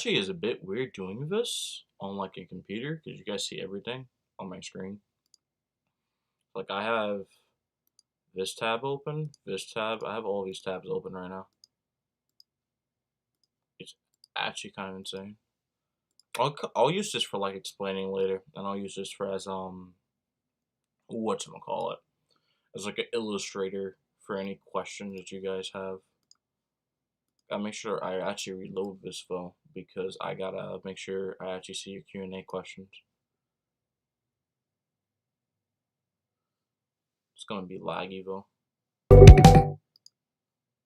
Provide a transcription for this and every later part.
actually is a bit weird doing this on like a computer because you guys see everything on my screen. Like I have this tab open, this tab. I have all these tabs open right now. It's actually kind of insane. I'll use this for like explaining later, and I'll use this for as whatchamacallit, as like an illustrator for any questions that you guys have. Gotta make sure I actually reload this though, because I gotta make sure I actually see your Q&A questions. It's gonna be laggy though.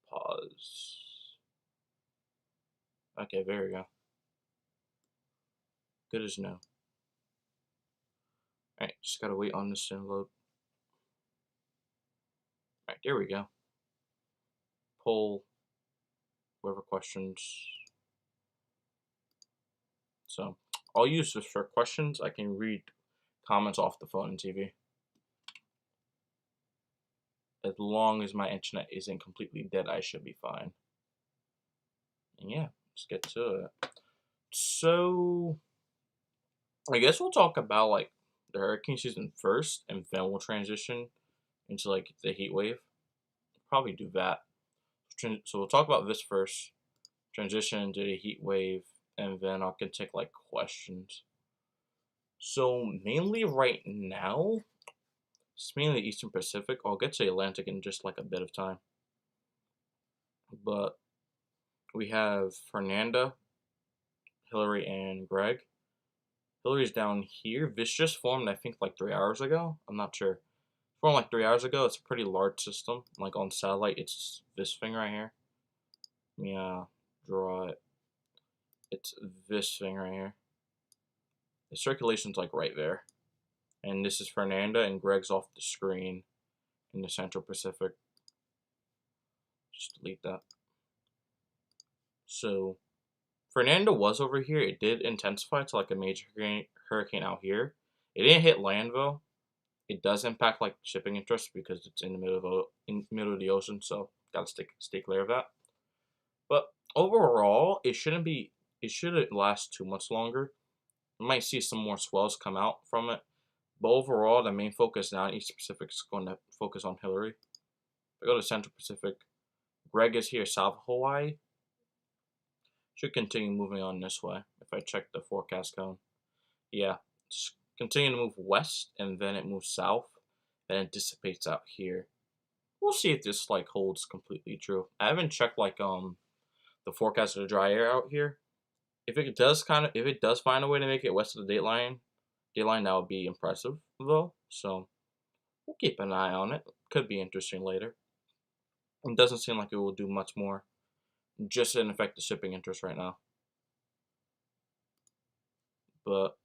Pause. Okay, there we go. Good as no. Alright, just gotta wait on this to load. Alright, there we go. Poll whoever questions. So I'll use this for questions. I can read comments off the phone and TV. As long as my internet isn't completely dead, I should be fine. And yeah, let's get to it. So I guess we'll talk about like the hurricane season first, and then we'll transition into like the heat wave. Probably do that. So we'll talk about this first, transition into the heat wave, and then I can take like questions. So mainly right now, it's mainly Eastern Pacific. I'll get to Atlantic in just like a bit of time. But we have Fernanda, Hillary, and Greg. Hillary's down here. This just formed, I think, like 3 hours ago. I'm not sure. Formed like 3 hours ago. It's a pretty large system. Like on satellite, it's this thing right here. Yeah, draw it. It's this thing right here. The circulation's like right there. And this is Fernanda, and Greg's off the screen in the Central Pacific. Just delete that. So Fernanda was over here. It did intensify to like a major hurricane out here. It didn't hit land though. It does impact like shipping interests because it's in the middle of the ocean. So gotta stay clear of that. But overall, it shouldn't last too much longer. You might see some more swells come out from it. But overall, the main focus now in East Pacific is going to focus on Hillary. If I go to Central Pacific, Greg is here south of Hawaii. Should continue moving on this way if I check the forecast cone. Yeah, just continue to move west, and then it moves south, and it dissipates out here. We'll see if this like holds completely true. I haven't checked like the forecast of the dry air out here. If it does find a way to make it west of the dateline, that would be impressive though. So we'll keep an eye on it. Could be interesting later. It doesn't seem like it will do much more. Just didn't affect the shipping interest right now. But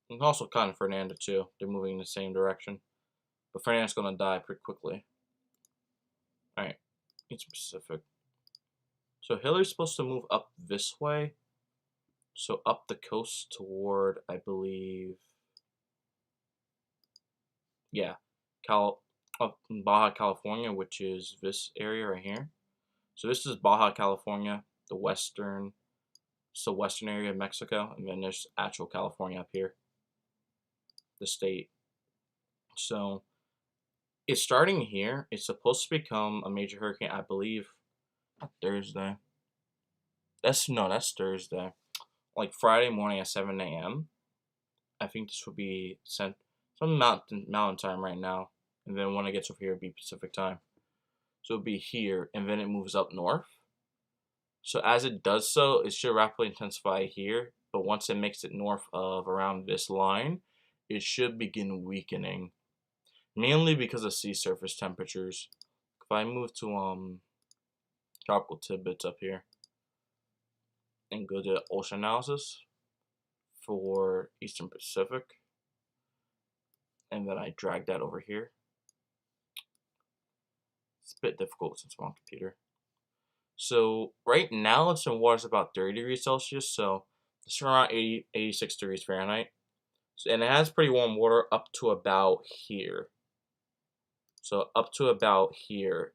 it's also kind of Fernanda too. They're moving in the same direction. But Fernanda's gonna die pretty quickly. Alright, it's Pacific. So Hillary's supposed to move up this way. So up the coast toward, I believe, yeah, up in Baja California, which is this area right here. So this is Baja California, the western area of Mexico, and then there's actual California up here, the state. So it's starting here. It's supposed to become a major hurricane, I believe, Thursday. That's Thursday. Like Friday morning at 7 a.m. I think this will be sent some mountain time right now, and then when it gets over here, it'll be Pacific time. So it'll be here, and then it moves up north. So as it does so, it should rapidly intensify here, but once it makes it north of around this line, it should begin weakening, mainly because of sea surface temperatures. If I move to tropical tidbits up here and go to ocean analysis for Eastern Pacific, and then I drag that over here. It's a bit difficult since I'm on computer. So right now it's in water's about 30 degrees Celsius, so it's around 86 degrees Fahrenheit. So, and it has pretty warm water up to about here. So up to about here.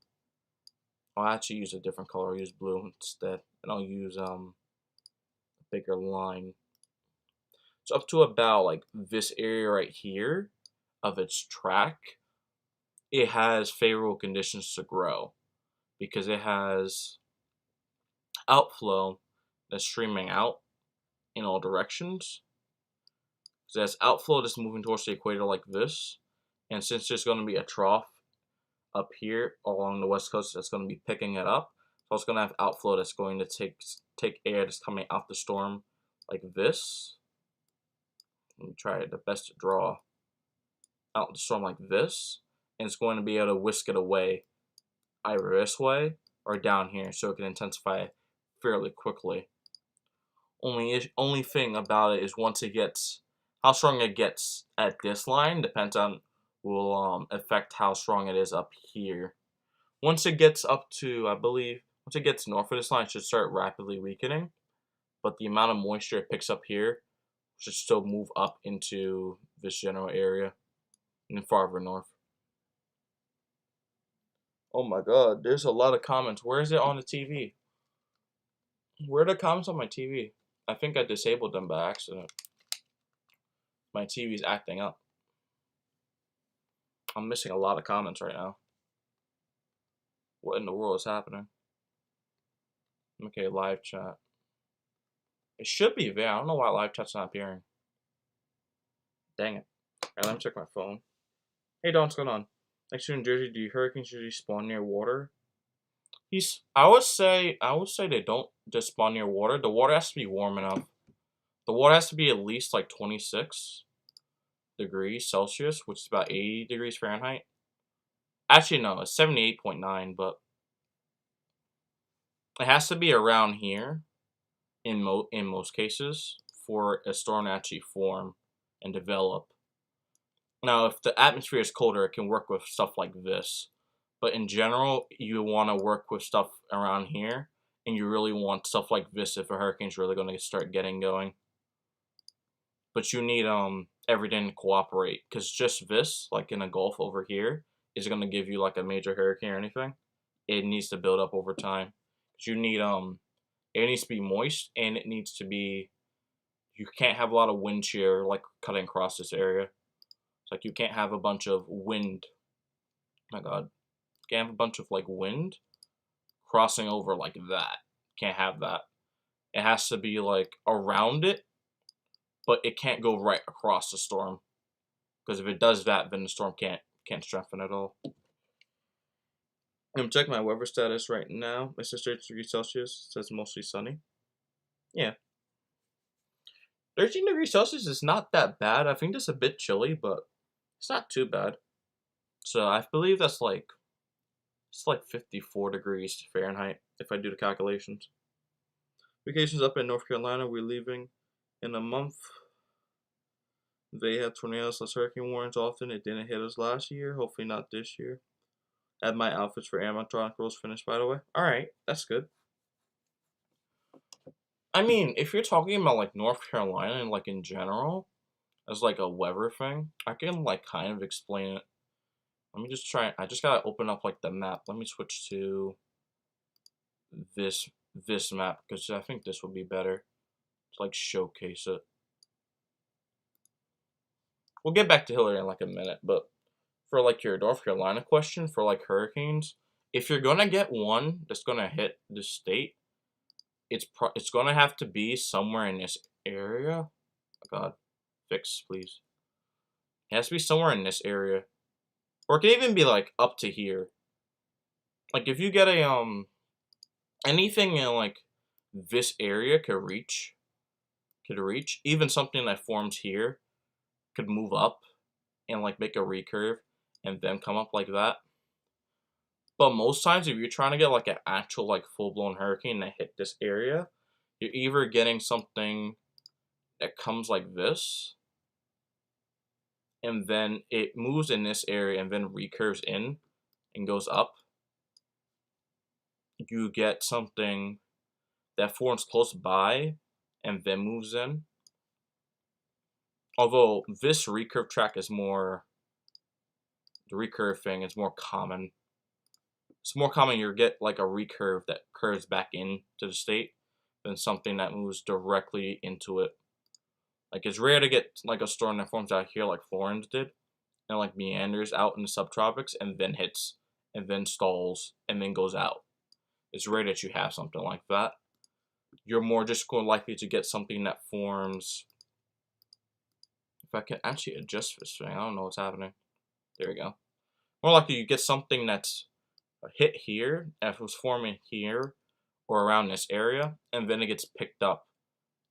I'll actually use a different color. I'll use blue instead, and I'll use bigger line. So up to about like this area right here of its track, it has favorable conditions to grow because it has outflow that's streaming out in all directions. So it has outflow that's moving towards the equator like this, and since there's going to be a trough up here along the west coast that's going to be picking it up, so it's going to have outflow that's going to take air that's coming out the storm like this. Let me try the best to draw out the storm like this, and it's going to be able to whisk it away either this way or down here, so it can intensify fairly quickly. Only thing about it is once it gets, how strong it gets at this line depends on, will affect how strong it is up here. Once it gets up to, I believe, once it gets north of this line, it should start rapidly weakening, but the amount of moisture it picks up here should still move up into this general area and farther north. Oh my god, there's a lot of comments. Where is it on the TV? Where are the comments on my TV? I think I disabled them by accident. My TV's acting up. I'm missing a lot of comments right now. What in the world is happening? Okay, live chat. It should be there. I don't know why live chat's not appearing. Dang it. Alright, let me check my phone. Hey Don, what's going on? Next to New Jersey, do hurricanes usually spawn near water? I would say they don't just spawn near water. The water has to be warm enough. The water has to be at least like 26 degrees Celsius, which is about 80 degrees Fahrenheit. Actually, no, it's 78.9, but it has to be around here in most cases for a storm to actually form and develop. Now, if the atmosphere is colder, it can work with stuff like this. But in general, you want to work with stuff around here, and you really want stuff like this if a hurricane's really going to start getting going. But you need everything to cooperate, because just this, like in a Gulf over here, is going to give you like a major hurricane or anything. It needs to build up over time. You need it needs to be moist, and it needs to be, you can't have a lot of wind shear like cutting across this area. It's like you can't have a bunch of wind. Oh my god. You can't have a bunch of like wind crossing over like that. Can't have that. It has to be like around it, but it can't go right across the storm. Because if it does that, then the storm can't strengthen at all. I'm checking my weather status right now. It says 30 degrees Celsius. It says mostly sunny. Yeah. 13 degrees Celsius is not that bad. I think it's a bit chilly, but it's not too bad. So I believe that's like, it's like 54 degrees Fahrenheit if I do the calculations. Vacations up in North Carolina. We're leaving in a month. They have tornadoes less hurricane warnings often. It didn't hit us last year. Hopefully not this year. Had my outfits for animatronic rolls finished, by the way. Alright, that's good. I mean, if you're talking about like North Carolina and like in general, as like a weather thing, I can like kind of explain it. Let me just try. I just gotta open up like the map. Let me switch to this map because I think this would be better to like showcase it. We'll get back to Hillary in like a minute, but for like your North Carolina question for like hurricanes, if you're gonna get one that's gonna hit the state, it's gonna have to be somewhere in this area. Oh god, fix please. It has to be somewhere in this area, or it can even be like up to here. Like if you get a anything in like this area could reach, even something that forms here could move up and like make a recurve and then come up like that. But most times if you're trying to get like an actual like full-blown hurricane that hit this area, you're either getting something that comes like this and then it moves in this area and then recurves in and goes up. You get something that forms close by and then moves in. Although this recurve track is more, the recurve thing is more common. It's more common you get like a recurve that curves back into the state than something that moves directly into it. Like, it's rare to get like a storm that forms out here like Florence did, and like meanders out in the subtropics and then hits, and then stalls, and then goes out. It's rare that you have something like that. You're more just more likely to get something that forms. If I can actually adjust this thing, I don't know what's happening. There we go. More likely you get something that's a hit here, if it was forming here or around this area, and then it gets picked up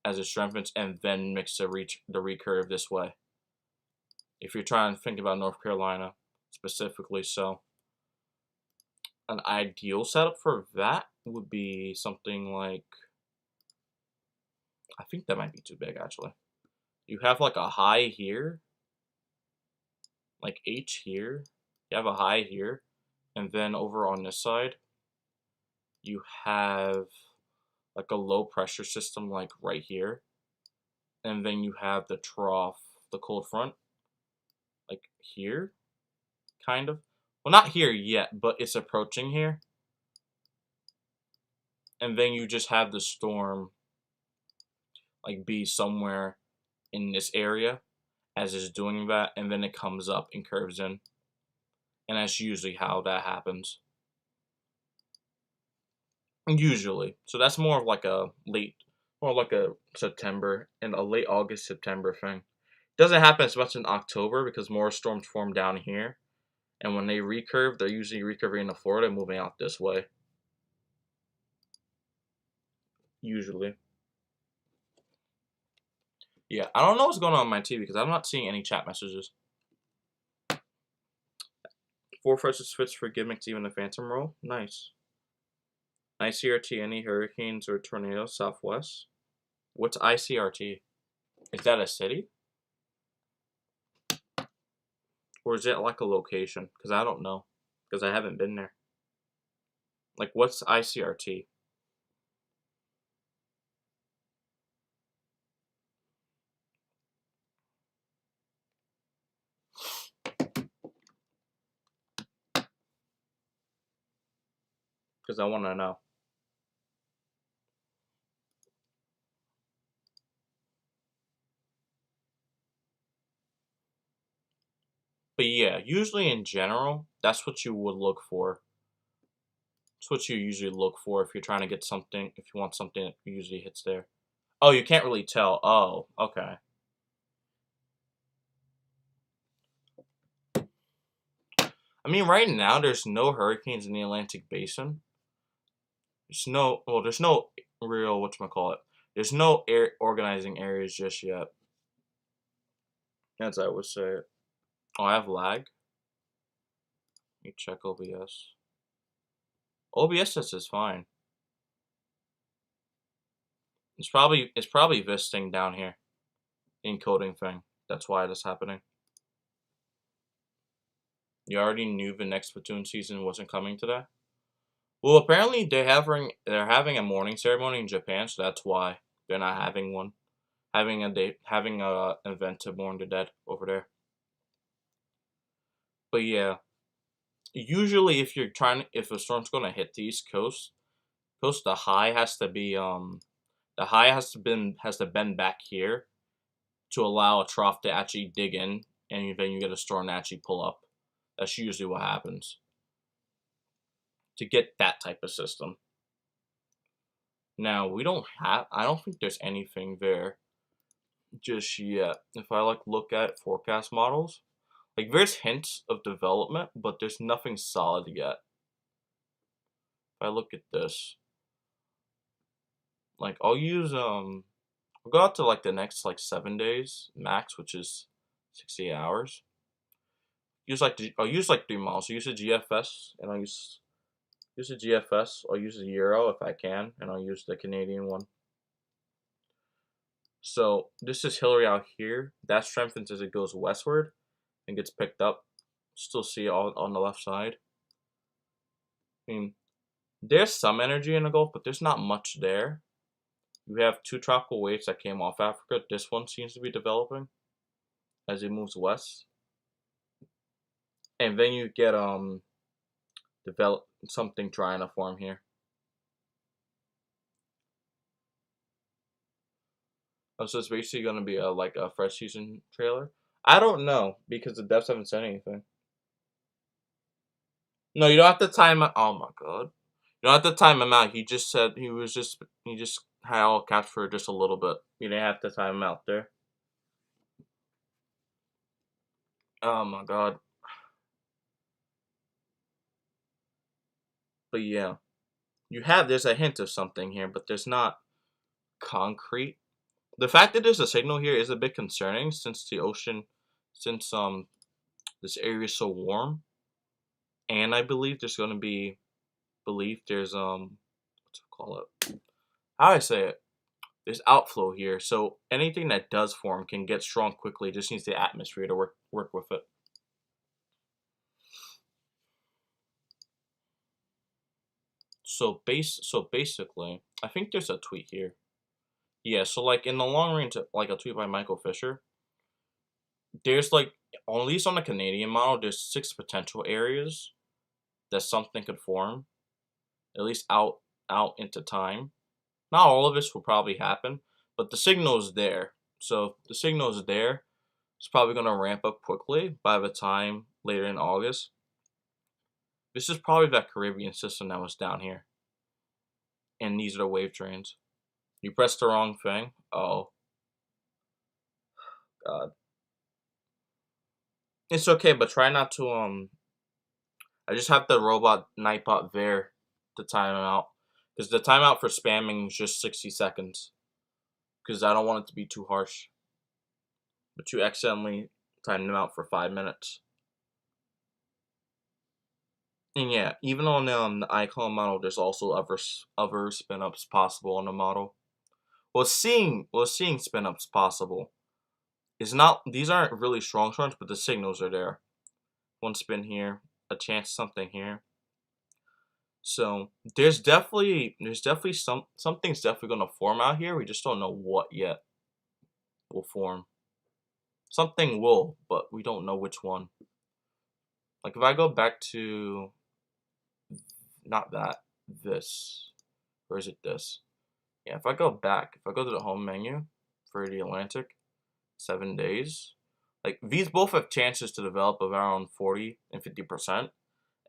as it strengthens, and then makes the recurve this way. If you're trying to think about North Carolina specifically, so an ideal setup for that would be something like, I think that might be too big actually. You have like a high here, like H here. You have a high here, and then over on this side, you have like a low pressure system like right here, and then you have the trough, the cold front, like here, kind of. Well, not here yet, but it's approaching here. And then you just have the storm like be somewhere in this area as it's doing that, and then it comes up and curves in. And that's usually how that happens. Usually. So that's more of like a more like a September and a late August, September thing. It doesn't happen as much in October because more storms form down here. And when they recurve, they're usually recurving to Florida and moving out this way. Usually. Yeah, I don't know what's going on my TV because I'm not seeing any chat messages. 4 versus fits for gimmicks, even the Phantom roll. Nice. ICRT, any hurricanes or tornadoes southwest? What's ICRT? Is that a city? Or is it like a location? Because I don't know. Because I haven't been there. Like, what's ICRT? Because I want to know. But yeah, usually in general, that's what you would look for. That's what you usually look for if you're trying to get something, if you want something that usually hits there. Oh, you can't really tell. Oh, okay. I mean, right now, there's no hurricanes in the Atlantic Basin. There's no, well, there's no real, whatchamacallit. There's no air organizing areas just yet. As I would say. Oh, I have lag. Let me check OBS. OBS is fine. It's probably this thing down here. Encoding thing. That's why this happening. You already knew the next Splatoon season wasn't coming today? Well, apparently they're having a mourning ceremony in Japan, so that's why they're not having one. Having a event to mourn the dead over there. But yeah, usually if a storm's gonna hit the East Coast, the high has to be has to bend back here to allow a trough to actually dig in, and then you get a storm to actually pull up. That's usually what happens to get that type of system. Now I don't think there's anything there just yet. If I like look at forecast models, like there's hints of development, but there's nothing solid yet. If I look at this, like I'll go out to like the next like 7 days max, which is 68 hours. I'll use like 3 models. I'll use a GFS, and I'll use a GFS. I'll use a Euro if I can, and I'll use the Canadian one. So this is Hillary out here. That strengthens as it goes westward and gets picked up. Still see it all on the left side. I mean, there's some energy in the Gulf, but there's not much there. You have 2 tropical waves that came off Africa. This one seems to be developing as it moves west. And then you get develop something trying to form here. Oh, so it's basically gonna be like a fresh season trailer. I don't know because the devs haven't said anything. No, you don't have to time it. Oh my god, you don't have to time him out. He just said he just had all caps for just a little bit. You didn't have to time him out there. Oh my god. But yeah, there's a hint of something here, but there's not concrete. The fact that there's a signal here is a bit concerning since since this area is so warm, and I believe there's gonna be, there's what's it call it? How do I say it? There's outflow here, so anything that does form can get strong quickly. It just needs the atmosphere to work with it. So basically, I think there's a tweet here. Yeah, so like in the long range, like a tweet by Michael Fisher, there's like, at least on the Canadian model, there's 6 potential areas that something could form, at least out into time. Not all of this will probably happen, but the signal is there. So if the signal is there, it's probably going to ramp up quickly by the time later in August. This is probably that Caribbean system that was down here. And these are the wave trains. You pressed the wrong thing. Oh, God. It's okay, but try not to, I just have the robot Nightbot there to time him out. Because the timeout for spamming is just 60 seconds. Because I don't want it to be too harsh. But you accidentally timed him out for 5 minutes. And yeah, even on the icon model, there's also other spin-ups possible on the model. Seeing spin-ups possible is not, these aren't really strong turns, but the signals are there. One spin here, a chance something here. So there's definitely something's definitely gonna form out here. We just don't know what yet will form. Something will, but we don't know which one. Like if I go back to not that, this, or is it this? Yeah, if I go to the home menu for the Atlantic, 7 days, like these both have chances to develop of around 40 and 50%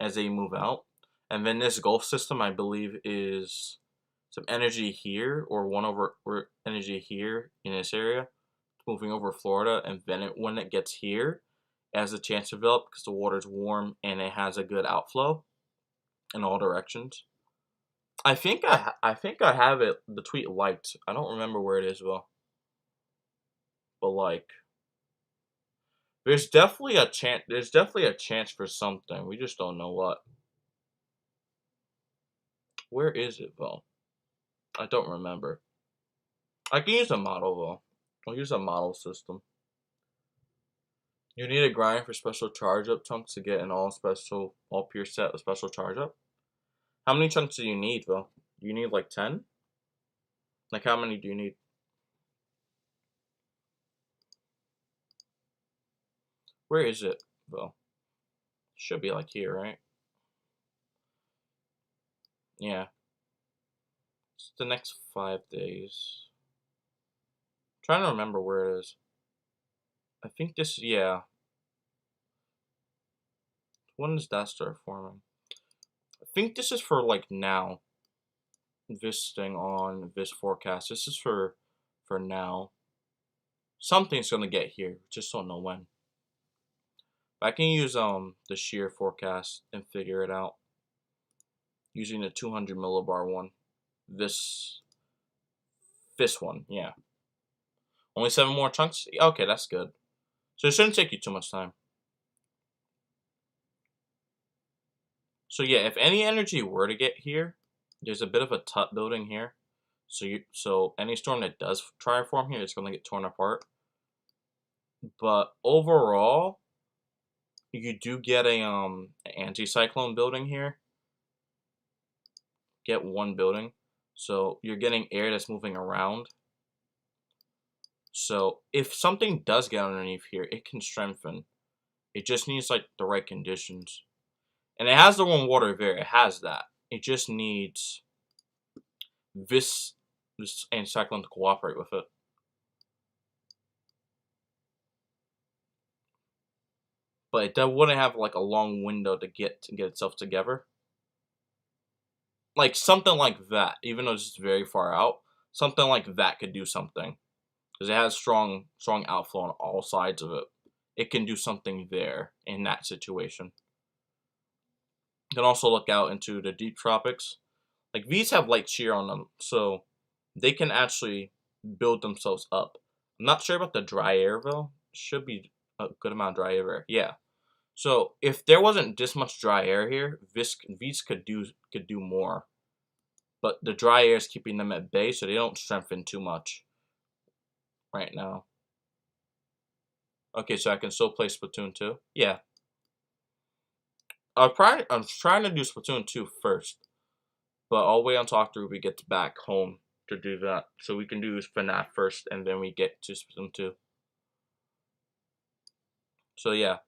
as they move out. And then this Gulf system, I believe, is some energy here or energy here in this area, moving over Florida, and then when it gets here, it has a chance to develop because the water's warm and it has a good outflow in all directions. I think I have it, the tweet liked. I don't remember where it is though. But like there's definitely a chance for something. We just don't know what. Where is it though? I don't remember. I can use a model though. I'll use a model system. You need a grind for special charge up chunks to get an all pure set of special charge up. How many chunks do you need though? Do you need like 10? Like how many do you need? Where is it though? Should be like here, right? Yeah. It's the next 5 days. I'm trying to remember where it is. I think this, yeah. When does that start forming? I think this is for like now. This thing on this forecast. This is for now. Something's gonna get here. Just don't know when. But I can use the shear forecast and figure it out using the 200 millibar one. This one, yeah. Only 7 more chunks. Okay, that's good. So it shouldn't take you too much time. So yeah, if any energy were to get here, there's a bit of a tut building here. So any storm that does try to form here is going to get torn apart. But overall, you do get a anticyclone building here. Get one building. So you're getting air that's moving around. So if something does get underneath here, it can strengthen. It just needs like the right conditions. And it has the warm water there. It has that. It just needs this anticyclone to cooperate with it. but it wouldn't have like a long window to get itself together. Like something like that, even though it's very far out, something like that could do something because it has strong outflow on all sides of it. It can do something there in that situation. You can also look out into the deep tropics. Like these have light shear on them, so they can actually build themselves up. I'm not sure about the dry air though. Should be a good amount of dry air. Yeah. So if there wasn't this much dry air here, these could do more. But the dry air is keeping them at bay, so they don't strengthen too much right now. Okay, so I can still play Splatoon 2. Yeah. I'm trying to do Splatoon 2 first, but I'll wait until after we get back home to do that. So we can do FNAF first, and then we get to Splatoon 2. So yeah.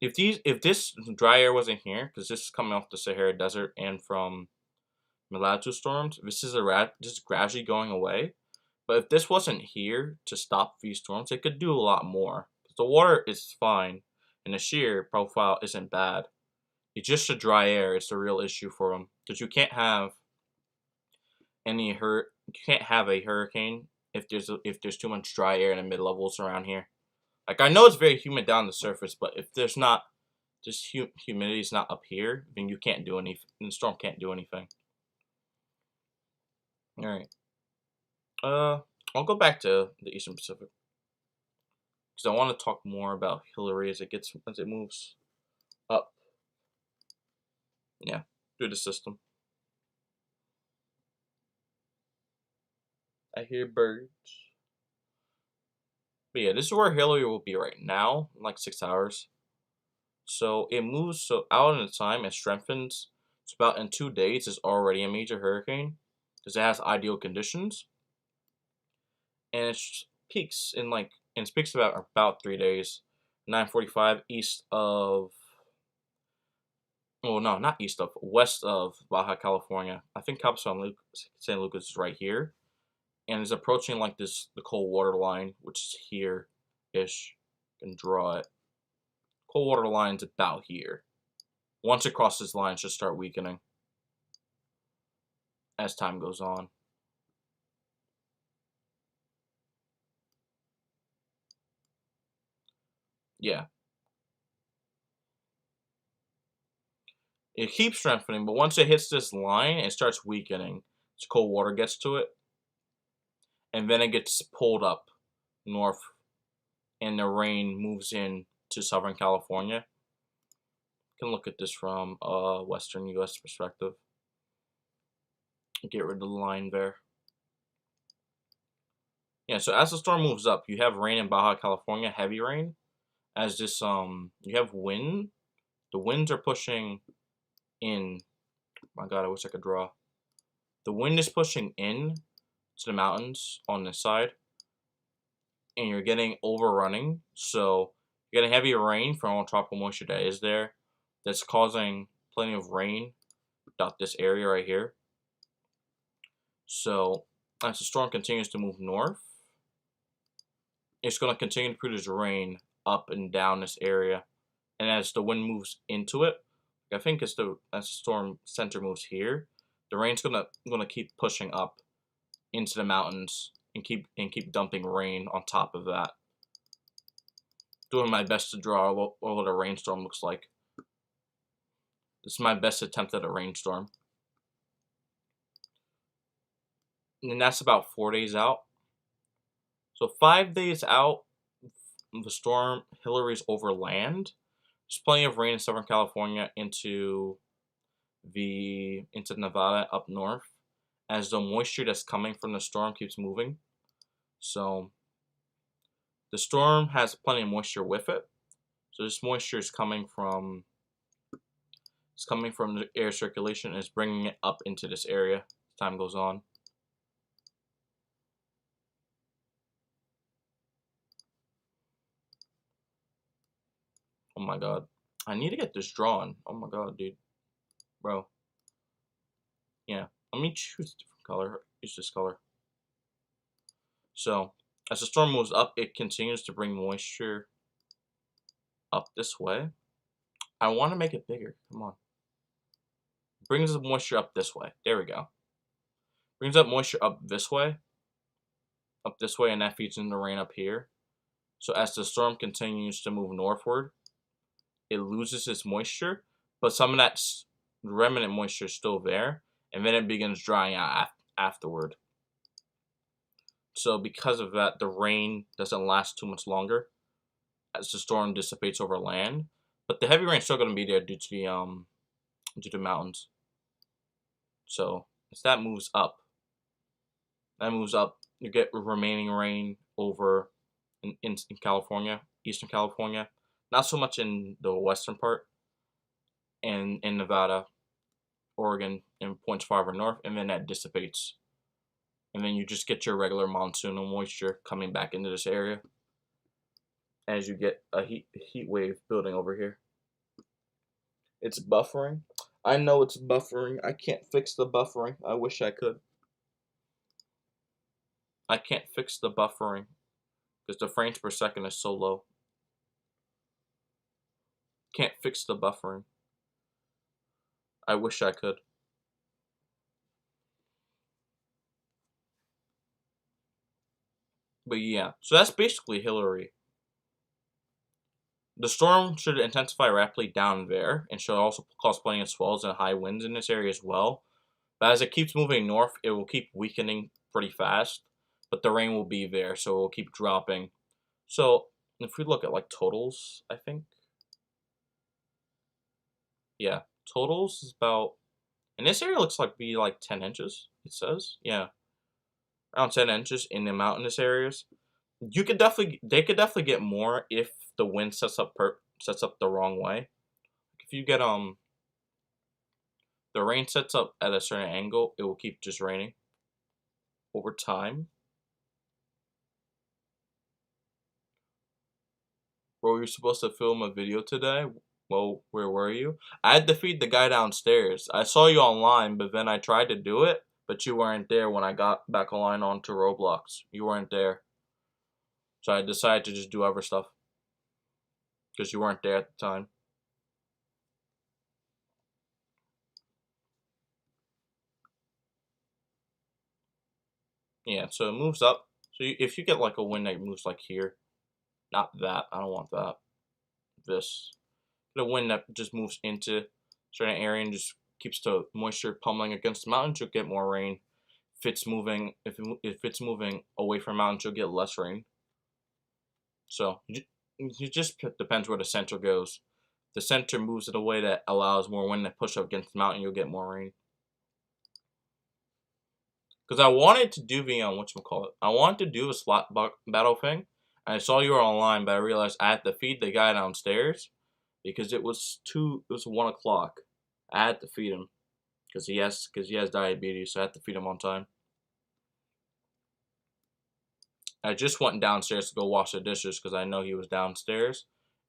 If this dry air wasn't here, because this is coming off the Sahara Desert and from Milatu storms, this is gradually going away. But if this wasn't here to stop these storms, it could do a lot more. The water is fine, and the shear profile isn't bad. It's just the dry air is the real issue for them, because you can't have a hurricane if there's too much dry air in the mid levels around here. Like I know it's very humid down the surface, but if there's not just humidity's not up here, then you can't do anything. The storm can't do anything. All right. I'll go back to the Eastern Pacific because I want to talk more about Hillary as it moves up. Yeah, through the system. I hear birds. But yeah, this is where Hillary will be right now, in like 6 hours. So it moves out in the time and strengthens. It's about in 2 days. It's already a major hurricane because it has ideal conditions, and it peaks about 3 days. 9:45 east of. Oh no, not east of, west of Baja California. I think San Lucas is right here, and is approaching like the cold water line, which is here-ish. You can draw it. Cold water line's about here. Once it crosses this line, it should start weakening as time goes on. Yeah. It keeps strengthening, but once it hits this line, it starts weakening. As cold water gets to it, and then it gets pulled up north, and the rain moves in to Southern California. You can look at this from a Western U.S. perspective. Get rid of the line there. Yeah, so as the storm moves up, you have rain in Baja California, heavy rain. As this, you have wind. The winds are pushing in. My God, I wish I could draw. The wind is pushing in to the mountains on this side, and you're getting overrunning. So you're getting heavy rain from all tropical moisture that is there. That's causing plenty of rain about this area right here. So as the storm continues to move north, it's going to continue to produce rain up and down this area. And as the wind moves into it, I think as the storm center moves here, the rain's gonna keep pushing up into the mountains and keep dumping rain on top of that. Doing my best to draw what a rainstorm looks like. This is my best attempt at a rainstorm. And that's about 4 days out. So 5 days out, the storm Hillary's over land. There's plenty of rain in Southern California into Nevada up north, as the moisture that's coming from the storm keeps moving. So the storm has plenty of moisture with it. So this moisture is coming from the air circulation and is bringing it up into this area as time goes on. Oh my God. I need to get this drawn. Oh my God, dude. Bro. Yeah. Let me choose a different color. Use this color. So, As the storm moves up, it continues to bring moisture up this way. I want to make it bigger. Come on. Brings the moisture up this way. There we go. Brings up moisture up this way, and that feeds in the rain up here. So as the storm continues to move northward, it loses its moisture, but some of that remnant moisture is still there, and then it begins drying out afterward. So because of that, the rain doesn't last too much longer as the storm dissipates over land. But the heavy rain is still going to be there due to the mountains. So as that moves up, you get remaining rain over in California, Eastern California. Not so much in the western part, and in Nevada, Oregon, and points farther north, and then that dissipates. And then you just get your regular monsoonal moisture coming back into this area as you get a heat wave building over here. It's buffering. I know it's buffering. I can't fix the buffering. I wish I could. I can't fix the buffering because the frames per second is so low. Can't fix the buffering. I wish I could. But yeah, so that's basically Hillary. The storm should intensify rapidly down there and should also cause plenty of swells and high winds in this area as well. But as it keeps moving north, it will keep weakening pretty fast, but the rain will be there, so it will keep dropping. So if we look at like totals, I think, yeah, totals is about, and this area looks like be like 10 inches, it says, yeah, around 10 inches in the mountainous areas. They could definitely get more if the wind sets up the wrong way. If you get the rain sets up at a certain angle, it will keep just raining over time. Were we supposed to film a video today? Well, where were you? I had to feed the guy downstairs. I saw you online, but then I tried to do it, but you weren't there when I got back online onto Roblox. You weren't there. So I decided to just do other stuff. Because you weren't there at the time. Yeah, so it moves up. So if you get like a wind that moves like here, not that, I don't want that. This. The wind that just moves into a certain area and just keeps the moisture pummeling against the mountains, you'll get more rain. If it's moving away from mountains, you'll get less rain. So it just depends where the center goes. If the center moves in a way that allows more wind to push up against the mountain, you'll get more rain. Because I wanted to do the I wanted to do a slot battle thing. And I saw you were online, but I realized I had to feed the guy downstairs because it was 1 o'clock. I had to feed him because he has diabetes, so I had to feed him on time. I just went downstairs to go wash the dishes because I know he was downstairs,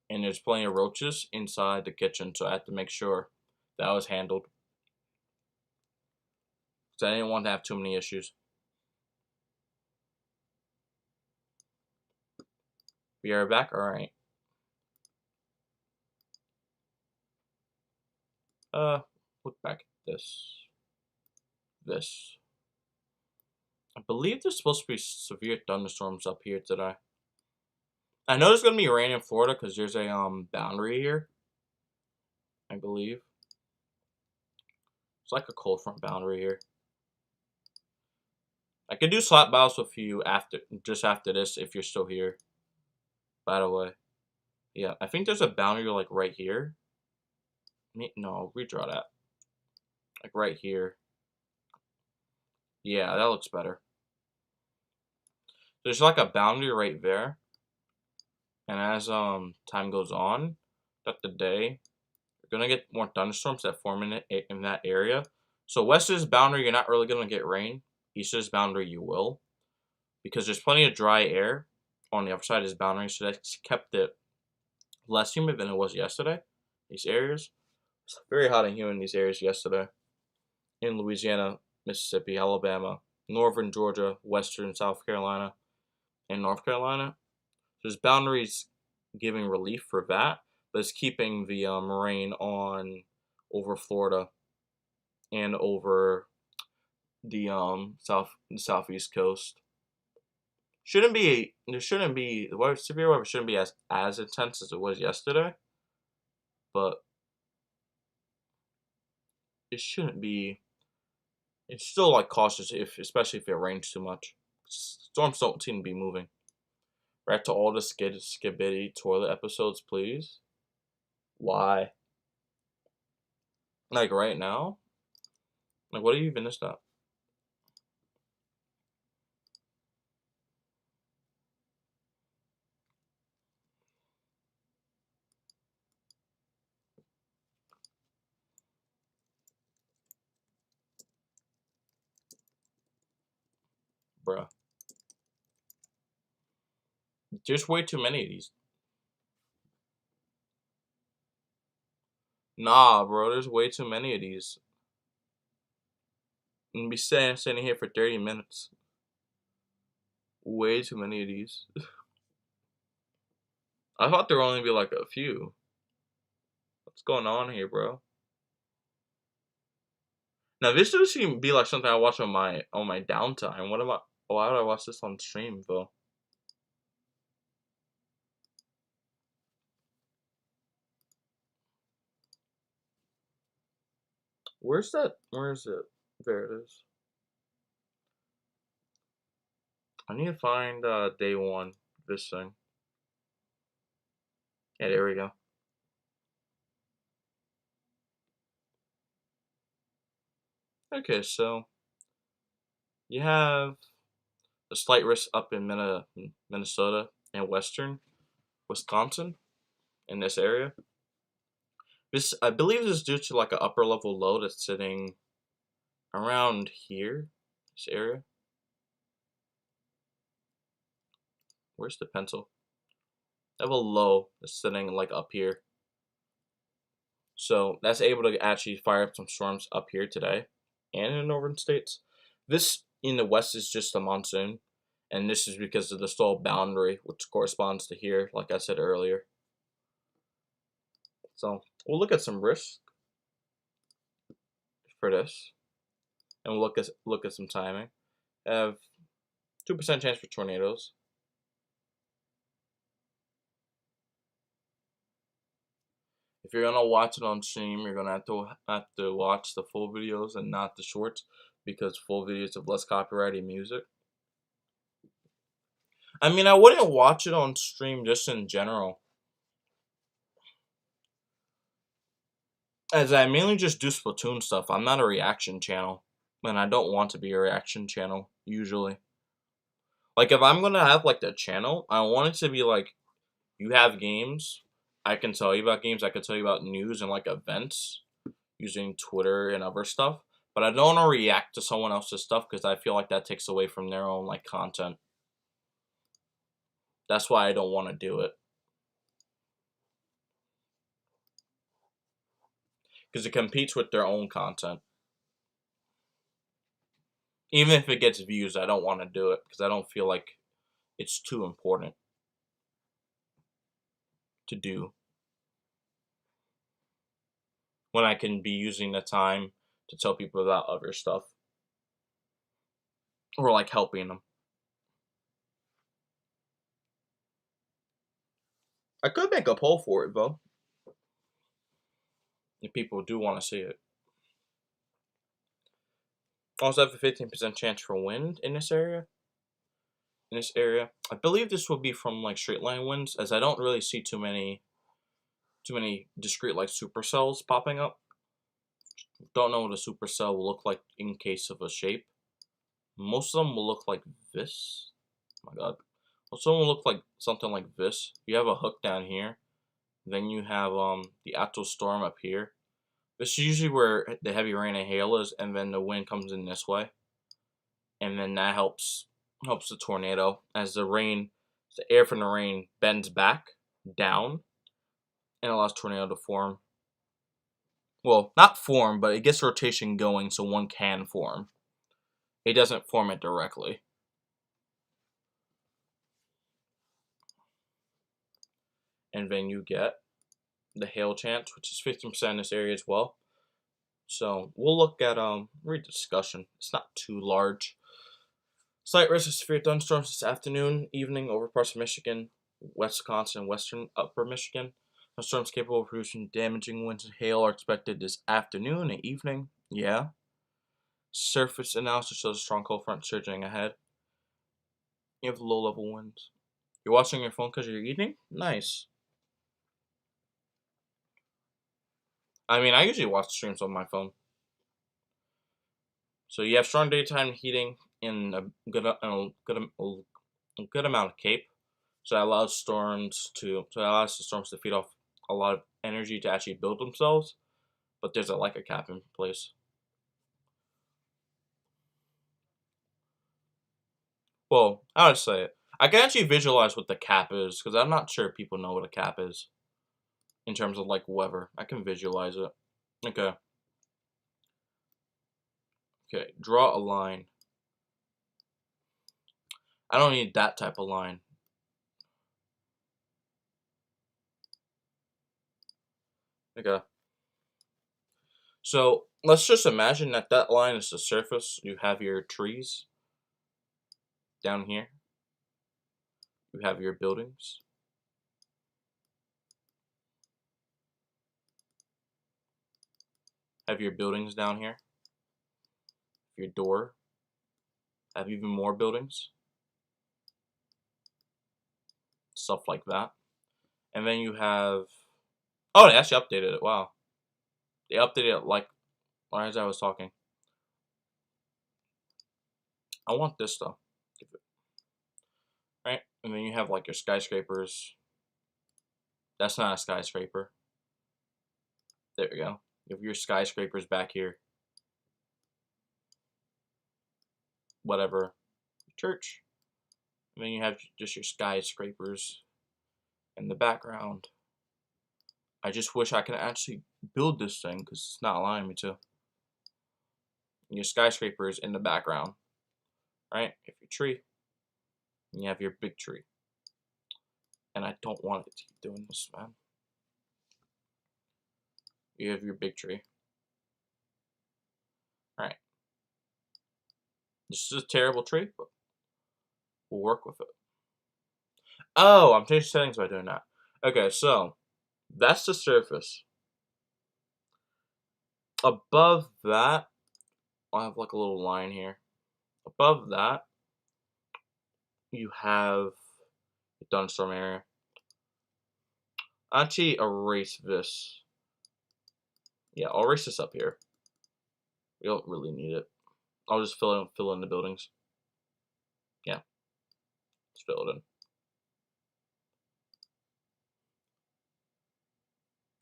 and there's plenty of roaches inside the kitchen, so I had to make sure that was handled. So I didn't want to have too many issues. We are back? Alright. Look back at this. I believe there's supposed to be severe thunderstorms up here today. I know there's going to be rain in Florida because there's a boundary here. I believe. It's like a cold front boundary here. I could do slap battles with you just after this if you're still here. By the way. Yeah, I think there's a boundary like right here. No, redraw that. Like right here. Yeah, that looks better. There's like a boundary right there. And as time goes on, throughout the day, you're gonna get more thunderstorms that form in that area. So west of this boundary, you're not really gonna get rain. East of this boundary, you will, because there's plenty of dry air on the other side of this boundary. So that's kept it less humid than it was yesterday. These areas, it's very hot and humid in these areas yesterday. In Louisiana, Mississippi, Alabama, northern Georgia, western South Carolina, in North Carolina. There's boundaries giving relief for that, but it's keeping the rain on over Florida and over the southeast coast. There shouldn't be severe weather shouldn't be as intense as it was yesterday, but it shouldn't be. It's still like cautious especially if it rains too much. Storms don't seem to be moving. Back to all the skibidi toilet episodes, please. Why? Like right now? Like what do you even miss that? Bruh. There's way too many of these. Nah, bro, there's way too many of these. I'm gonna be sitting here for 30 minutes. Way too many of these. I thought there would only be like a few. What's going on here, bro? Now this does seem to be like something I watch on my downtime. Why would I watch this on stream though? Where's that? Where is it? There it is. I need to find day one. This thing. Yeah, there we go. Okay, so you have a slight risk up in Minnesota and western Wisconsin in this area. This I believe this is due to like an upper level low that's sitting around here, this area. Where's the pencil? I have a low that's sitting like up here. So that's able to actually fire up some storms up here today and in the northern states. This in the west is just a monsoon, and this is because of the stall boundary, which corresponds to here, like I said earlier. So we'll look at some risk for this, and we'll look at some timing. I have 2% chance for tornadoes. If you're gonna watch it on stream, you're gonna have to watch the full videos and not the shorts, because full videos have less copyrighted music. I mean, I wouldn't watch it on stream just in general, as I mainly just do Splatoon stuff. I'm not a reaction channel, and I don't want to be a reaction channel usually. Like if I'm gonna have like the channel, I want it to be like, you have games, I can tell you about games, I can tell you about news and like events using Twitter and other stuff. But I don't want to react to someone else's stuff because I feel like that takes away from their own like content. That's why I don't want to do it. Because it competes with their own content. Even if it gets views, I don't want to do it because I don't feel like it's too important to do when I can be using the time to tell people about other stuff or like helping them. I could make a poll for it though, if people do want to see it. Also have a 15% chance for wind in this area. I believe this will be from like straight line winds, as I don't really see too many discrete like supercells popping up. Don't know what a supercell will look like in case of a shape. Most of them will look like this. Oh my god. Most of them will look like something like this. You have a hook down here. Then you have the actual storm up here. This is usually where the heavy rain and hail is, and then the wind comes in this way. And then that helps the tornado, as the air from the rain bends back down and allows tornado to form. Well, not form, but it gets rotation going so one can form. It doesn't form it directly. and then you get the hail chance, which is 15% in this area as well. So we'll look at read the discussion. It's not too large. Slight risk of severe thunderstorms this afternoon, evening over parts of Michigan, Wisconsin, and western upper Michigan. Storms capable of producing damaging winds and hail are expected this afternoon and evening. Yeah. Surface analysis shows a strong cold front surging ahead. You have low-level winds. You're watching your phone because you're eating? Nice. I mean, I usually watch streams on my phone. So you have strong daytime heating in a good amount of cape. So that allows the storms to feed off a lot of energy to actually build themselves. But there's a cap in place. Well, I would say it. I can actually visualize what the cap is, because I'm not sure if people know what a cap is. In terms of weather. I can visualize it. Okay. Okay, draw a line. I don't need that type of line. Okay. So, let's just imagine that line is the surface. You have your trees down here. You have your buildings. Have your buildings down here. Your door. Have even more buildings. Stuff like that. And then you have... Oh, they actually updated it. Wow. They updated it as I was talking. I want this though. Right? And then you have your skyscrapers. That's not a skyscraper. There we go. You have your skyscrapers back here. Whatever. Church. And then you have just your skyscrapers in the background. I just wish I could actually build this thing because it's not allowing me to. And your skyscrapers in the background. Right? You have your tree. And you have your big tree. And I don't want it to keep doing this, man. You have your big tree. Alright. This is a terrible tree, but we'll work with it. Oh, I'm changing settings by doing that. Okay, so that's the surface. Above that, I'll have a little line here. Above that, you have the thunderstorm area. I'll actually erase this. Yeah, I'll erase this up here. We don't really need it. I'll just fill in the buildings. Yeah. Just fill it in.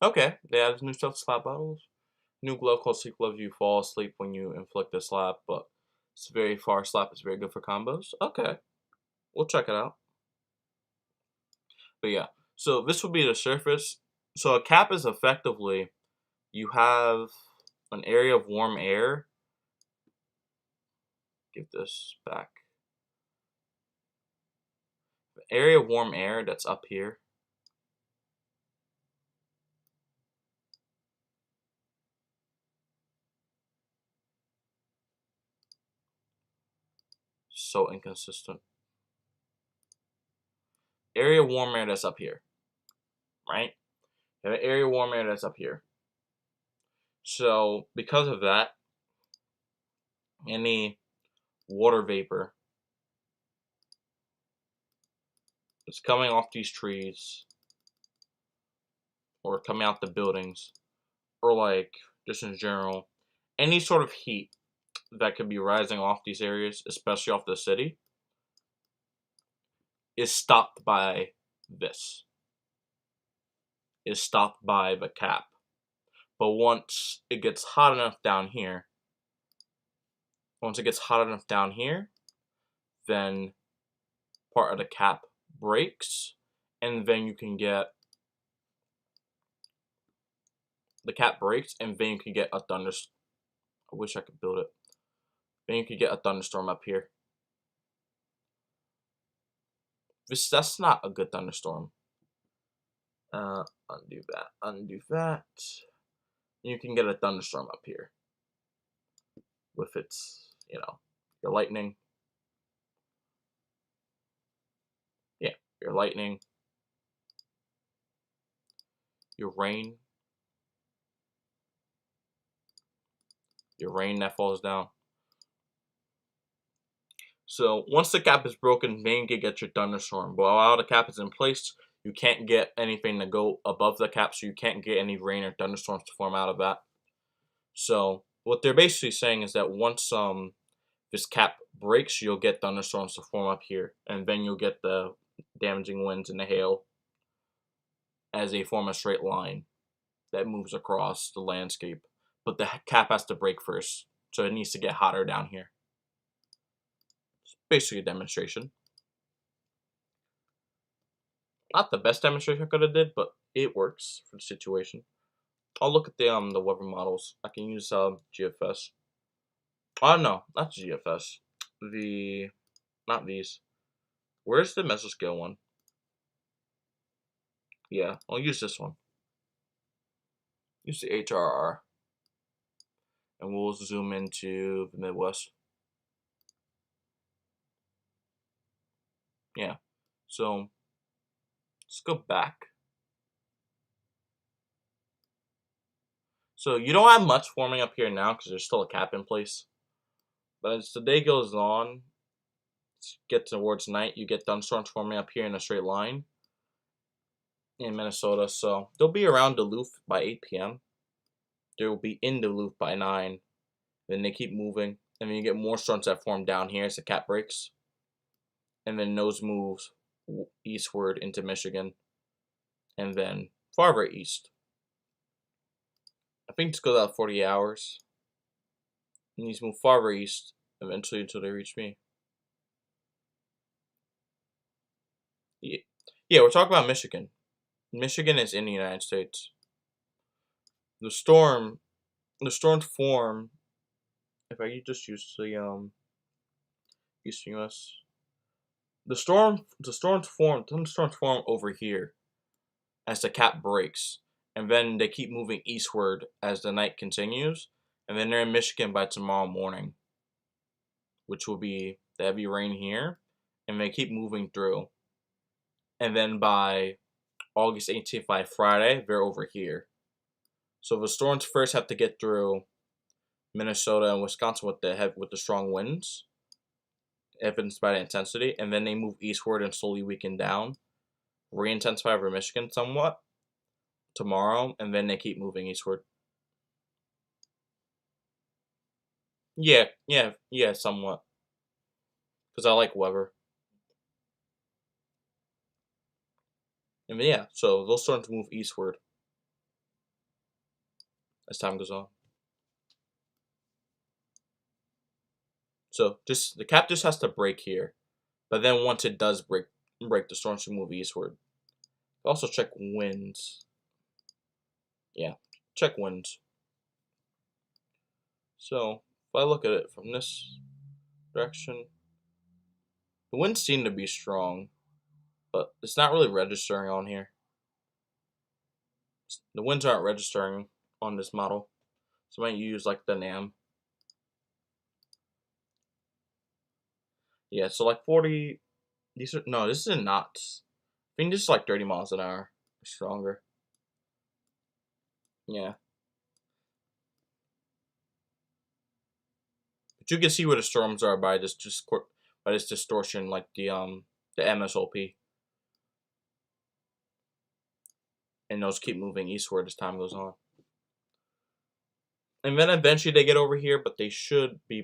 Okay, they added new stuff to slap bottles. New glove called Sleep Gloves. You fall asleep when you inflict a slap, but it's very far slap. It's very good for combos. Okay. We'll check it out. But yeah, so this would be the surface. So a cap is effectively, you have an area of warm air. Give this back. The area of warm air that's up here. So inconsistent. Area of warm air that's up here. Right? And an area of warm air that's up here. So because of that, any water vapor that's coming off these trees or coming out the buildings or just in general, any sort of heat that could be rising off these areas, especially off the city, is stopped by this. Is stopped by the cap. But once it gets hot enough down here, then part of the cap breaks, and then you can get a thunderstorm. I wish I could build it. Then you could get a thunderstorm up here. That's not a good thunderstorm. Undo that, undo that. You can get a thunderstorm up here with its, your lightning. Yeah, your lightning, your rain that falls down. So once the cap is broken, then you can get your thunderstorm. But while the cap is in place, you can't get anything to go above the cap, so you can't get any rain or thunderstorms to form out of that. So what they're basically saying is that once this cap breaks, you'll get thunderstorms to form up here, and then you'll get the damaging winds and the hail as they form a straight line that moves across the landscape. But the cap has to break first, so it needs to get hotter down here. It's basically a demonstration. Not the best demonstration I could have did, but it works for the situation. I'll look at the weather models. I can use GFS. Oh no, not GFS. Not these. Where's the mesoscale one? Yeah, I'll use this one. Use the HRR. And we'll zoom into the Midwest. Yeah, so let's go back. So you don't have much forming up here now because there's still a cap in place. But as the day goes on, get towards night, you get thunderstorms forming up here in a straight line in Minnesota. So they'll be around Duluth by 8 p.m. They will be in Duluth by 9. Then they keep moving. And then you get more storms that form down here as the cap breaks. And then those moves eastward into Michigan. And then farther east. I think this goes out 40 hours. And these move farther east eventually until they reach me. Yeah, we're talking about Michigan. Michigan is in the United States. The storms form. If I just use the Eastern U.S. Thunderstorms form over here as the cap breaks, and then they keep moving eastward as the night continues, and then they're in Michigan by tomorrow morning, which will be the heavy rain here, and they keep moving through, and then by August 18th, by Friday, they're over here. So the storms first have to get through Minnesota and Wisconsin with the strong winds, evidenced by the intensity, and then they move eastward and slowly weaken down, re-intensify over Michigan somewhat tomorrow, and then they keep moving eastward. Yeah, somewhat. Because I like weather. And yeah, so those storms move eastward as time goes on. So the cap just has to break here. But then once it does break the storms should move eastward. Also check winds. Yeah, check winds. So if I look at it from this direction, the winds seem to be strong, but it's not really registering on here. The winds aren't registering on this model, so I might use like the NAM. Yeah, so like 40. This is knots. I think this is like 30 miles an hour or stronger. Yeah. But you can see where the storms are by this distortion, like the MSOP. And those keep moving eastward as time goes on. And then eventually they get over here, but they should be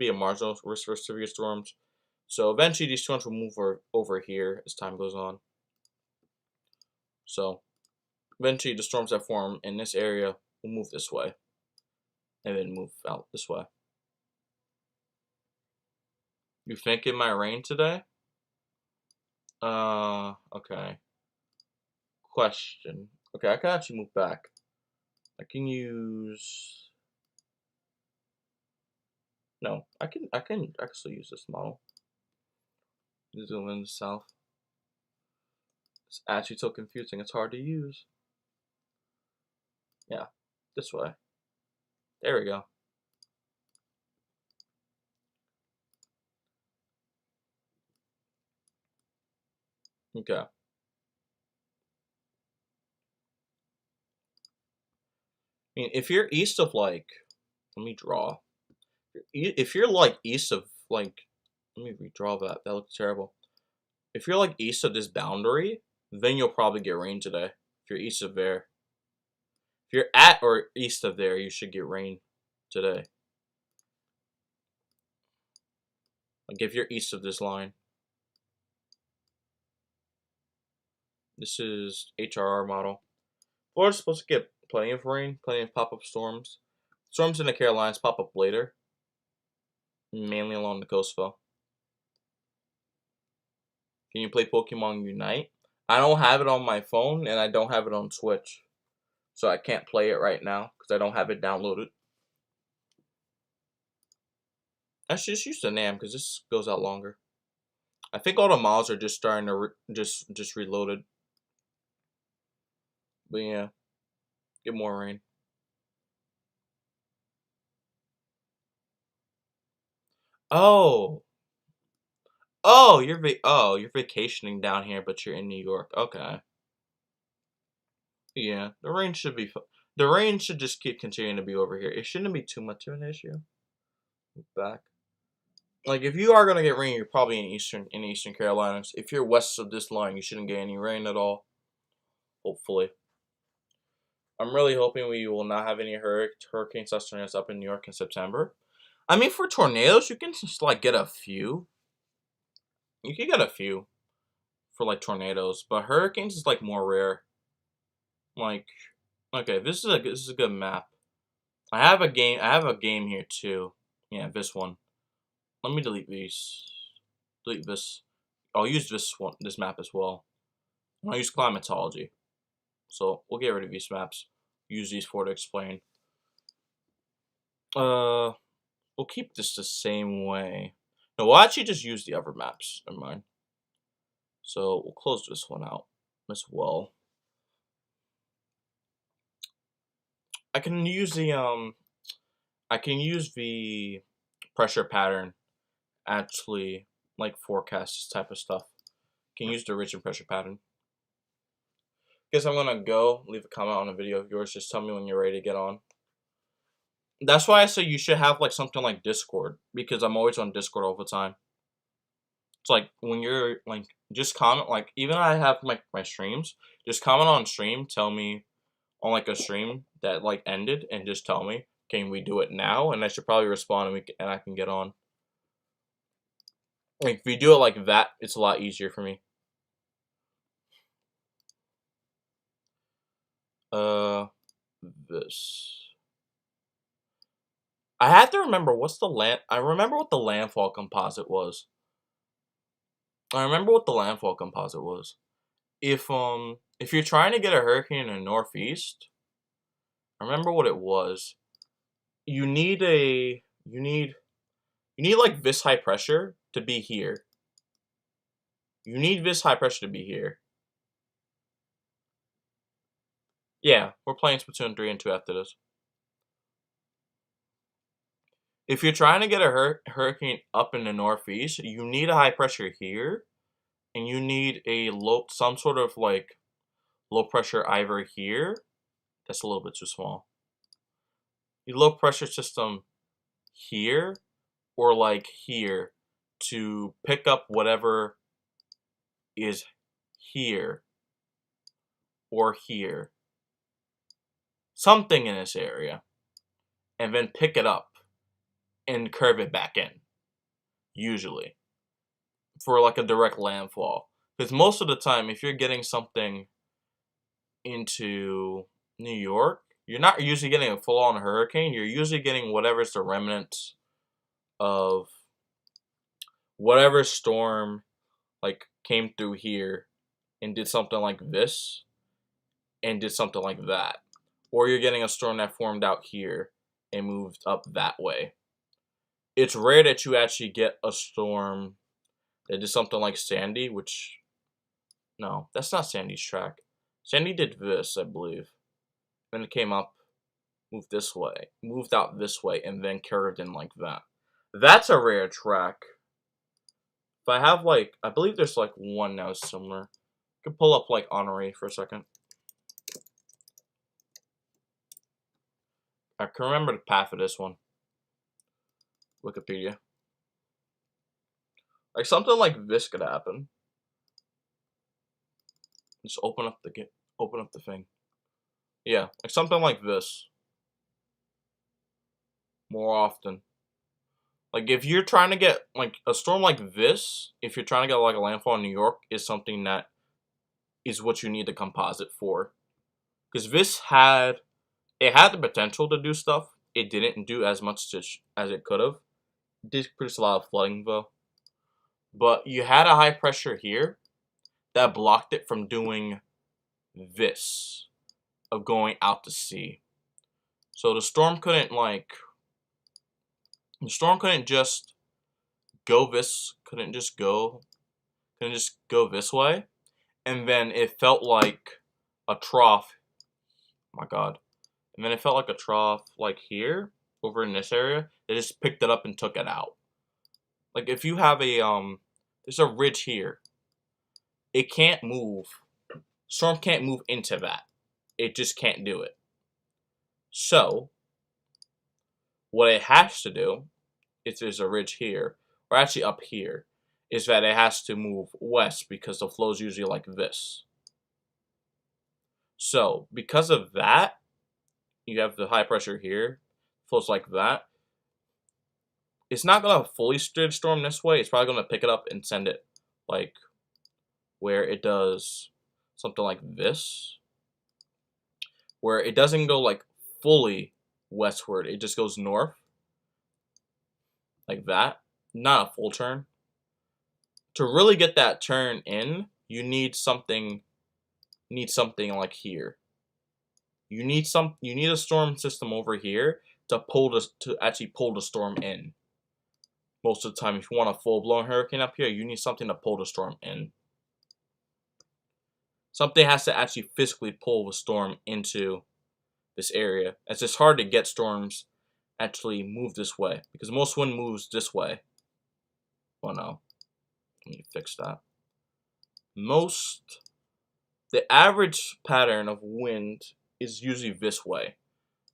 a marginal risk for severe storms. So eventually these storms will move over here as time goes on. So eventually the storms that form in this area will move this way. And then move out this way. You think it might rain today? Okay. Question. Okay, I can actually move back. I can use. No, I can actually use this model. Zoom in the south. It's actually so confusing, it's hard to use. Yeah, this way. There we go. Okay. I mean, if you're east of like, let me draw. If you're like east of like, let me redraw that. That looks terrible. If you're like east of this boundary, then you'll probably get rain today. If you're east of there. If you're at or east of there, you should get rain today. Like if you're east of this line. This is HRR model. Florida's supposed to get plenty of rain, plenty of pop-up storms. Storms in the Carolinas pop up later, mainly along the coastal. Can you play Pokemon Unite? I don't have it on my phone, and I don't have it on Switch. So I can't play it right now, because I don't have it downloaded. I should just use the NAM, because this goes out longer. I think all the mods are just starting to just reloaded. But yeah, get more rain. Oh, you're vacationing down here, but you're in New York. Okay. Yeah, the rain should be. The rain should just keep continuing to be over here. It shouldn't be too much of an issue. Back. Like if you are gonna get rain, you're probably in Eastern Carolinas. If you're west of this line, you shouldn't get any rain at all. Hopefully. I'm really hoping we will not have any hurricanes tornadoes up in New York in September. I mean, for tornadoes, you can just like get a few. You can get a few for like tornadoes, but hurricanes is like more rare. Like, okay, this is a good map. I have a game here too. Yeah, this one. Let me delete these. Delete this. I'll use this map as well. I'll use climatology. So we'll get rid of these maps. Use these four to explain. We'll keep this the same way. No, we'll actually just use the other maps. Never mind. So we'll close this one out as well. I can use the pressure pattern actually like forecast this type of stuff. Can use the origin pressure pattern. Guess I'm gonna go leave a comment on a video of yours. Just tell me when you're ready to get on. That's why I say you should have like something like Discord, because I'm always on Discord all the time. It's like when you're like just comment, like even I have my streams, just comment on stream, tell me on like a stream that like ended, and just tell me, can we do it now? And I should probably respond, and I can get on. Like if we do it like that, it's a lot easier for me. This. I have to remember what's the land. I remember what the landfall composite was. If you're trying to get a hurricane in the northeast, I remember what it was. You need like this high pressure to be here. You need this high pressure to be here. Yeah, we're playing Splatoon 3 and 2 after this. If you're trying to get a hurricane up in the northeast, you need a high pressure here, and you need some sort of like low pressure either here. That's a little bit too small. You low pressure system here or like here to pick up whatever is here or here. Something in this area. And then pick it up and curve it back in. Usually. For like a direct landfall. Because most of the time, if you're getting something into New York, you're not usually getting a full-on hurricane. You're usually getting whatever's the remnants of whatever storm like came through here and did something like this and did something like that. Or you're getting a storm that formed out here and moved up that way. It's rare that you actually get a storm that did something like Sandy, which No, that's not Sandy's track. Sandy did this, I believe. Then it came up, moved this way, moved out this way, and then curved in like that. That's a rare track. If I have like, I believe there's like one now similar. I could pull up like Honorary for a second. I can remember the path of this one. Wikipedia. Like something like this could happen. Just open up the thing. Yeah, like something like this. More often. Like if you're trying to get like a storm like this, if you're trying to get like a landfall in New York, is something that is what you need the composite for. Because this had the potential to do stuff. It didn't do as much as it could have. It did produce a lot of flooding though. But you had a high pressure here that blocked it from doing this, of going out to sea. So the storm couldn't just go this, couldn't just go this way. And then it felt like a trough. Oh my god. And then it felt like a trough like here, over in this area. They just picked it up and took it out. Like if you have a there's a ridge here. It can't move. Storm can't move into that. It just can't do it. So what it has to do, if there's a ridge here, or actually up here, is that it has to move west because the flow is usually like this. So because of that, you have the high pressure here, flows like that. It's not gonna fully steer the storm this way. It's probably gonna pick it up and send it like where it does something like this, where it doesn't go like fully westward. It just goes north like that. Not a full turn. To really get that turn in, you need something like here. You need a storm system over here to actually pull the storm in. Most of the time, if you want a full-blown hurricane up here, you need something to pull the storm in. Something has to actually physically pull the storm into this area. It's just hard to get storms actually move this way, because most wind moves this way. Oh no. Let me fix that. The average pattern of wind is usually this way.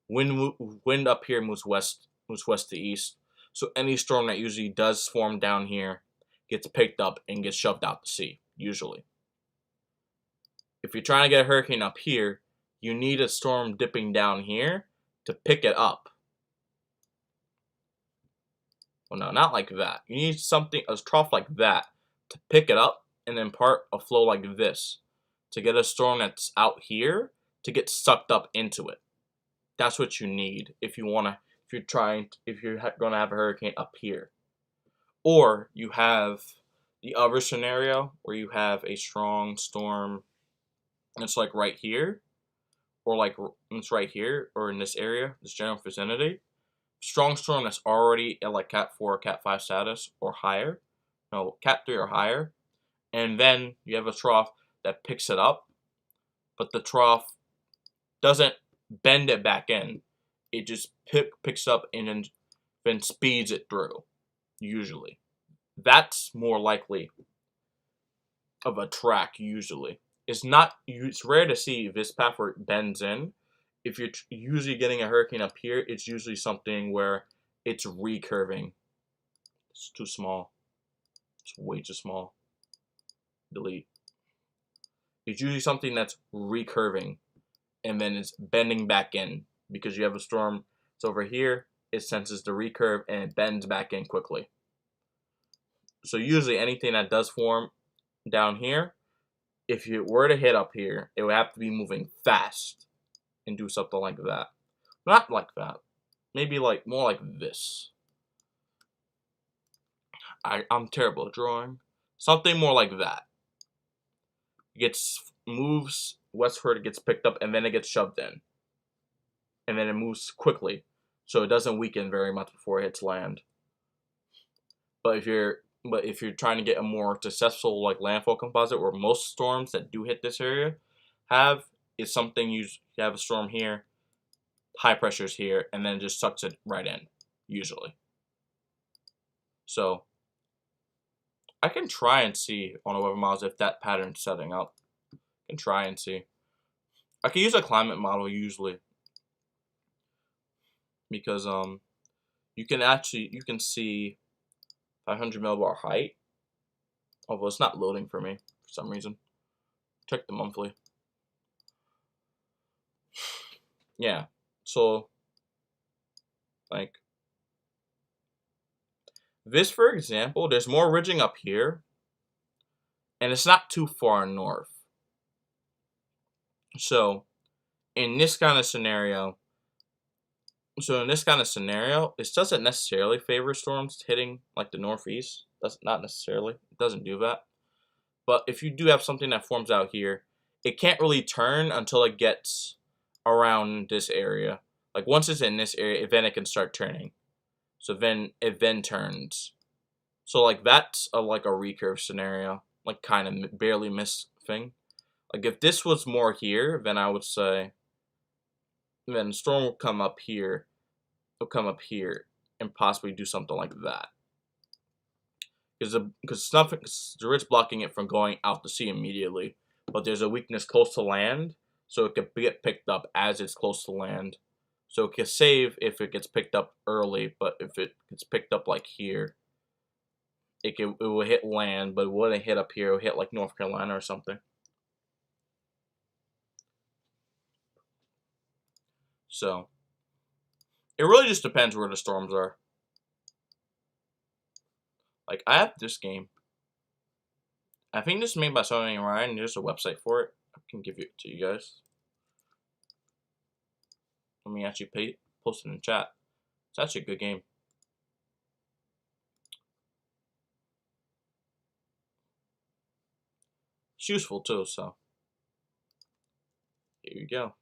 Wind up here moves west to east. So any storm that usually does form down here gets picked up and gets shoved out to sea, usually. If you're trying to get a hurricane up here, you need a storm dipping down here to pick it up. Well, no, not like that. You need a trough like that to pick it up and impart a flow like this to get a storm that's out here to get sucked up into it. That's what you need if you're gonna have a hurricane up here. Or you have the other scenario where you have a strong storm. It's like right here, or like it's right here, or in this area, this general vicinity. Strong storm that's already at like Cat 4 or Cat 5 status or higher. No, Cat 3 or higher. And then you have a trough that picks it up, but the trough doesn't bend it back in. It just picks up and then speeds it through, usually. That's more likely of a track, usually. It's rare to see this path where it bends in. If you're usually getting a hurricane up here, it's usually something where it's recurving. It's too small. It's way too small. Delete. It's usually something that's recurving, and then it's bending back in because you have a storm. It's over here. It senses the recurve and it bends back in quickly. So usually anything that does form down here, if you were to hit up here, it would have to be moving fast and do something like that. Not like that. Maybe like more like this. I'm terrible at drawing. Something more like that. It moves westward, it gets picked up, and then it gets shoved in. And then it moves quickly, so it doesn't weaken very much before it hits land. But if you're But if you're trying to get a more successful like landfall composite, where most storms that do hit this area have, is something you have a storm here, high pressures here, and then it just sucks it right in, usually. So I can try and see on a weather models if that pattern's setting up. I can try and see. I can use a climate model usually, because you can see 500 millibar height, although it's not loading for me for some reason. Check the monthly. Yeah, so like this, for example, there's more ridging up here, and it's not too far north. So in this kind of scenario, this doesn't necessarily favor storms hitting like the northeast. That's not necessarily. It doesn't do that. But if you do have something that forms out here, it can't really turn until it gets around this area. Like once it's in this area, then it can start turning. So then it turns. So like that's like a recurve scenario, like kind of barely miss thing. Like if this was more here, then I would say, then storm will come up here. It'll come up here and possibly do something like that. Because the ridge blocking it from going out to sea immediately, but there's a weakness close to land, so it could get picked up as it's close to land. So it can save if it gets picked up early, but if it gets picked up like here, it will hit land, but it wouldn't hit up here. It will hit like North Carolina or something. So it really just depends where the storms are. Like I have this game. I think this is made by Sony and Ryan. There's a website for it. I can give it to you guys. Let me actually post it in the chat. It's actually a good game. It's useful too, so here you go.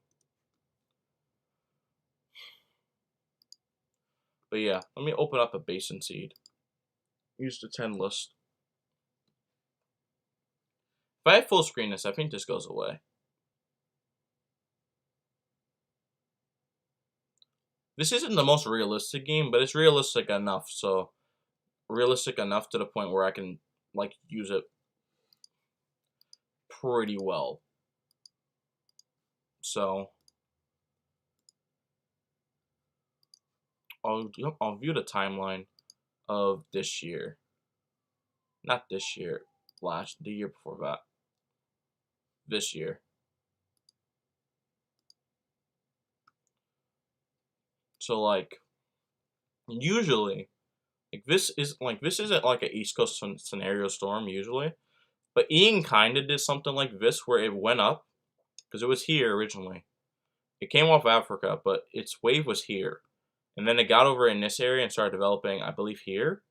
But yeah, let me open up a basin seed. Use the 10 list. If I full screen this, I think this goes away. This isn't the most realistic game, but it's realistic enough. So realistic enough to the point where I can like use it pretty well. So I'll view the timeline of this year. Not this year, the year before that. This year. So like usually this isn't like an East Coast scenario storm usually, but Ian kind of did something like this where it went up because it was here originally. It came off Africa, but its wave was here, and then it got over in this area and started developing, I believe, here.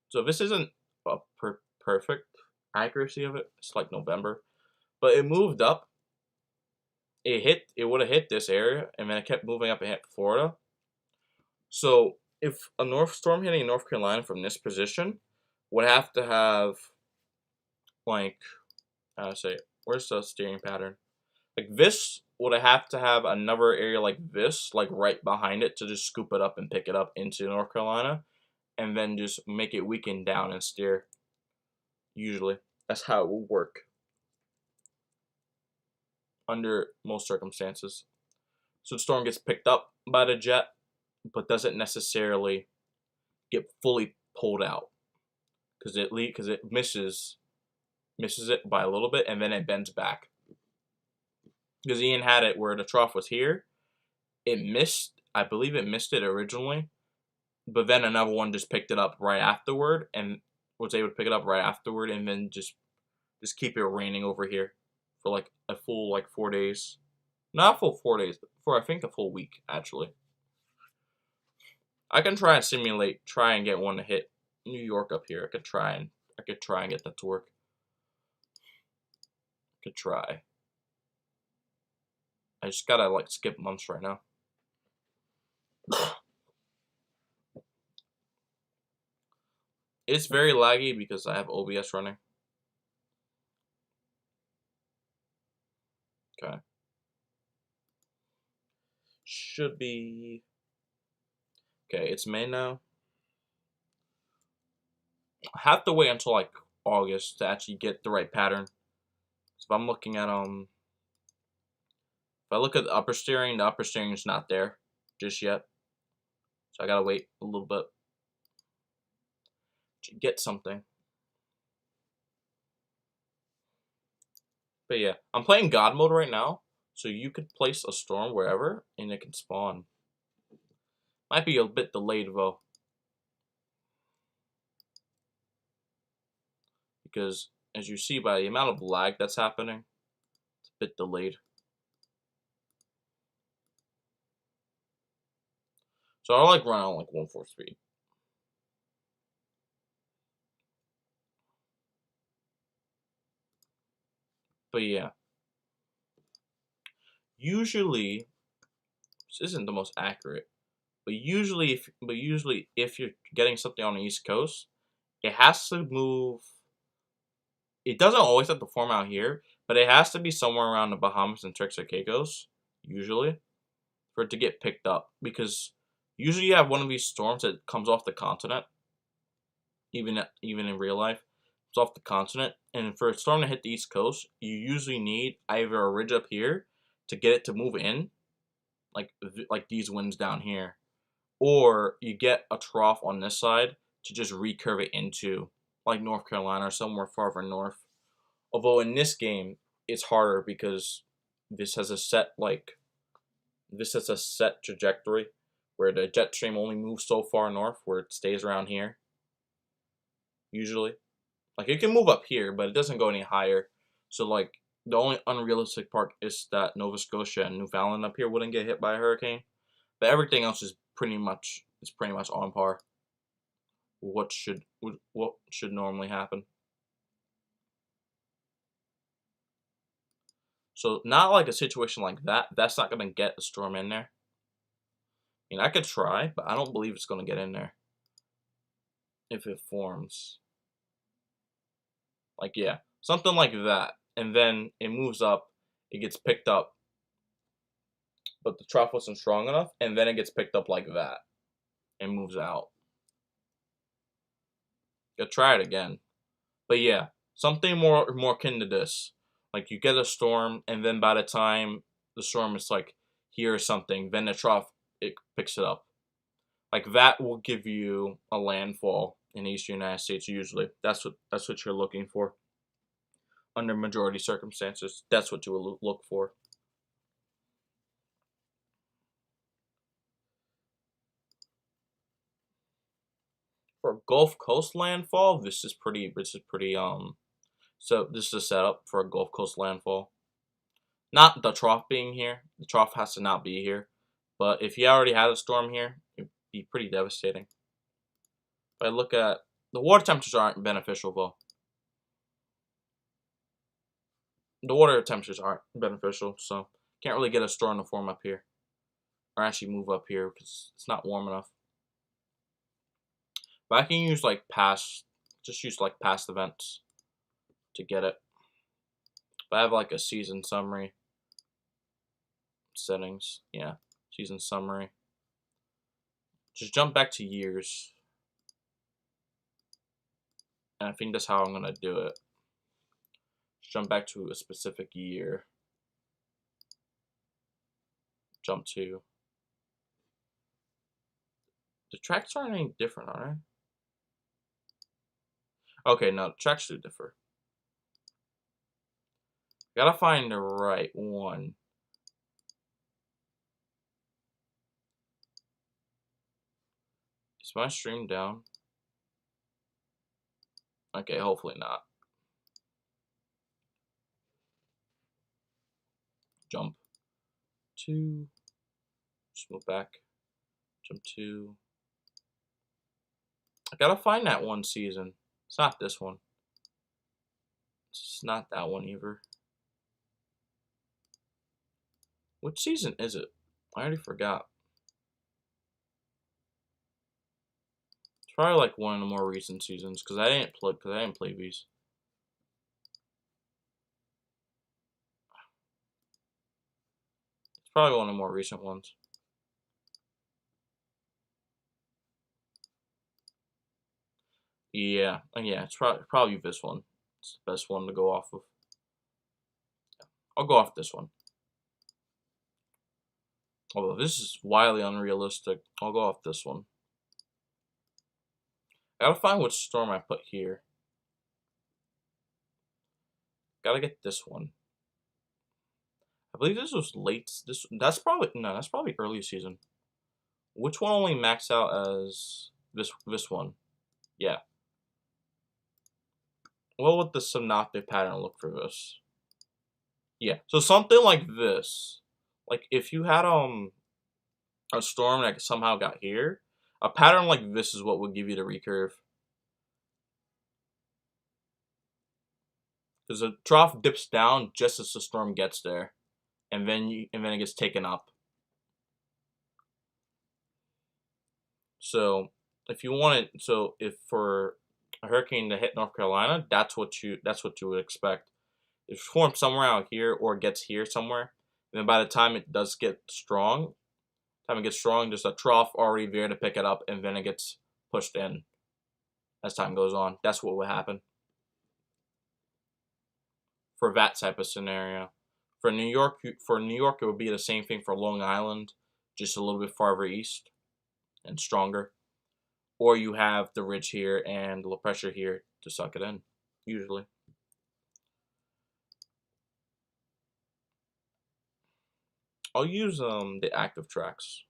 So this isn't a perfect accuracy of it. It's like November, but it moved up. It would have hit this area, and then it kept moving up and hit Florida. So if a north storm hitting North Carolina from this position would have to have like, how to say it? Where's the steering pattern? Like this would have to have another area like this, like right behind it, to just scoop it up and pick it up into North Carolina, and then just make it weaken down and steer. Usually, that's how it will work under most circumstances. So the storm gets picked up by the jet, but doesn't necessarily get fully pulled out because it misses it by a little bit, and then it bends back. Because Ian had it where the trough was here, it missed. I believe it missed it originally, but then another one just picked it up right afterward, and was able to pick it up right afterward, and then just keep it raining over here for like a full 4 days. Not full 4 days, for I think a full week actually. I can try and get one to hit New York up here. I could try and get that to work. Could try. I just gotta like skip months right now. It's very laggy because I have OBS running. Okay. Should be. Okay, it's May now. I have to wait until like August to actually get the right pattern. So if I'm looking at if I look at the upper steering is not there just yet. So I gotta wait a little bit to get something. But yeah, I'm playing God mode right now, so you could place a storm wherever and it can spawn. Might be a bit delayed though, because as you see by the amount of lag that's happening, it's a bit delayed. So I like run on like 1.4 speed. But yeah, usually this isn't the most accurate, but usually if you're getting something on the East Coast, it has to move. It doesn't always have to form out here, but it has to be somewhere around the Bahamas and Turks or Caicos, usually, for it to get picked up. Because usually you have one of these storms that comes off the continent, even in real life, it's off the continent. And for a storm to hit the East Coast, you usually need either a ridge up here to get it to move in, like these winds down here, or you get a trough on this side to just recurve it into like North Carolina or somewhere farther north. Although in this game it's harder because this has a set trajectory where the jet stream only moves so far north where it stays around here. Usually, like it can move up here, but it doesn't go any higher. So like the only unrealistic part is that Nova Scotia and Newfoundland up here wouldn't get hit by a hurricane, but everything else is pretty much on par. What should normally happen. So not like a situation like that. That's not gonna get a storm in there. I mean, I could try, but I don't believe it's gonna get in there if it forms. Like yeah, something like that, and then it moves up. It gets picked up, but the trough wasn't strong enough, and then it gets picked up like that and moves out. You'll try it again. But yeah, something more akin to this. Like you get a storm, and then by the time the storm is like here or something, then the trough it picks it up. Like that will give you a landfall in the eastern United States. Usually, that's what you're looking for. Under majority circumstances, that's what you will look for. For Gulf Coast landfall, this is pretty. So this is a setup for a Gulf Coast landfall. Not the trough being here. The trough has to not be here. But if you already had a storm here, it'd be pretty devastating. If I look at the water temperatures aren't beneficial though. The water temperatures aren't beneficial, so can't really get a storm to form up here, or actually move up here because it's not warm enough. But I can use like past events to get it. But I have like a season summary settings. Yeah, season summary. Just jump back to years. And I think that's how I'm gonna do it. Just jump back to a specific year. Jump to. The tracks aren't any different, are they? Okay, no, the tracks do differ. Gotta find the right one. Is my stream down? Okay, hopefully not. Jump 2. Just move back. Jump 2. I gotta find that one season. It's not this one. It's not that one either. Which season is it? I already forgot. Probably like one of the more recent seasons because I didn't play these. It's probably one of the more recent ones. Yeah, it's probably this one. It's the best one to go off of. I'll go off this one. Although this is wildly unrealistic, I'll go off this one. I gotta find which storm I put here. Gotta get this one. I believe this was late. That's probably early season. Which one only maxed out as this one? Yeah. What would the synoptic pattern look for this? Yeah. So something like this. Like if you had a storm that somehow got here, a pattern like this is what would give you the recurve. Because the trough dips down just as the storm gets there, and then it gets taken up. So if you want it, if for a hurricane to hit North Carolina, that's what you would expect. It forms somewhere out here or gets here somewhere, and then by the time it does get strong, there's a trough already there to pick it up, and then it gets pushed in as time goes on. That's what would happen for that type of scenario. For New York, it would be the same thing for Long Island, just a little bit farther east and stronger. Or you have the ridge here and low pressure here to suck it in, usually. I'll use the active tracks.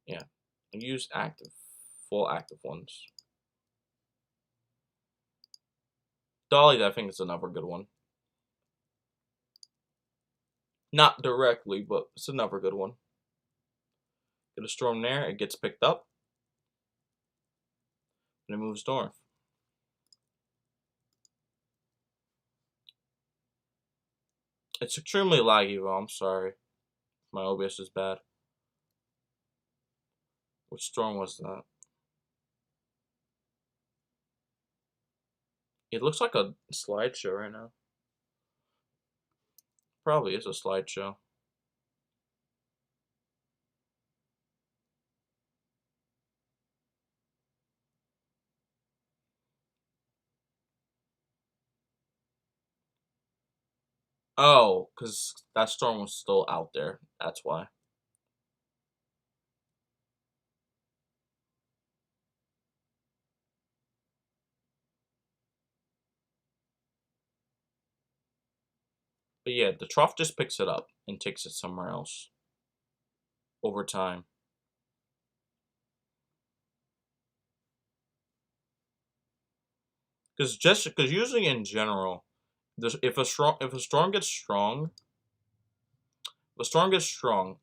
Yeah, I'll use full active ones. Dolly, I think is another good one. Not directly, but it's another good one. Get a storm there, it gets picked up, and it moves north. It's extremely laggy though, I'm sorry. My OBS is bad. Which storm was that? It looks like a slideshow right now. Probably is a slideshow. Oh, because that storm was still out there. That's why. But yeah, the trough just picks it up and takes it somewhere else over time. Because usually in general, if a storm gets strong,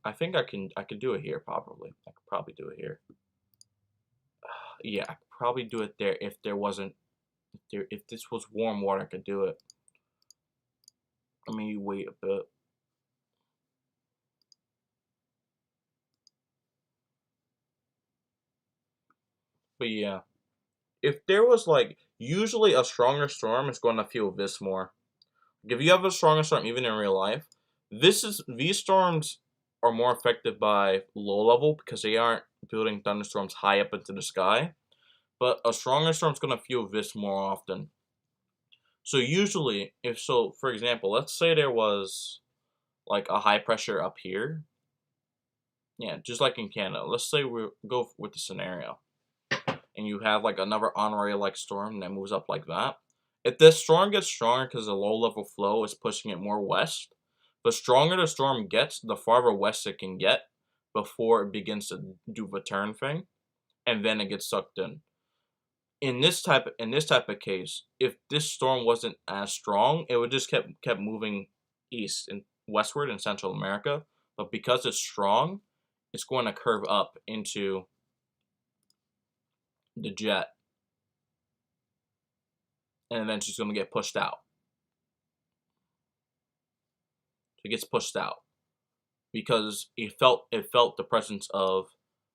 I think I could do it here probably. I could probably do it here. Yeah, I could probably do it there if there wasn't if this was warm water. I could do it. Let me wait a bit. But yeah, if there was like usually a stronger storm is going to feel this more. If you have a stronger storm, even in real life, these storms are more affected by low level because they aren't building thunderstorms high up into the sky. But a stronger storm is going to feel this more often. So usually, for example, let's say there was like a high pressure up here. Yeah, just like in Canada. Let's say we go with the scenario, and you have like another honorary like storm that moves up like that. If this storm gets stronger because the low level flow is pushing it more west, the stronger the storm gets, the farther west it can get before it begins to do the turn thing, and then it gets sucked in. In this type of case, if this storm wasn't as strong, it would just kept moving east and westward in Central America. But because it's strong, it's going to curve up into the jet, and eventually it's going to get pushed out. So it gets pushed out because it felt the presence of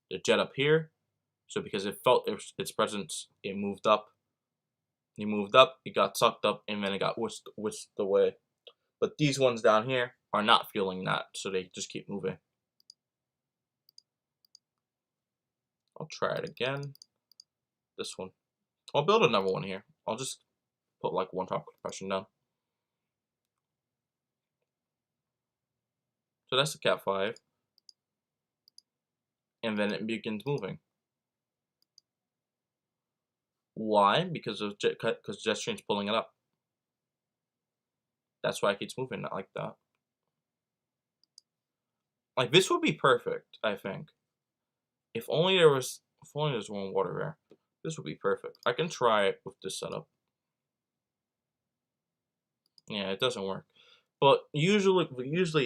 the jet up here. So because it felt its presence, it moved up. It moved up, it got sucked up, and then it got whisked away. But these ones down here are not feeling that, so they just keep moving. I'll try it again. This one. I'll build another one here. I'll just put like one top compression down. So that's the Cat 5. And then it begins moving. Why? Because jet stream's pulling it up. That's why it keeps moving, not like that. Like this would be perfect, I think. If only there's warm water there. This would be perfect. I can try it with this setup. Yeah, it doesn't work. But usually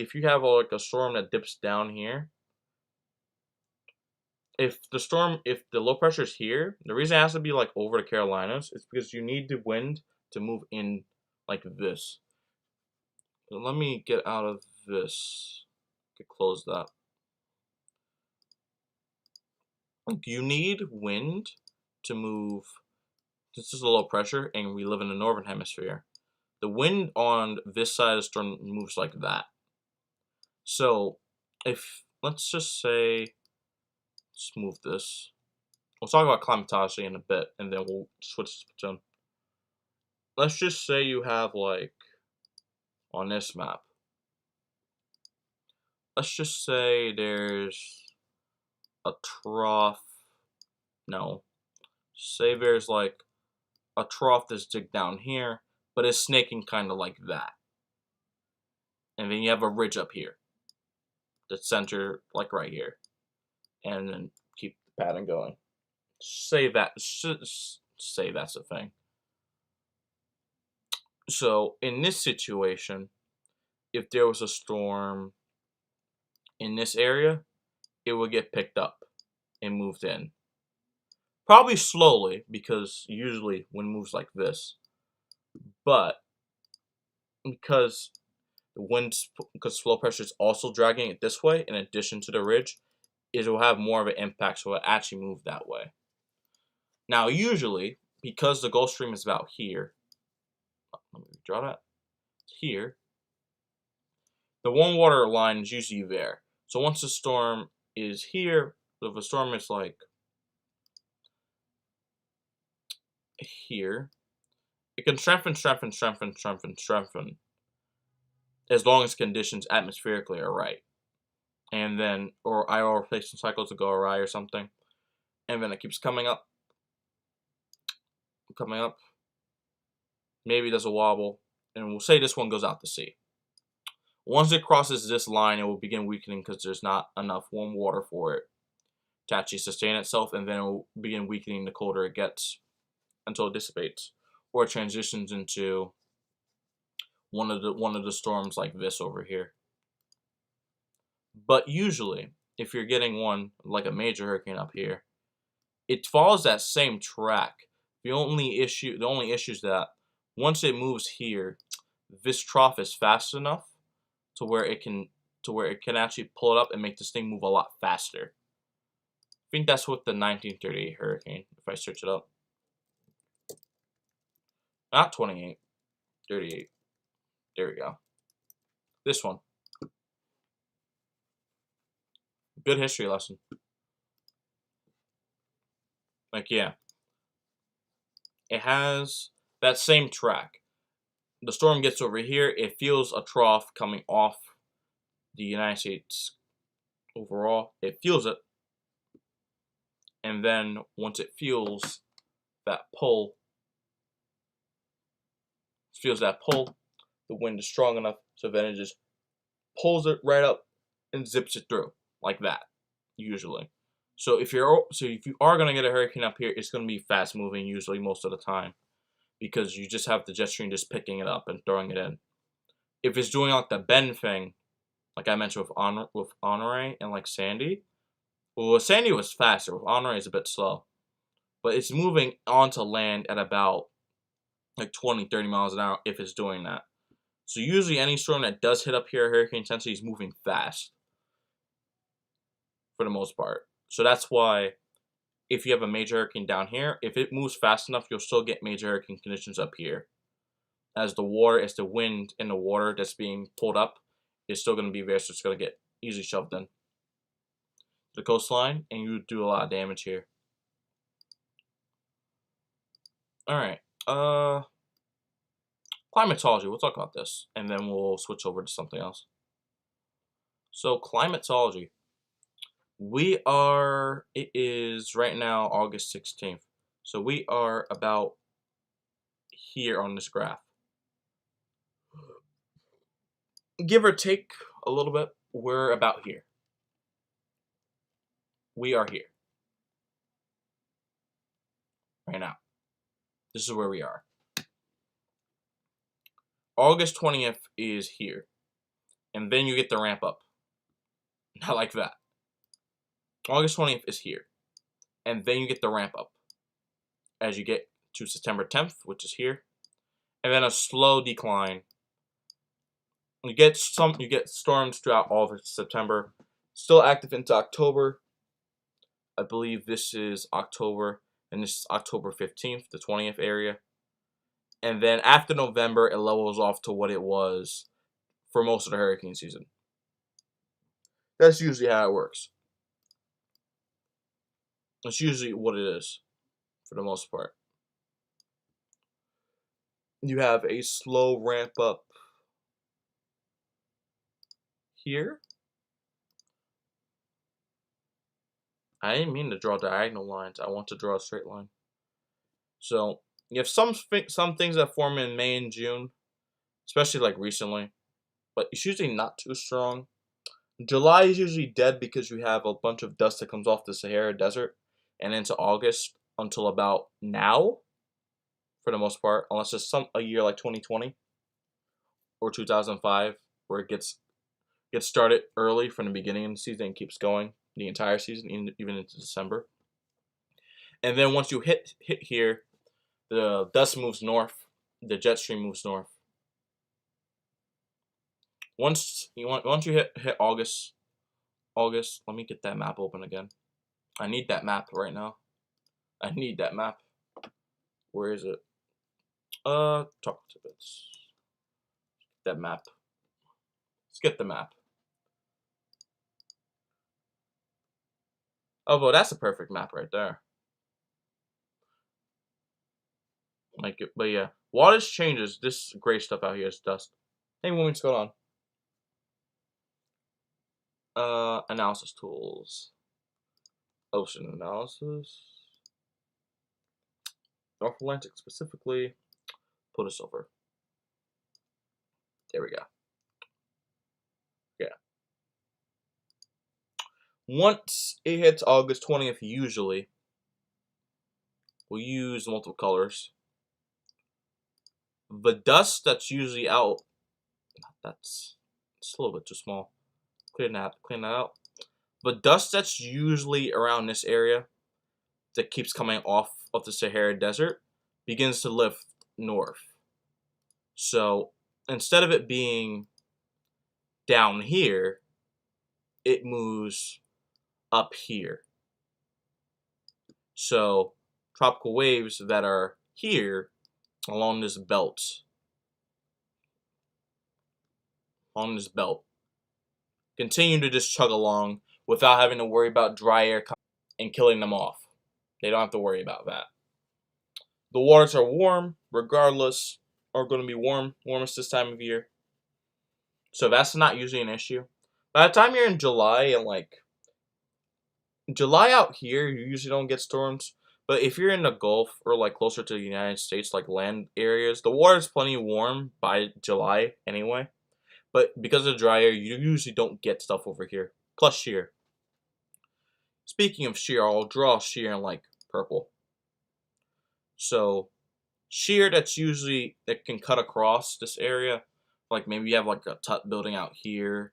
if you have like a storm that dips down here, if the low pressure is here, the reason it has to be like over the Carolinas is because you need the wind to move in like this. So let me get out of this. I could close that. You need wind to move. This is a low pressure, and we live in the northern hemisphere. The wind on this side of the storm moves like that. So, if let's just say, let's move this. We'll talk about climatology in a bit, and then we'll switch to Splatoon. Let's just say you have like on this map. Let's just say there's a trough. No. Say there's like a trough that's dig down here, but it's snaking kind of like that. And then you have a ridge up here. The center, like right here. And then keep the pattern going. Say that's a thing. So in this situation, if there was a storm in this area, it would get picked up and moved in. Probably slowly, because usually wind moves like this. But because flow pressure is also dragging it this way, in addition to the ridge, it will have more of an impact, so it will actually move that way. Now, usually, because the Gulf Stream is about here, let me draw that here. The warm water line is usually there. So once the storm is here, if the storm is like here, it can strengthen as long as conditions atmospherically are right. And then, or IO replacement cycles will go awry or something. And then it keeps coming up. Maybe there's a wobble. And we'll say this one goes out to sea. Once it crosses this line, it will begin weakening because there's not enough warm water for it to actually sustain itself, and then it will begin weakening the colder it gets until it dissipates, or it transitions into one of the storms like this over here. But usually, if you're getting one like a major hurricane up here, it follows that same track. The only issue is that once it moves here, this trough is fast enough to where it can actually pull it up and make this thing move a lot faster. I think that's with the 1938 hurricane, if I search it up. Not 28, 38. There we go. This one. Good history lesson. Like, yeah. It has that same track. The storm gets over here, it feels a trough coming off the United States overall. It feels it. And then once it feels that pull, the wind is strong enough, so then it just pulls it right up and zips it through like that, usually. So if you are gonna get a hurricane up here, it's gonna be fast moving usually most of the time, because you just have the jet stream just picking it up and throwing it in. If it's doing like the bend thing, like I mentioned with Honore and like Sandy, well, Sandy was faster. With Honore, it's a bit slow, but it's moving onto land at about like 20-30 miles an hour if it's doing that. So usually any storm that does hit up here at hurricane intensity is moving fast for the most part. So that's why if you have a major hurricane down here, if it moves fast enough, you'll still get major hurricane conditions up here. As the wind in the water that's being pulled up is still going to be there, so it's going to get easily shoved in the coastline, and you do a lot of damage here. Alright, climatology, we'll talk about this, and then we'll switch over to something else. So, climatology. It is right now August 16th. So we are about here on this graph. Give or take a little bit, we're about here. We are here. Right now. This is where we are. August 20th is here. And then you get the ramp up. Not like that. August 20th is here. And then you get the ramp up. As you get to September 10th, which is here. And then a slow decline. You get storms throughout all of September. Still active into October. I believe this is October. And this is October 15th, the 20th area. And then after November, it levels off to what it was for most of the hurricane season. That's usually how it works. That's usually what it is, for the most part. You have a slow ramp up here. I didn't mean to draw diagonal lines. I want to draw a straight line. So you have some things that form in May and June, especially like recently, but it's usually not too strong. July is usually dead because you have a bunch of dust that comes off the Sahara Desert, and into August until about now, for the most part, unless it's a year like 2020 or 2005 where it gets started early from the beginning of the season and keeps going the entire season, even into December. And then once you hit here, the dust moves north, the jet stream moves north. Once you hit August, let me get that map open again. I need that map right now. I need that map. Where is it? Talk to bits. That map. Let's get the map. Oh, well, that's a perfect map right there. Like it, but yeah, wattage changes. This gray stuff out here is dust. Hey, what's going on? Analysis tools. Ocean analysis. North Atlantic specifically. Put us over. There we go. Yeah. Once it hits August 20th, usually, we'll use multiple colors. The dust that's usually out, it's a little bit too small. Clean that out. The dust that's usually around this area that keeps coming off of the Sahara Desert begins to lift north. So instead of it being down here, it moves up here. So tropical waves that are here along this belt, continue to just chug along without having to worry about dry air and killing them off. They don't have to worry about that. The waters are warm, regardless, are going to be warmest this time of year. So that's not usually an issue. By the time you're in July, and like July out here, you usually don't get storms. But if you're in the Gulf or like closer to the United States, like land areas, the water's plenty warm by July anyway. But because of the dry air, you usually don't get stuff over here. Plus shear. Speaking of shear, I'll draw shear in like purple. So shear that can cut across this area. Like maybe you have like a tut building out here,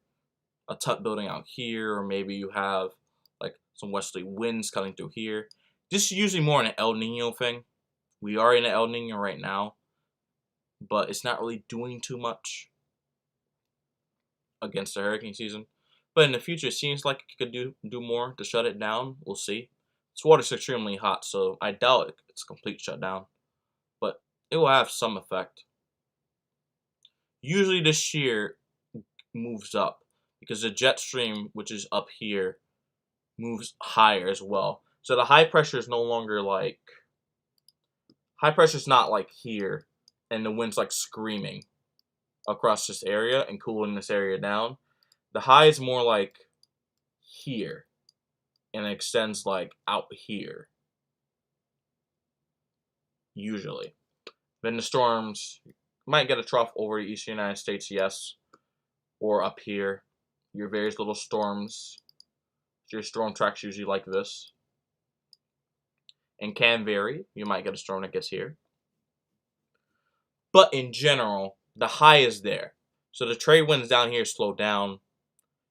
or maybe you have like some westerly winds cutting through here. This is usually more an El Nino thing. We are in an El Nino right now, but it's not really doing too much against the hurricane season. But in the future, it seems like it could do more to shut it down. We'll see. This water's extremely hot, so I doubt it's a complete shutdown. But it will have some effect. Usually the shear moves up because the jet stream, which is up here, moves higher as well. So the high pressure is no longer like... High pressure is not like here, and the wind's like screaming across this area and cooling this area down. The high is more like here, and it extends like out here, usually. Then the storms might get a trough over the eastern United States, yes, or up here. Your various little storms. Your storm track's usually like this, and can vary. You might get a storm that gets here. But in general, the high is there. So the trade winds down here slow down.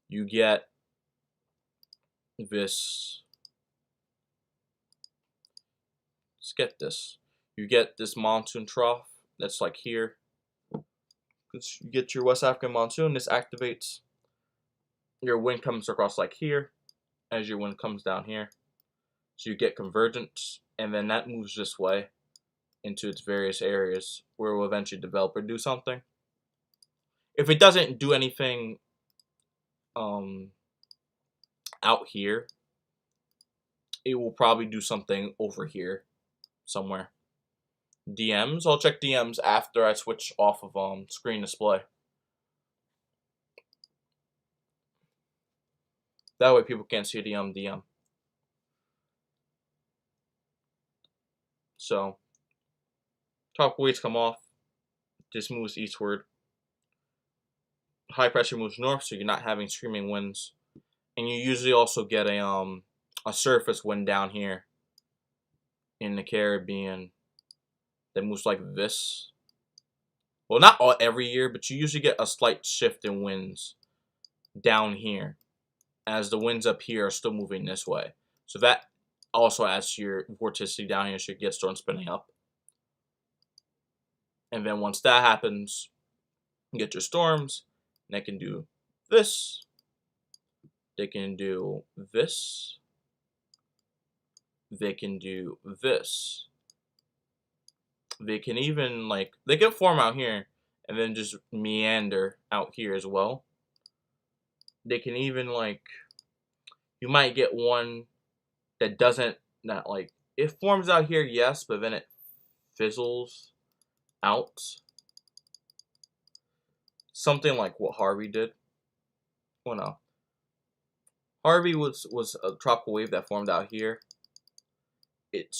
You get this. Let's get this. You get this monsoon trough that's like here. You get your West African monsoon. This activates. Your wind comes across like here as your wind comes down here. So you get convergence, and then that moves this way into its various areas where it will eventually develop or do something. If it doesn't do anything out here, it will probably do something over here somewhere. DMs, I'll check DMs after I switch off of screen display. That way people can't see the DM. So, top weights come off. This moves eastward. High pressure moves north, so you're not having screaming winds. And you usually also get a surface wind down here in the Caribbean that moves like this. Well, not every year, but you usually get a slight shift in winds down here, as the winds up here are still moving this way. So that also adds to your vorticity down here, so you get storm spinning up. And then once that happens, you get your storms, and they can do this. They can do this. They can do this. They can even, like, they can form out here and then just meander out here as well. They can even, like, you might get one that doesn't, not like, it forms out here, yes, but then it fizzles out. Something like what Harvey did. Well, no. Harvey was a tropical wave that formed out here. It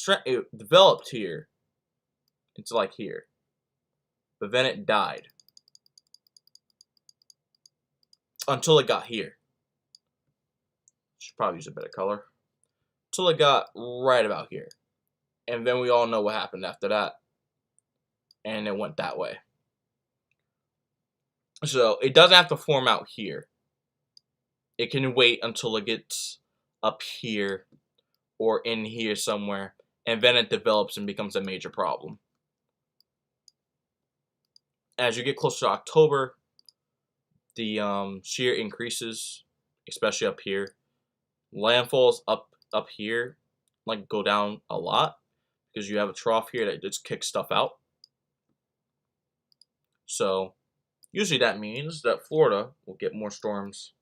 developed here. It's like here. But then it died. Until it got here. Should probably use a better color. Until it got right about here. And then we all know what happened after that. And it went that way. So it doesn't have to form out here. It can wait until it gets up here or in here somewhere, and then it develops and becomes a major problem. As you get closer to October, the shear increases, especially up here. Landfalls up here like go down a lot because you have a trough here that just kicks stuff out. So usually that means that Florida will get more storms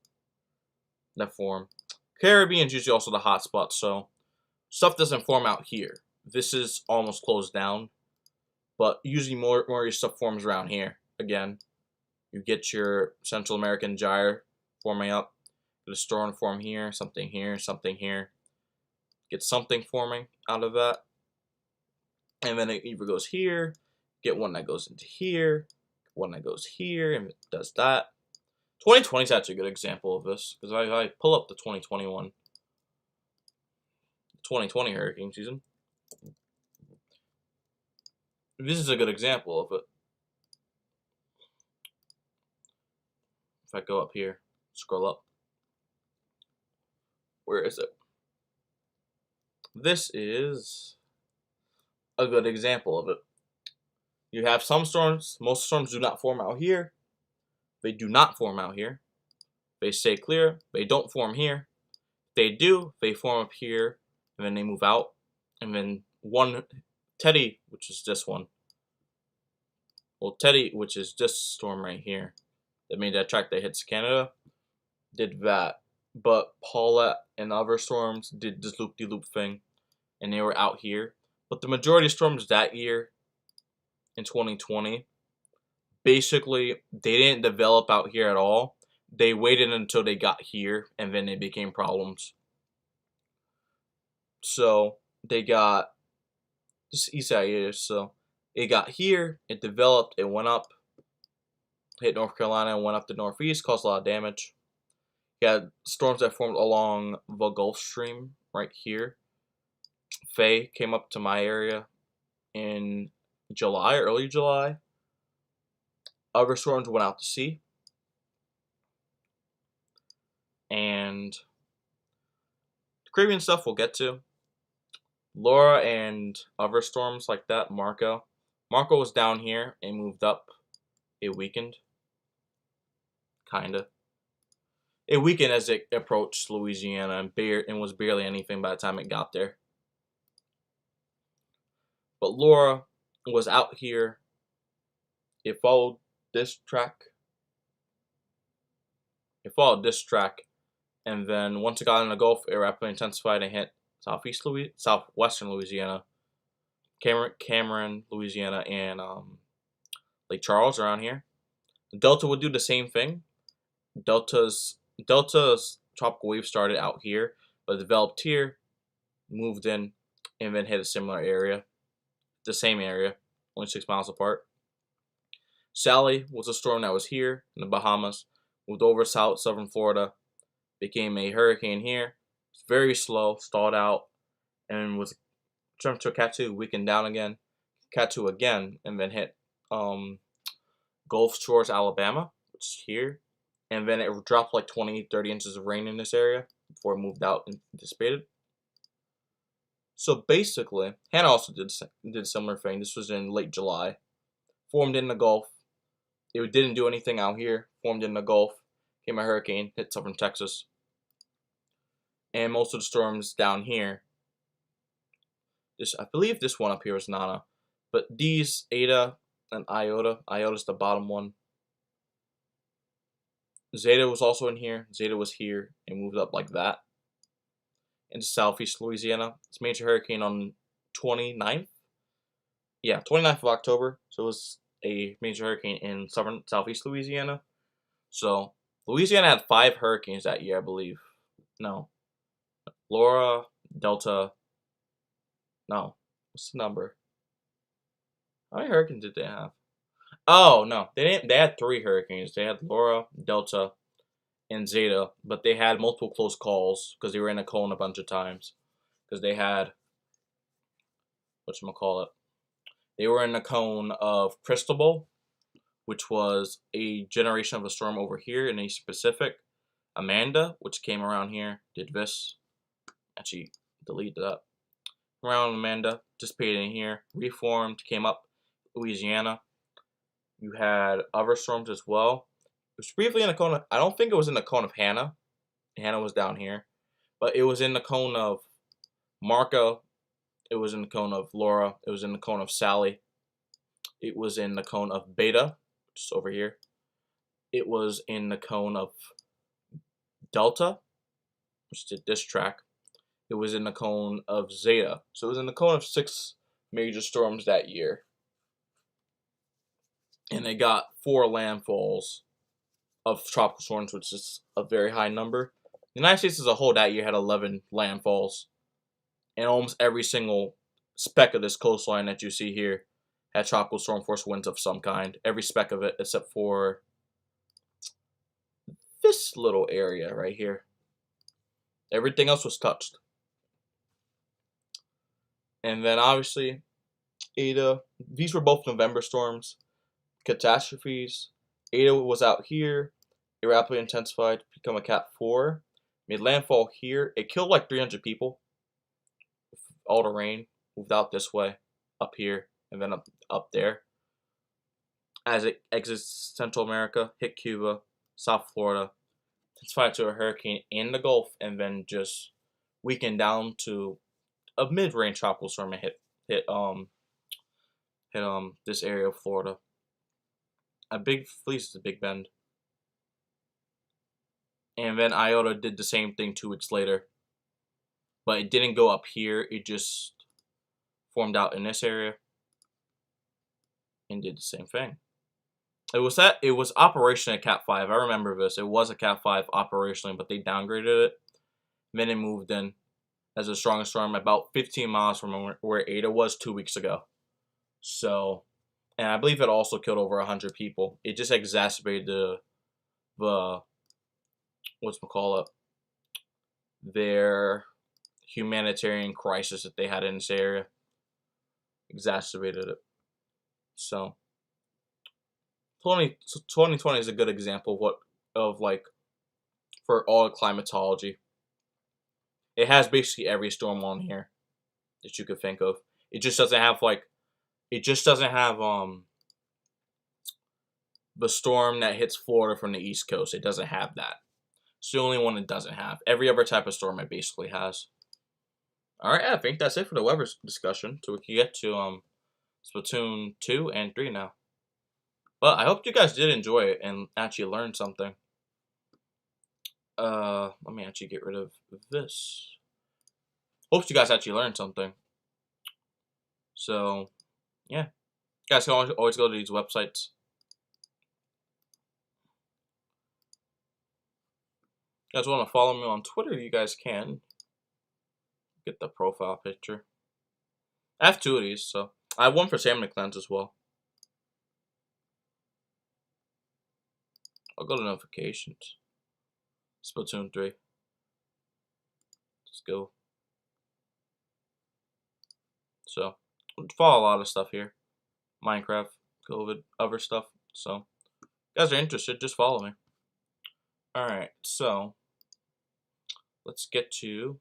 that form. Caribbean's usually also the hot spot, so stuff doesn't form out here. This is almost closed down, but usually more of your stuff forms around here. Again, you get your Central American gyre forming up. Get a storm form here, something here, something here. Get something forming out of that. And then it either goes here, get one that goes into here, one that goes here, and it does that. 2020 is actually a good example of this, because I pull up the 2021, 2020 hurricane season. This is a good example of it. If I go up here, scroll up. Where is it? This is a good example of it. You have some storms. Most storms do not form out here. They do not form out here. They stay clear. They don't form here. They do. They form up here, and then they move out. And then one Teddy, which is this one. Well, Teddy, which is this storm right here, that made that track that hits Canada, did that. But Paulette and other storms did this loop-de-loop thing, and they were out here. But the majority of storms that year, in 2020, basically, they didn't develop out here at all. They waited until they got here, and then they became problems. So, they got this east side here, so it got here, it developed, it went up, hit North Carolina, and went up the northeast, caused a lot of damage. You had storms that formed along the Gulf Stream right here. Faye came up to my area in July, early July. Other storms went out to sea. And the Caribbean stuff we'll get to. Laura and other storms like that, Marco. Marco was down here and moved up. It weakened. Kinda. It weakened as it approached Louisiana and was barely anything by the time it got there. But Laura was out here. It followed this track. And then once it got in the Gulf, it rapidly intensified and hit southwestern Louisiana, Cameron, Louisiana, and Lake Charles around here. Delta would do the same thing. Delta's tropical wave started out here, but developed here, moved in, and then hit a similar area, the same area, only 6 miles apart. Sally was a storm that was here in the Bahamas, moved over southern Florida, became a hurricane here. It's very slow, stalled out, and was turned to a Cat 2, weakened down again, Cat 2 again, and then hit Gulf Shores, Alabama, which is here. And then it dropped like 20-30 inches of rain in this area before it moved out and dissipated. So basically, Hannah also did a similar thing. This was in late July. Formed in the Gulf. It didn't do anything out here. Formed in the Gulf. Came a hurricane, hit southern Texas. And most of the storms down here. I believe this one up here is Nana. But these, Eta and Iota. Iota's the bottom one. Zeta was also in here. Zeta was here and moved up like that into southeast Louisiana. It's a major hurricane on 29th. Yeah, 29th of October. So it was a major hurricane in southeast Louisiana. So Louisiana had 5 hurricanes that year, I believe. No. Laura, Delta. No. What's the number? How many hurricanes did they have? Oh, no. They didn't. They had 3 hurricanes. They had Laura, Delta, and Zeta, but they had multiple close calls because they were in a cone a bunch of times. Because they had, whatchamacallit, they were in the cone of Cristobal, which was a generation of a storm over here in the East Pacific. Amanda, which came around here, did this. Actually, delete that. Around Amanda, dissipated in here, reformed, came up Louisiana. You had other storms as well. It was briefly in the cone of, I don't think it was in the cone of Hannah. Hannah was down here. But it was in the cone of Marco. It was in the cone of Laura. It was in the cone of Sally. It was in the cone of Beta, which is over here. It was in the cone of Delta, which did this track. It was in the cone of Zeta. So it was in the cone of 6 major storms that year. And they got 4 landfalls of tropical storms, which is a very high number. The United States as a whole that year had 11 landfalls. And almost every single speck of this coastline that you see here had tropical storm force winds of some kind. Every speck of it except for this little area right here. Everything else was touched. And then obviously, Eta. These were both November storms. Catastrophes. Eta was out here. It rapidly intensified to become a Cat 4. Made landfall here. It killed like 300 people. All the rain moved out this way, up here, and then up there. As it exits Central America, hit Cuba, South Florida, intensified to a hurricane in the Gulf, and then just weakened down to a mid-range tropical storm and hit this area of Florida. A big fleece is a Big Bend. And then Iota did the same thing 2 weeks later. But it didn't go up here, it just formed out in this area and did the same thing. It was operationally a Cat 5. I remember this. It was a Cat 5 operationally, but they downgraded it. Then it moved in as a strongest storm about 15 miles from where Ada was 2 weeks ago. So, and I believe it also killed over 100 people. It just exacerbated the their humanitarian crisis that they had in this area. Exacerbated it. So 2020 is a good example for all climatology. It has basically every storm on here that you could think of. It just doesn't have the storm that hits Florida from the East Coast. It doesn't have that. It's the only one it doesn't have. Every other type of storm it basically has. Alright, I think that's it for the weather discussion. So we can get to Splatoon 2 and 3 now. But I hope you guys did enjoy it and actually learn something. Let me actually get rid of this. Hope you guys actually learned something. So, yeah. You guys can always go to these websites. If you guys want to follow me on Twitter, you guys can. Get the profile picture. I have 2 of these, so I have one for Salmon Cloud as well. I'll go to notifications. Splatoon 3. Let's go. So, follow a lot of stuff here. Minecraft, COVID, other stuff. So, if you guys are interested, just follow me. Alright, so, let's get to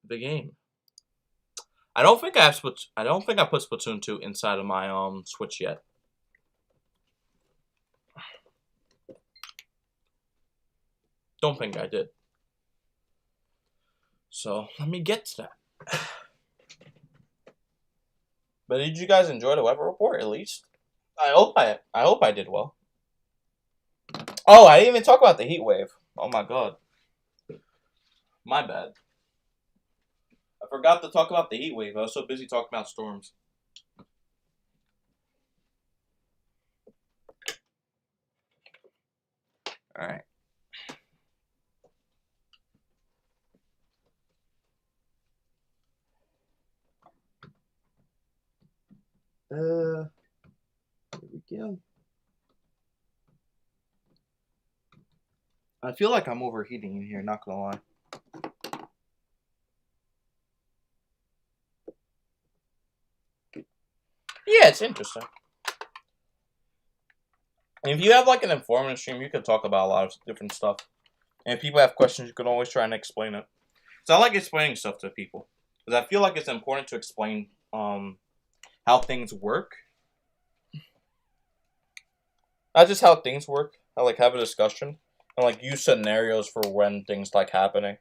the game. I don't think I put Splatoon 2 inside of my Switch yet. Don't think I did. So let me get to that. But did you guys enjoy the weather report at least? I hope I did well. Oh, I didn't even talk about the heat wave. Oh my god. My bad. I forgot to talk about the heat wave. I was so busy talking about storms. Alright. Here we go. I feel like I'm overheating in here, not gonna lie. Yeah, it's interesting. And if you have like an informative stream, you can talk about a lot of different stuff. And if people have questions, you can always try and explain it. So I like explaining stuff to people. Because I feel like it's important to explain how things work. Not just how things work. I like have a discussion. And like use scenarios for when things like happening.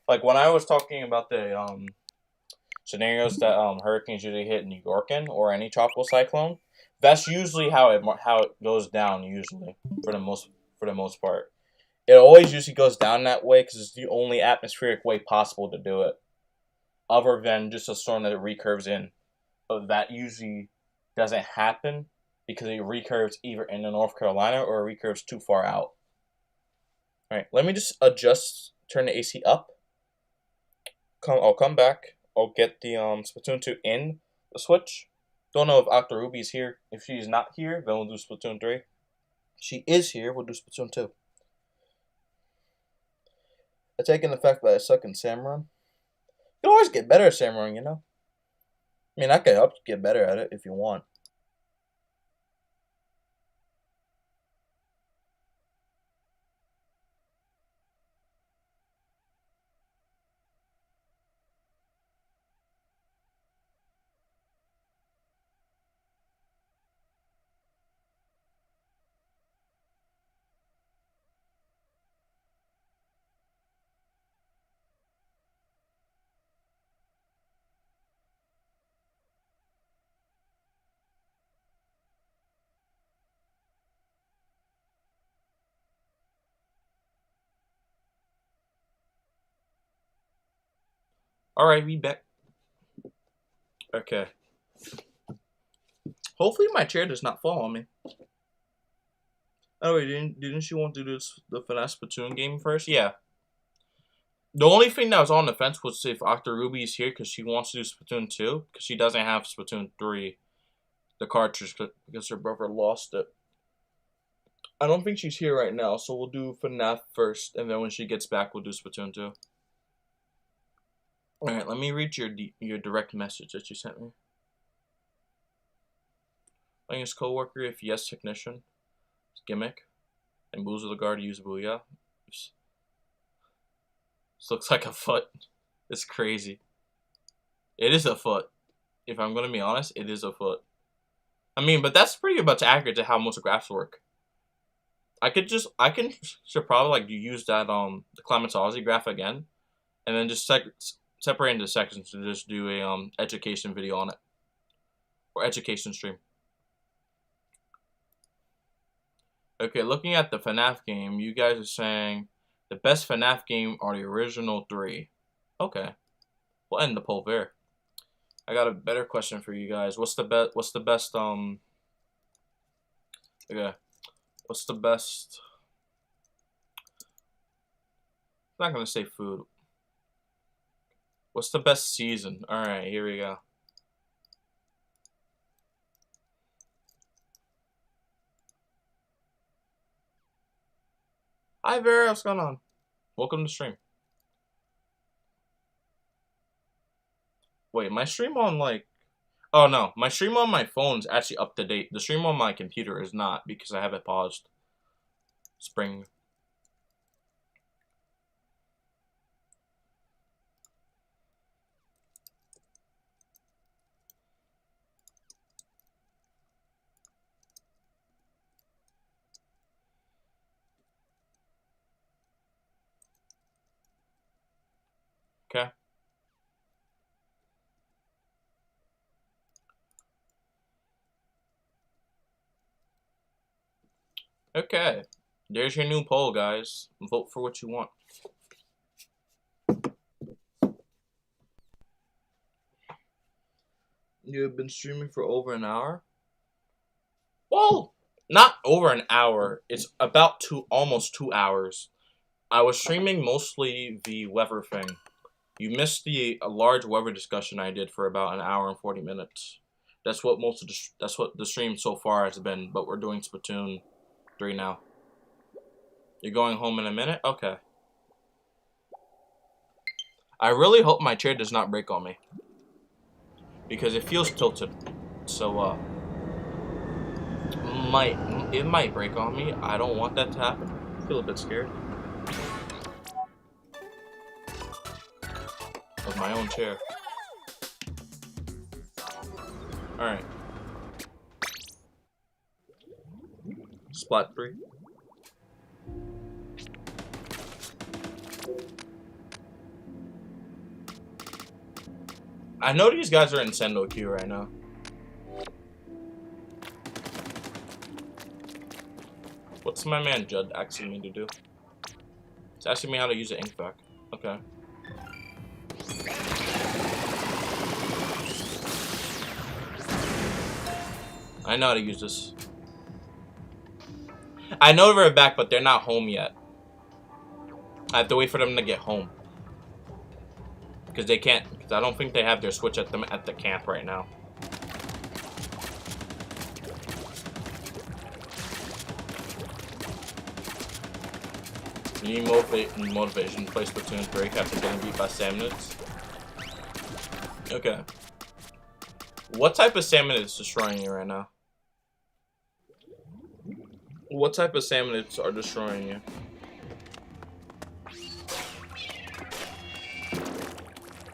Like when I was talking about the scenarios that hurricanes usually hit New York in, or any tropical cyclone, that's usually how it goes down. Usually, for the most part, it always usually goes down that way because it's the only atmospheric way possible to do it, other than just a storm that it recurves in. But that usually doesn't happen because it recurves either in the North Carolina or it recurves too far out. All right, let me just turn the AC up. I'll come back. I'll get the Splatoon 2 in the Switch. Don't know if Octoruby's here. If she's not here, then we'll do Splatoon 3. She is here, we'll do Splatoon 2. I take in the fact that I suck in Samron. You can always get better at Samron, you know? I mean, I can help you get better at it if you want. Alright, we back. Okay. Hopefully my chair does not fall on me. Oh wait, didn't you want to do the FNAF Splatoon game first? Yeah. The only thing that was on the fence was if Octoruby is here because she wants to do Splatoon 2 because she doesn't have Splatoon 3, the cartridge, because her brother lost it. I don't think she's here right now, so we'll do FNAF first, and then when she gets back, we'll do Splatoon 2. Alright, let me read your direct message that you sent me. Playing his coworker, if yes, technician. Gimmick. And Boozer the guard, use Booyah. This looks like a foot. It's crazy. It is a foot. If I'm going to be honest, it is a foot. I mean, but that's pretty much accurate to how most graphs work. Should probably like use that the climatology graph again, and then just separate into sections and just do a education video on it, or education stream. Okay, looking at the FNAF game, you guys are saying the best FNAF game are the original 3. Okay, we'll end the poll there. I got a better question for you guys. What's the best? Okay, what's the best? I'm not gonna say food. What's the best season? All right, here we go. Hi Vera, what's going on? Welcome to stream. Wait, my stream on like... Oh no, my stream on my phone's actually up to date. The stream on my computer is not because I have it paused. Spring. Okay. Okay. There's your new poll, guys. Vote for what you want. You have been streaming for over an hour? Well, not over an hour. It's about almost 2 hours. I was streaming mostly the weather thing. You missed a large weather discussion I did for about an hour and 40 minutes. That's what the stream so far has been, but we're doing Splatoon 3 now. You're going home in a minute? Okay. I really hope my chair does not break on me, because it feels tilted. So it might break on me. I don't want that to happen. I feel a bit scared of my own chair. Alright. Splat 3. I know these guys are in Sendo queue right now. What's my man Judd asking me to do? He's asking me how to use an ink vac. Okay. I know how to use this. I know they're back, but they're not home yet. I have to wait for them to get home. Because they can't, because I don't think they have their Switch at the camp right now. You need motivation to play Splatoon 3 after getting beat by Salmonids. Okay. What type of salmon is destroying you right now? What type of salmonids are destroying you?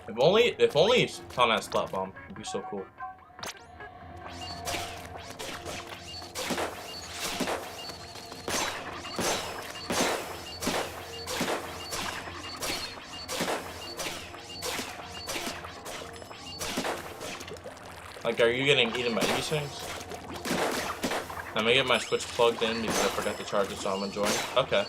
If only Ton has Splat Bomb, it'd be so cool. Like, are you getting eaten by these things? I'm gonna get my Switch plugged in because I forgot to charge it, so I'm enjoying. Okay.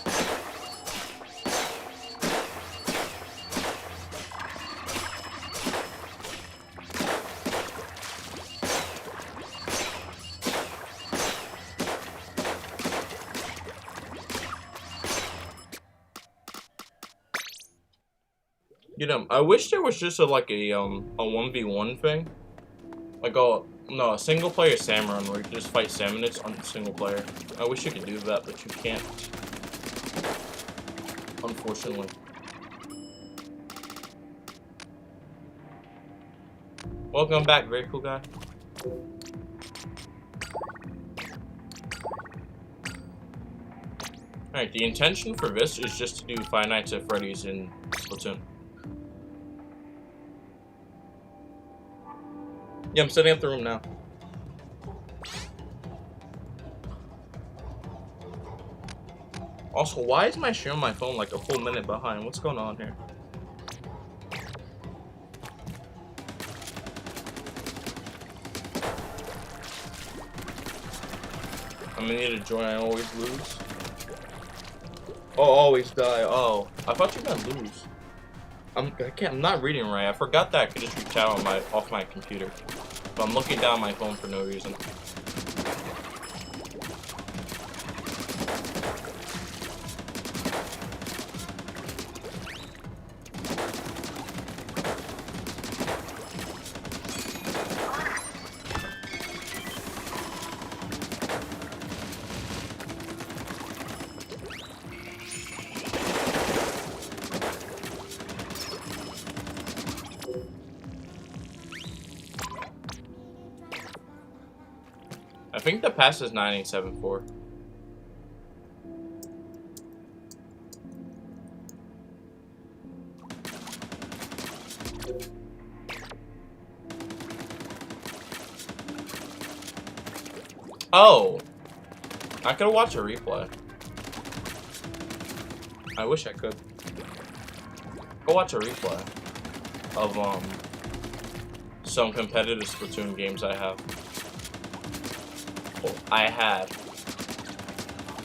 You know, I wish there was just a 1v1 thing. Like a single player salmon run where you just fight salmonids on single player. I wish you could do that, but you can't. Unfortunately. Welcome back, very cool guy. Alright, the intention for this is just to do Five Nights at Freddy's in Splatoon. Yeah, I'm setting up the room now. Also, why is my stream on my phone like a full minute behind? What's going on here? I'm gonna need to join. I always lose. Oh, always die. Oh, I thought you were gonna lose. I'm not reading right. I forgot that I could just reach out on off my computer. But I'm looking down my phone for no reason. I think the pass is 9874. Oh! I could watch a replay. I wish I could. Go watch a replay of some competitive Splatoon games I have. I had.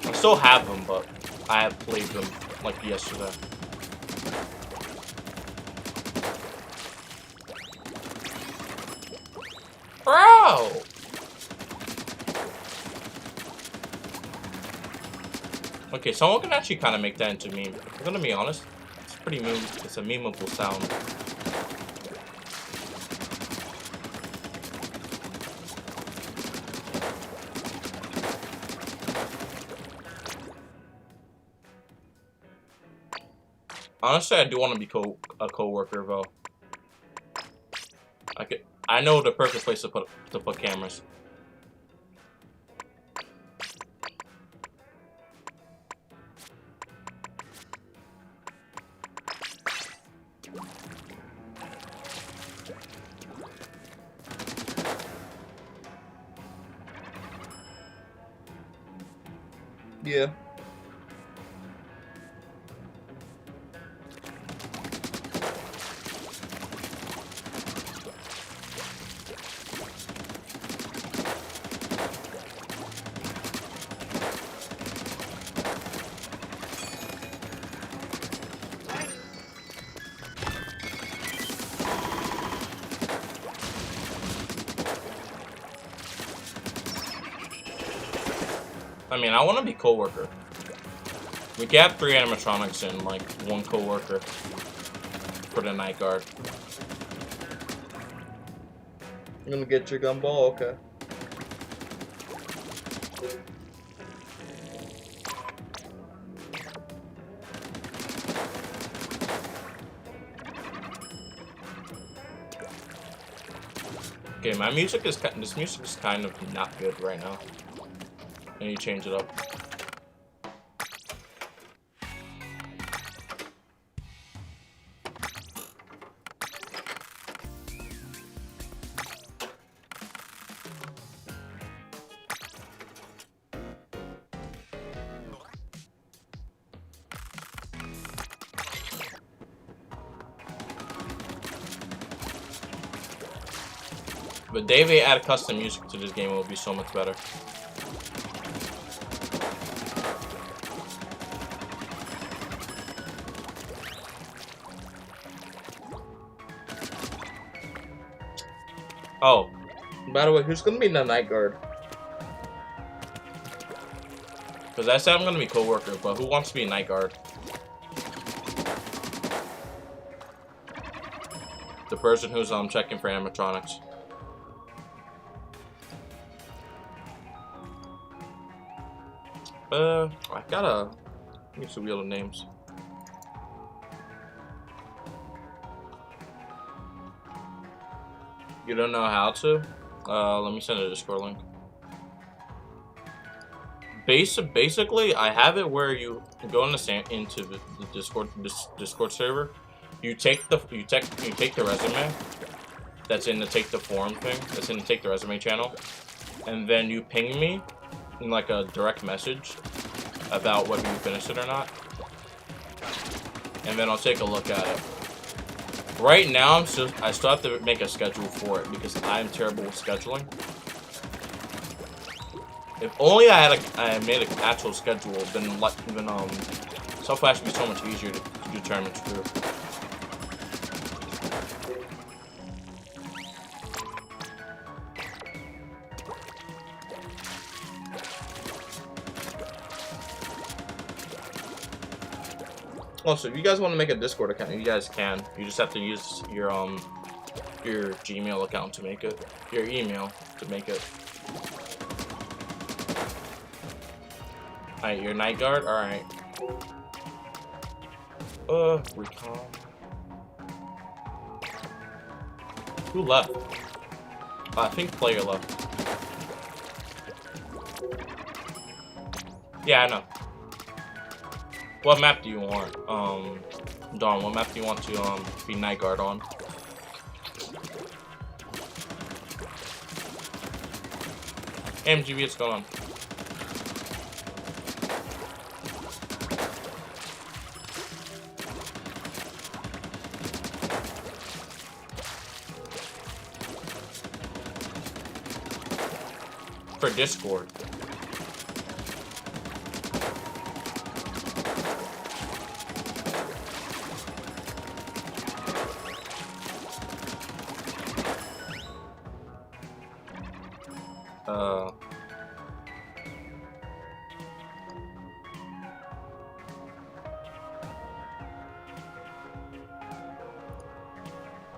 I still have them, but I have played them like yesterday. Bro! Okay, someone can actually kind of make that into a meme. I'm gonna be honest, it's pretty meme. It's a memeable sound. Honestly, I do want to be a co-worker though. I know the perfect place to put cameras. Yeah. I mean, I want to be co-worker. We can have 3 animatronics and like 1 co-worker for the night guard. I'm gonna get your gumball, okay. Okay, this music is kind of not good right now. I need to change it up. But Dave add custom music to this game, it will be so much better. Oh, by the way, who's gonna be the night guard? Because I said I'm gonna be co-worker, but who wants to be a night guard? The person who's checking for animatronics. I gotta give some real names. You don't know how to? Let me send a Discord link. Basically, I have it where you go into the Discord server. You take the resume that's in the take the form thing. That's in the take the resume channel, and then you ping me in like a direct message about whether you finished it or not, and then I'll take a look at it. Right now, I still have to make a schedule for it because I'm terrible with scheduling. If only I made an actual schedule, then Self-Flash would be so much easier to determine through. Also, if you guys want to make a Discord account, you guys can. You just have to use your Gmail account to make it, your email to make it. Alright, your night guard. All right. Recon. Who left? I think player left. Yeah, I know. What map do you want? Dawn, what map do you want to be night guard on? MGB, what's going on? For Discord.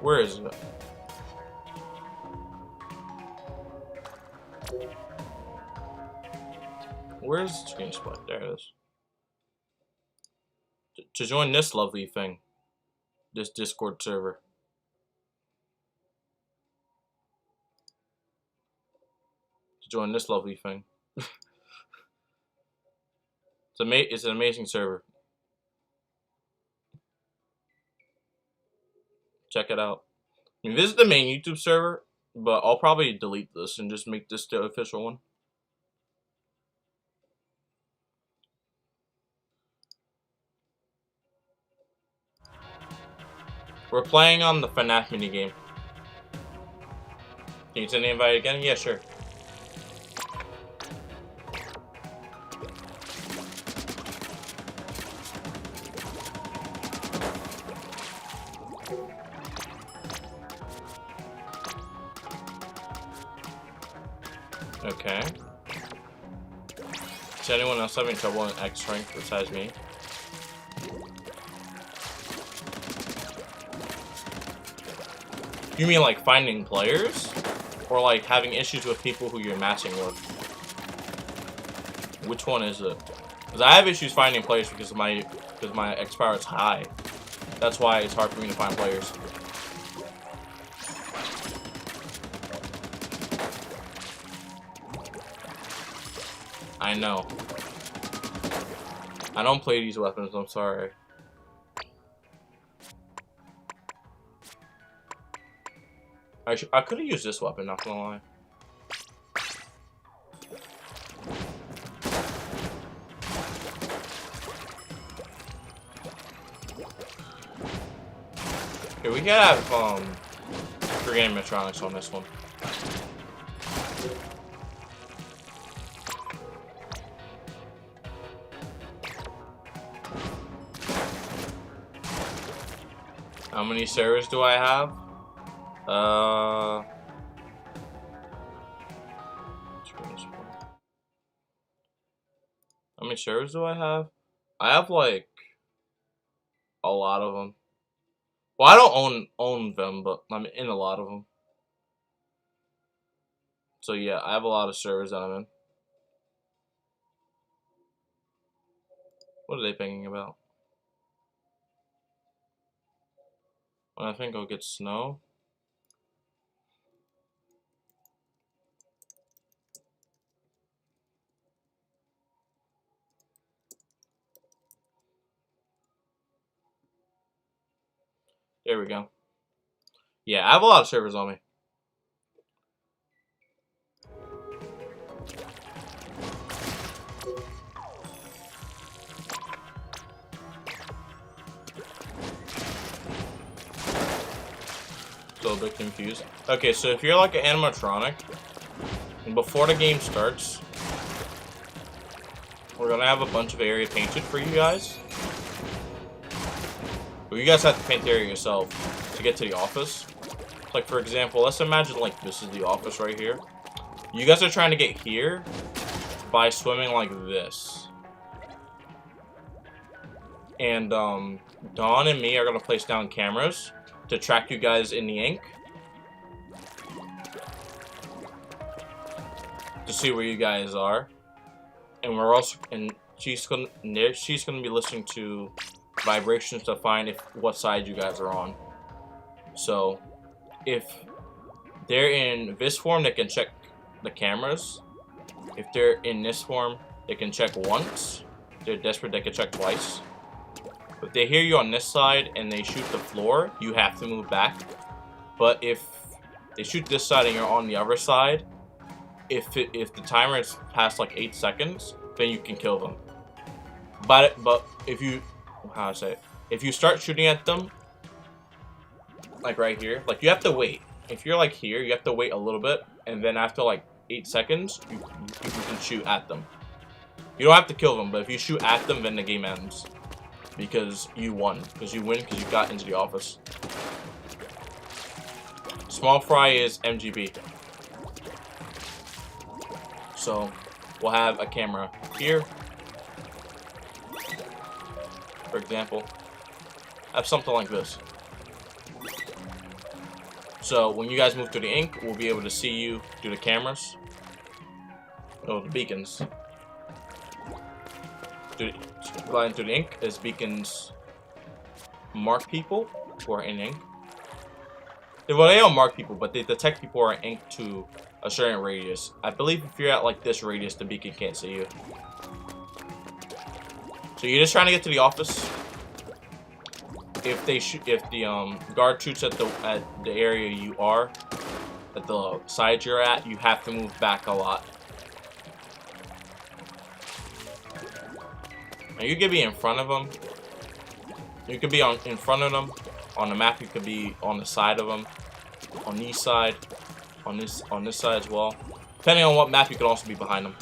Where is it? Where's the screen split? There it is. To join this lovely thing, this Discord server. To join this lovely thing. It's an amazing server. Check it out. I mean, this is the main YouTube server, but I'll probably delete this and just make this the official one. We're playing on the FNAF minigame. Can you send the invite again? Yeah, sure. Okay. Is anyone else having trouble in X rank besides me? You mean like finding players? Or like having issues with people who you're matching with? Which one is it? Because I have issues finding players because my X-Power is high. That's why it's hard for me to find players. I know. I don't play these weapons, I'm sorry. I could have used this weapon, not gonna lie. Okay, we gotta have free animatronics on this one. How many servers do I have? How many servers do I have? I have like a lot of them. Well, I don't own them, but I'm in a lot of them. So yeah, I have a lot of servers that I'm in. What are they thinking about? When I think I'll get snow. There we go. Yeah, I have a lot of servers on me. Still a bit confused. Okay, so if you're like an animatronic, and before the game starts, we're gonna have a bunch of area painted for you guys. But you guys have to paint the area yourself to get to the office. Like for example, let's imagine like this is the office right here. You guys are trying to get here by swimming like this. And Dawn and me are gonna place down cameras to track you guys in the ink. To see where you guys are. And we're also she's gonna be listening to vibrations to find what side you guys are on. So if they're in this form, they can check the cameras. If they're in this form, they can check once. If they're desperate, they can check twice. If they hear you on this side and they shoot the floor, you have to move back. But if they shoot this side and you're on the other side, if the timer is past like 8 seconds, then you can kill them. But if you if you start shooting at them, like right here, like you have to wait. If you're like here, you have to wait a little bit, and then after like 8 seconds, you can shoot at them. You don't have to kill them, but if you shoot at them, then the game ends. Because you won. Because you win because you got into the office. Small fry is MGB. So, we'll have a camera here. For example. Have something like this. So, when you guys move to the ink, we'll be able to see you through the cameras. Oh, the beacons. Flying through the ink as beacons mark people who are in ink. Well, they don't mark people, but they detect people who are in ink to a certain radius. I believe if you're at like this radius, the beacon can't see you. So you're just trying to get to the office. If the guard shoots at the area you are, at the side you're at, you have to move back a lot. Now you could be in front of them. You could be in front of them. On the map, you could be on the side of them. On this side. On this side as well. Depending on what map, you could also be behind them.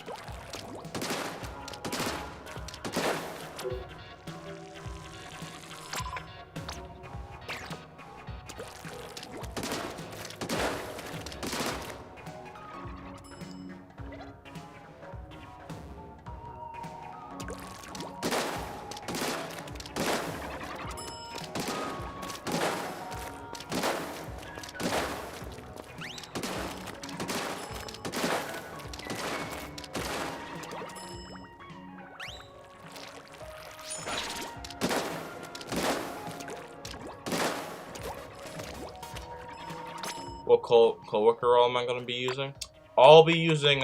What co-worker role am I gonna be using? I'll be using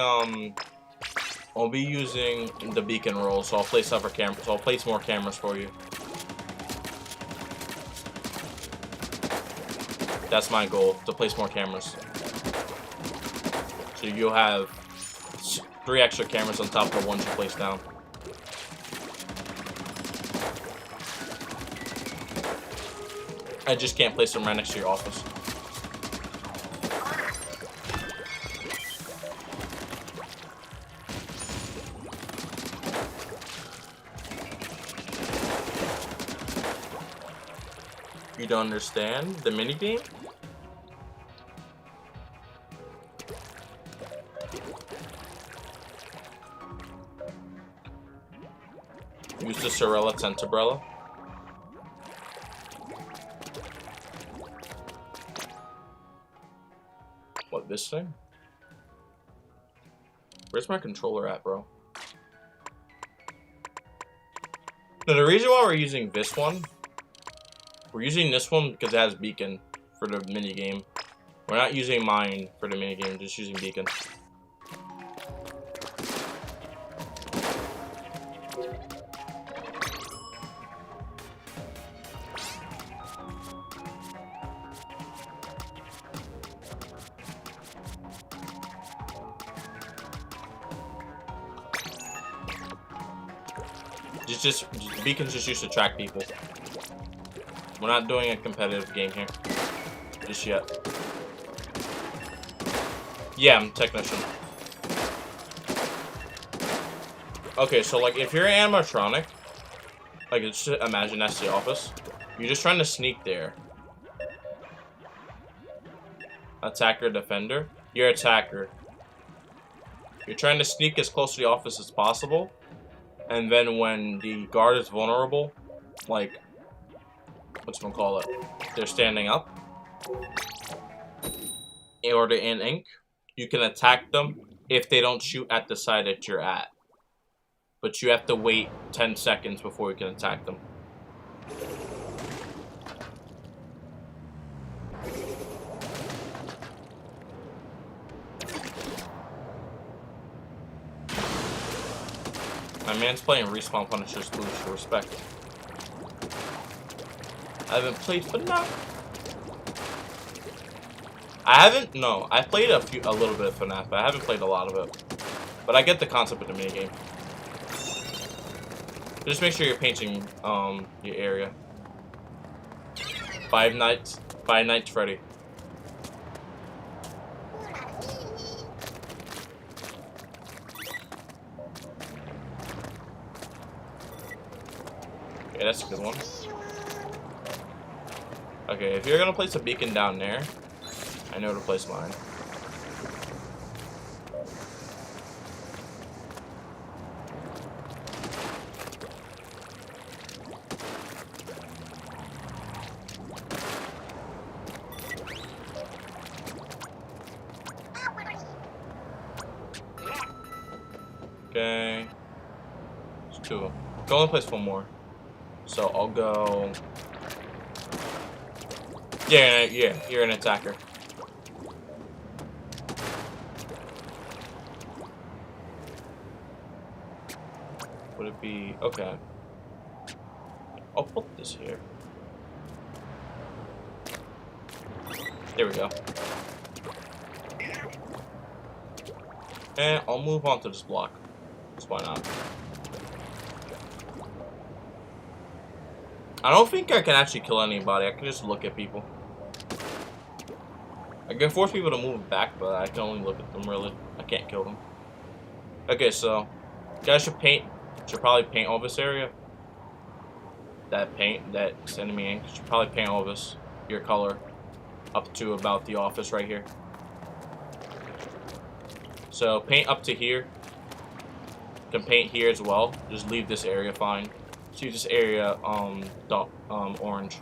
the beacon role, so I'll place other cameras. So I'll place more cameras for you. That's my goal, to place more cameras. So you'll have 3 extra cameras on top of the ones you place down. I just can't place them right next to your office. You don't understand the minigame? Use the Sorella Tentebrella. This thing? Where's my controller at, bro? No, the reason why we're using this one, we're using this one because it has beacon for the minigame. We're not using mine for the minigame, just using beacon. Beacon's just used to track people. We're not doing a competitive game here. Just yet. Yeah, I'm a technician. Okay, so like if you're an animatronic, like just imagine that's the office. You're just trying to sneak there. Attacker, defender. You're attacker. You're trying to sneak as close to the office as possible. And then when the guard is vulnerable, like, whatchamacallit, they're standing up, or they're in ink, you can attack them if they don't shoot at the side that you're at. But you have to wait 10 seconds before you can attack them. My man's playing Respawn Punishers Blues for respect. I haven't played FNAF. I played a little bit of FNAF, but I haven't played a lot of it. But I get the concept of the minigame. Just make sure you're painting your area. Five Nights Freddy. Okay, that's a good one. Okay, if you're gonna place a beacon down there, I know where to place mine. Okay. There's two. I can only place one more. So I'll go. Yeah, you're an attacker. Would it be okay? I'll put this here. There we go. And I'll move on to this block. Just why not? I don't think I can actually kill anybody. I can just look at people. I can force people to move back, but I can only look at them, really. I can't kill them. Okay, so you guys should probably paint all this area. That enemy ink. Should probably paint all this, your color, up to about the office right here. So paint up to here. You can paint here as well. Just leave this area fine. Leave this area orange.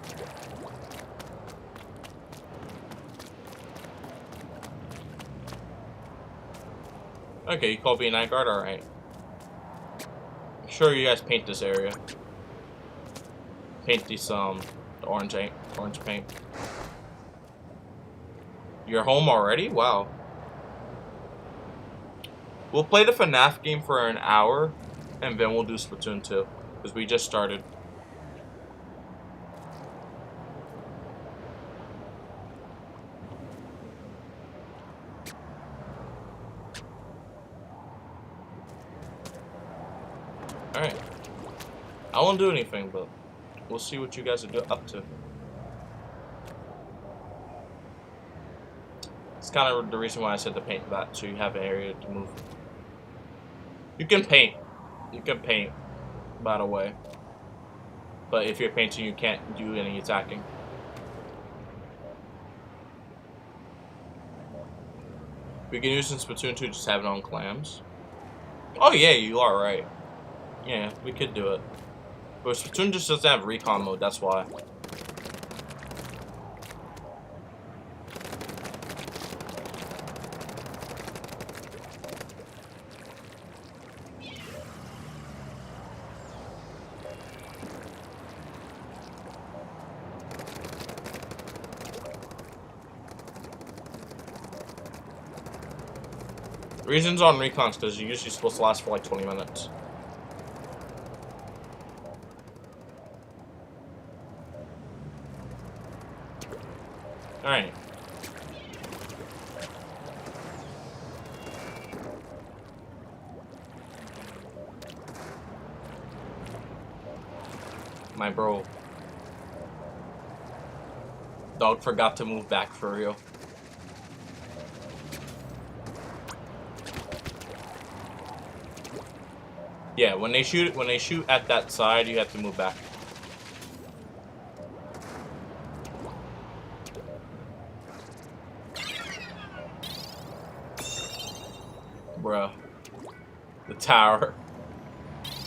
Okay, you call me a night guard? Alright. Make sure you guys paint this area. Paint these the orange paint. You're home already? Wow. We'll play the FNAF game for an hour, and then we'll do Splatoon 2, because we just started. Alright. I won't do anything, but we'll see what you guys are up to. It's kind of the reason why I said to paint that, so you have an area to move. You can paint. You can paint, by the way. But if you're painting, you can't do any attacking. We can use in Splatoon 2 just have it on clams. Oh yeah, you are right. Yeah, we could do it. But Splatoon just doesn't have recon mode, that's why. Reasons on recons because you're usually supposed to last for like 20 minutes. Alright. My bro. Dog forgot to move back for real. Yeah, when they shoot at that side, you have to move back. Bruh. The tower.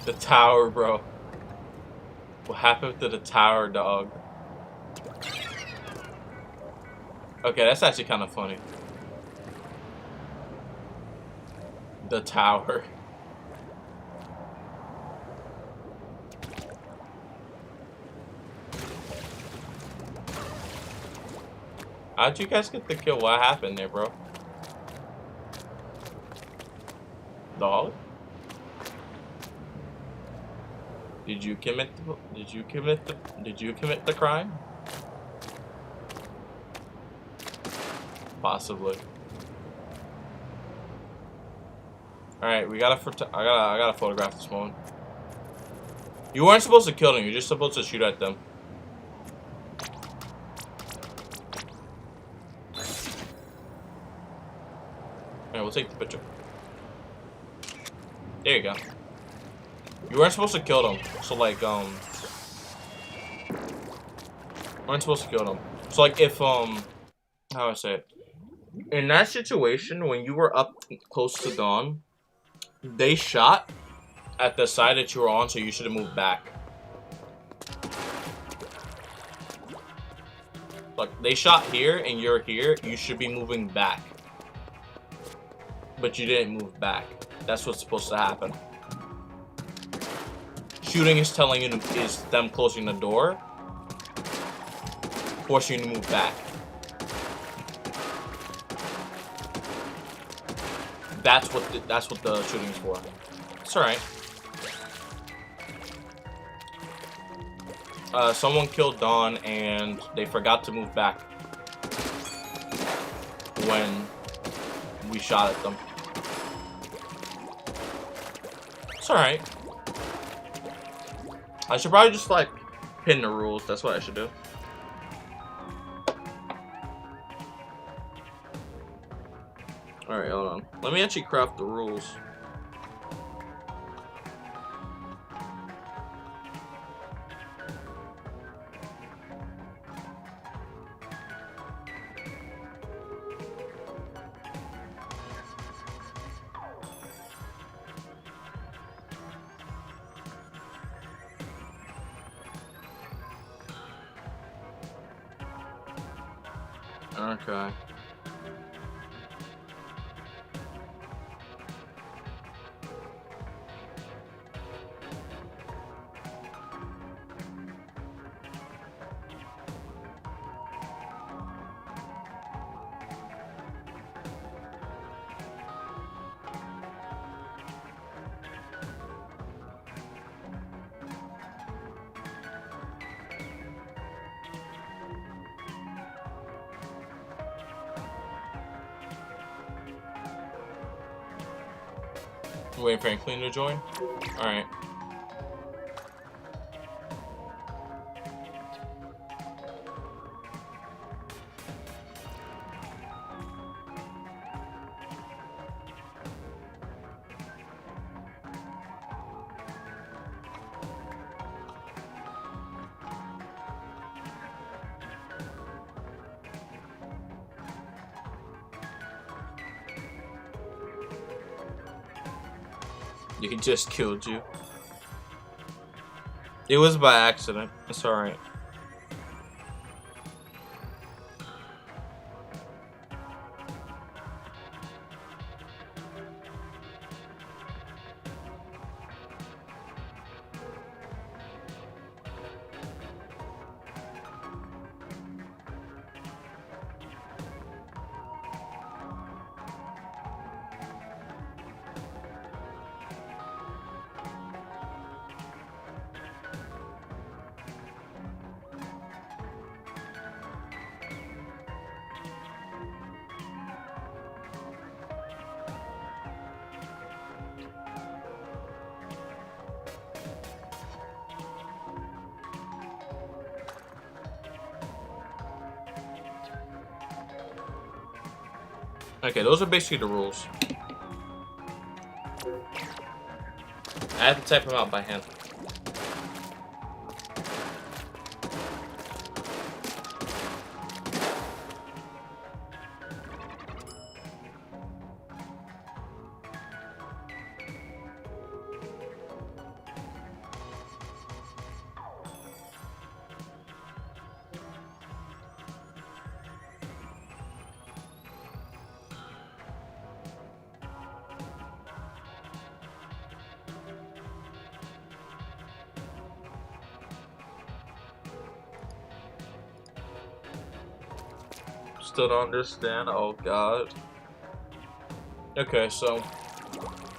The tower, bro. What happened to the tower, dog? Okay, that's actually kind of funny. The tower. How'd you guys get the kill? What happened there, bro? Dog? Did you commit the crime? Possibly. Alright, I gotta photograph this moment. You weren't supposed to kill them, you're just supposed to shoot at them. Alright, we'll take the picture. There you go. You weren't supposed to kill them. So like, weren't supposed to kill them. So like if, how do I say it? In that situation, when you were up close to dawn, they shot at the side that you were on, so you should have moved back. Like, they shot here and you're here, you should be moving back. But you didn't move back. That's what's supposed to happen. Shooting is telling you is them closing the door, forcing you to move back. That's what the shooting is for. It's alright. Someone killed Dawn and they forgot to move back when we shot at them. It's alright. I should probably just like pin the rules. That's what I should do. Alright, hold on. Let me actually craft the rules. Okay. Waiting for Franklin to join? Alright. He just killed you. It was by accident. It's alright. Okay, those are basically the rules. I have to type them out by hand. Still don't understand. Oh god. Okay, so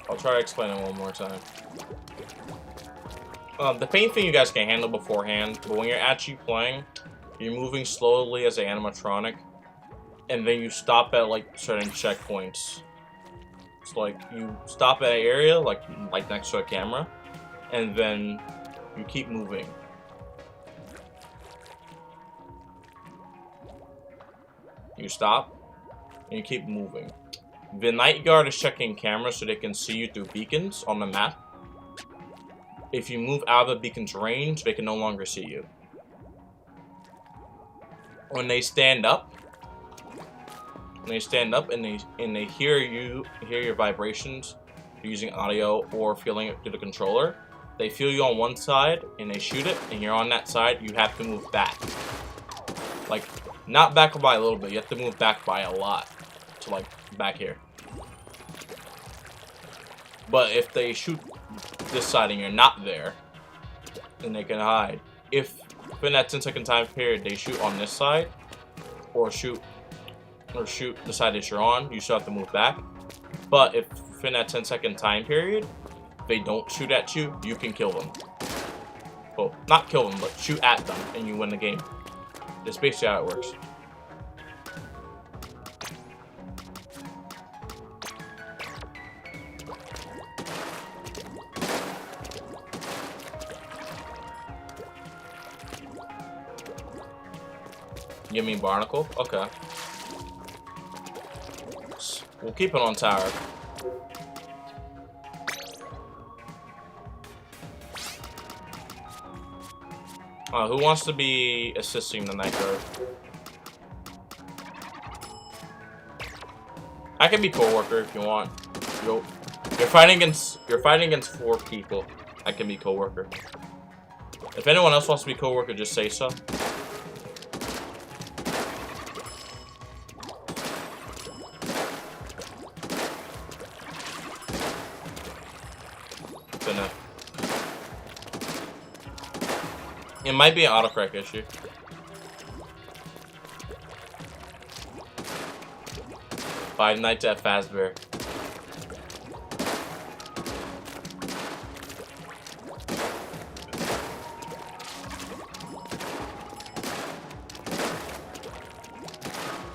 I'll try to explain it one more time. The main thing you guys can handle beforehand, but when you're actually playing, you're moving slowly as an animatronic, and then you stop at like certain checkpoints. So like you stop at an area like next to a camera, and then you keep moving. You stop, and you keep moving. The night guard is checking cameras so they can see you through beacons on the map. If you move out of the beacon's range, they can no longer see you. When they stand up, and they hear your vibrations using audio or feeling it through the controller, they feel you on one side and they shoot it, and you're on that side. You have to move back, like not back by a little bit. You have to move back by a lot to like back here. But if they shoot this side and you're not there, then they can hide. If in that 10-second time period they shoot on this side, or shoot the side that you're on, you still have to move back. But if in that 10-second time period they don't shoot at you, you can kill them. Well, not kill them, but shoot at them, and you win the game. That's basically how it works. You mean barnacle? Okay. We'll keep it on tower. Who wants to be assisting the night guard? I can be co-worker if you want. You're fighting against 4 people. I can be co-worker. If anyone else wants to be co-worker, just say so. It might be an autocorrect issue. Five Nights at Fazbear.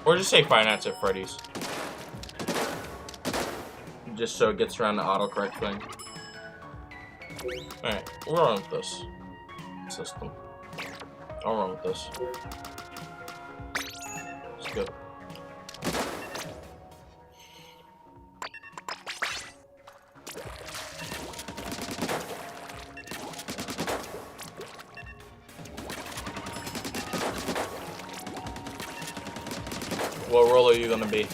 Or just say Five Nights at Freddy's. Just so it gets around the autocorrect thing. Alright, we're on with this system. I'll run with this. It's good. What role are you gonna be?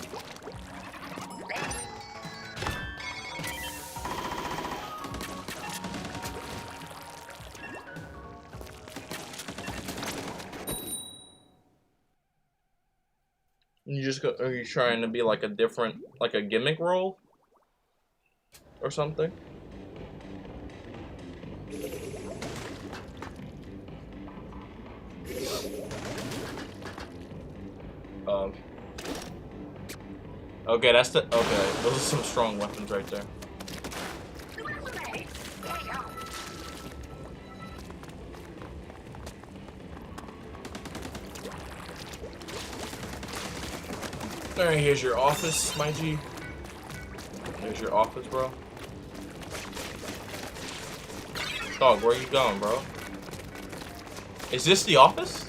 Are you trying to be like a different, like a gimmick role? Or something? Okay, that's the, okay, those are some strong weapons right there. Alright, here's your office, my G. Here's your office, bro. Dog, where are you going, bro? Is this the office?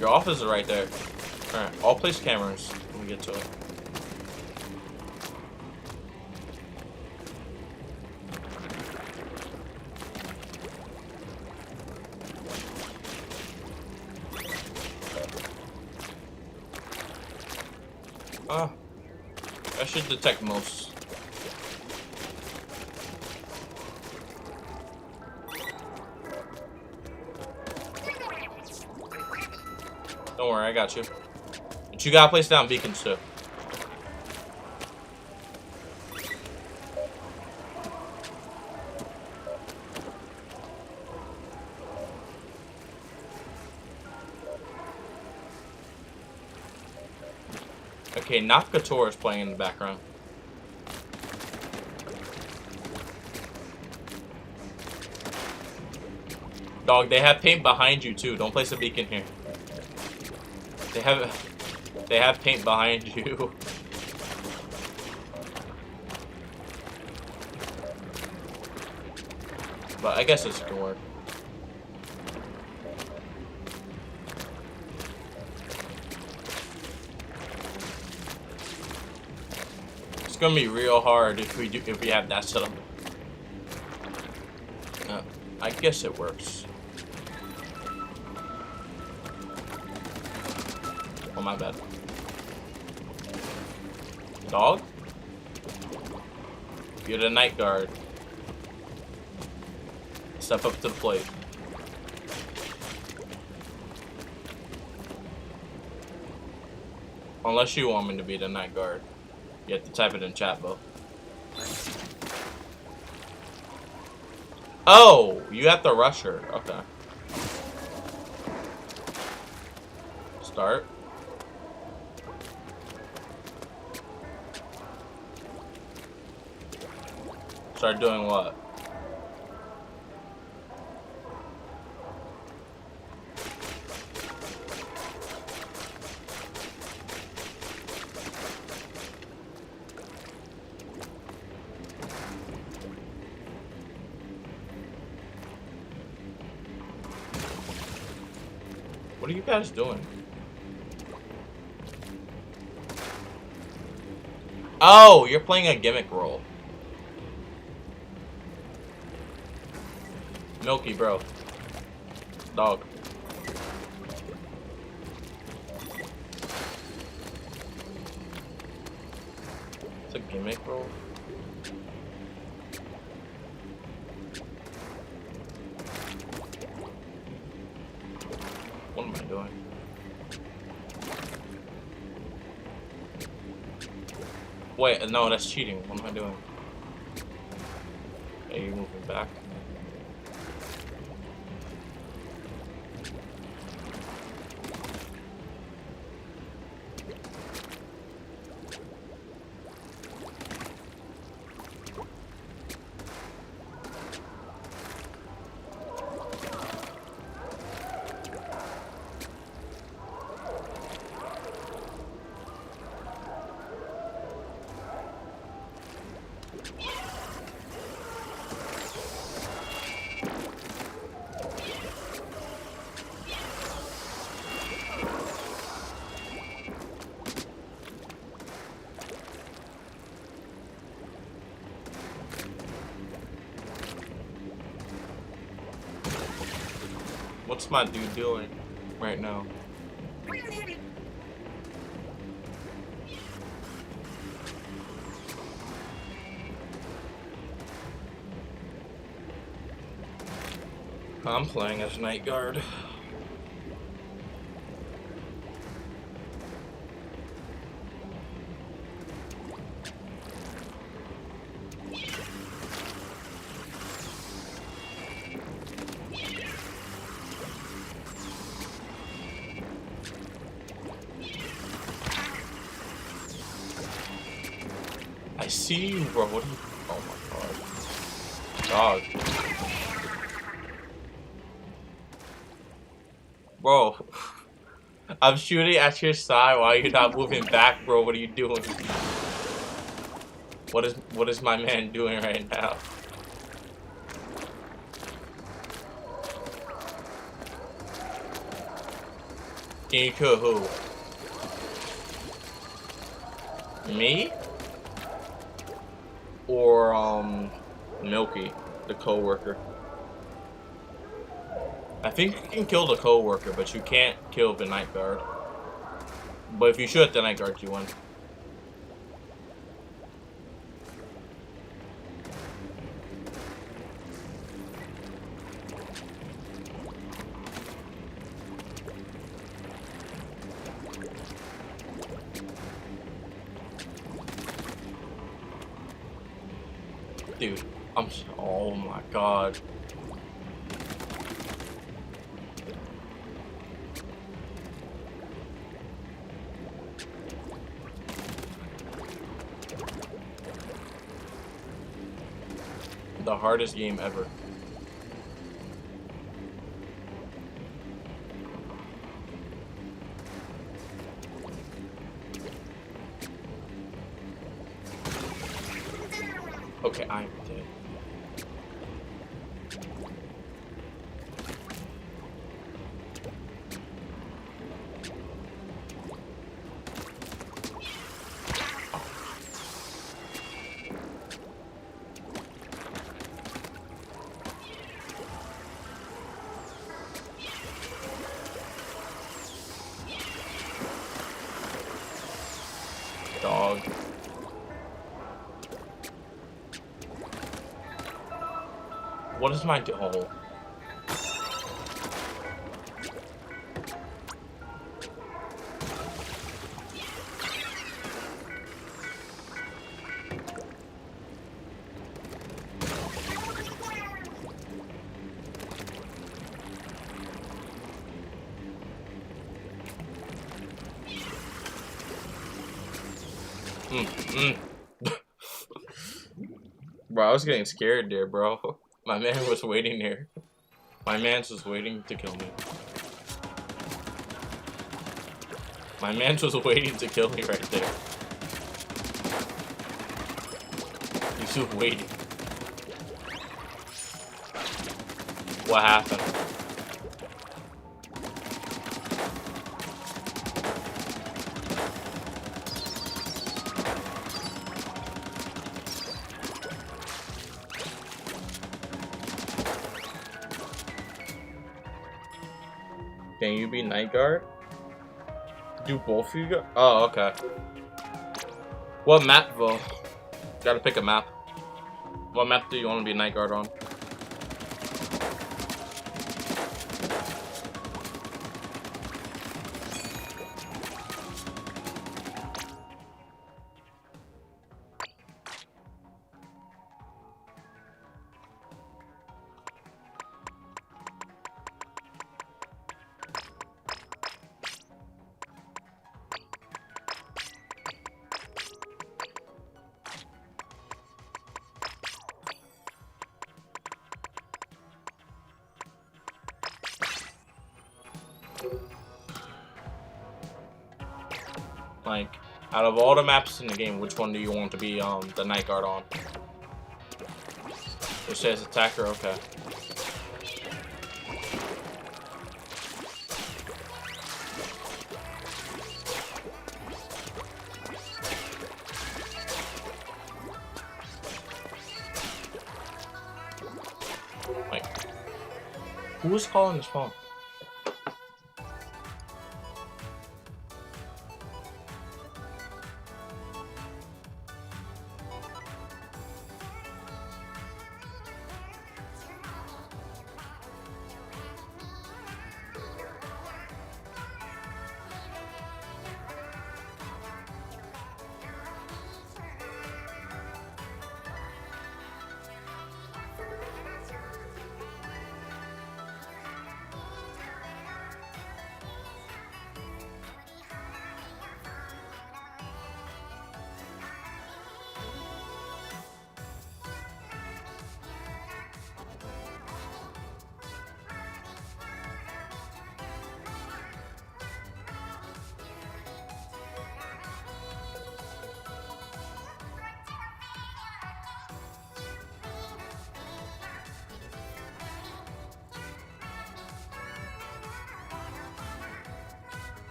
Your office is right there. Alright, I'll place cameras when we get to it. I should detect most. Don't worry, I got you. But you gotta place down beacons too. Okay, Nafkator is playing in the background. Dog, they have paint behind you too. Don't place a beacon here. They have paint behind you. But I guess this can work. It's gonna be real hard if we have that set up. I guess it works. Oh, my bad. Dog? You're the night guard. Step up to the plate. Unless you want me to be the night guard. You have to type it in chat, Bo. Oh, you have to rush her. Okay. Start. Start doing what? What are you guys doing? Oh, you're playing a gimmick role. Milky, bro. Dog. It's a gimmick role. What am I doing? Wait, no, that's cheating. What am I doing? Are you moving back? What's my dude doing right now? I'm playing as night guard. I see you, bro. What are you? Oh my god. Dog. Bro. I'm shooting at your side while you're not moving back, bro. What are you doing? What is my man doing right now? Can you kill who? Me? Or, Milky, the co-worker. I think you can kill the co-worker, but you can't kill the night guard. But if you shoot the night guard, you win. Dude, oh my god. The hardest game ever. Okay, I'm dead. Dog. What is my oh. Bro, I was getting scared there, bro. My man was waiting there. My man's was waiting to kill me. My man's was waiting to kill me right there. He's just waiting. What happened? Can you be night guard? Do both of you go? Oh, okay. What map though? Gotta pick a map. What map do you want to be night guard on? Like, out of all the maps in the game, which one do you want to be the night guard on? It says attacker, okay. Wait. Who is calling this phone?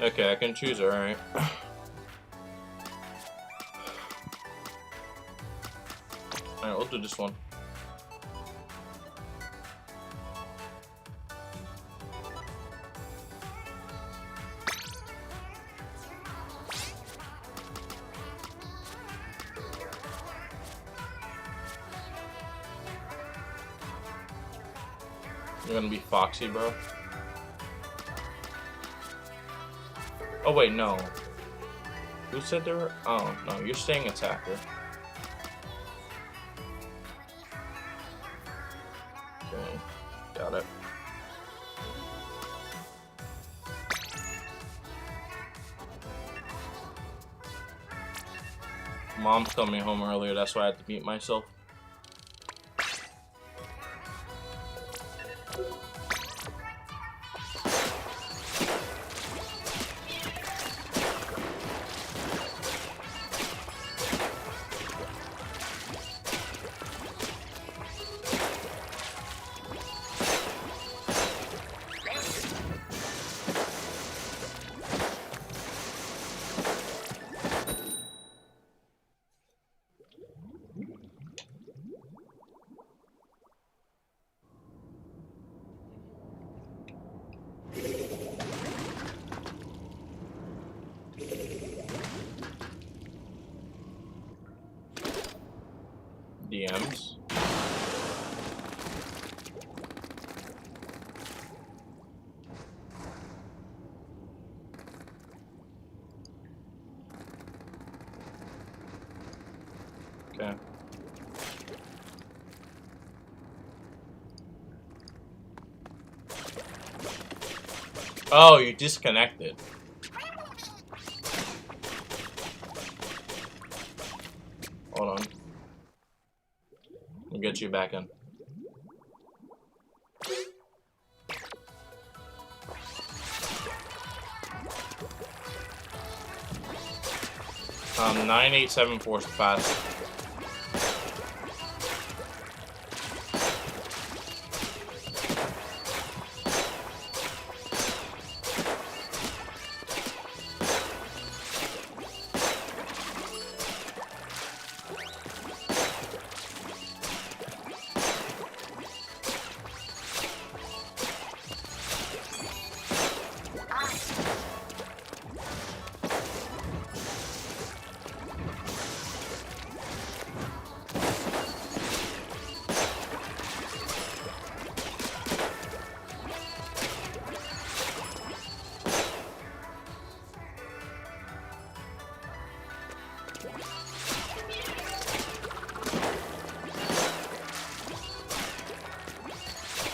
Okay, I can choose, alright. Alright, we'll do this one. You're gonna be Foxy, bro. Oh wait, no. Who said they were? Oh no, you're staying attacker. Okay, got it. Mom's coming home earlier, that's why I had to mute myself. DMs. Okay. Oh, you disconnected. Hold on. We'll get you back in. 9874 is fast.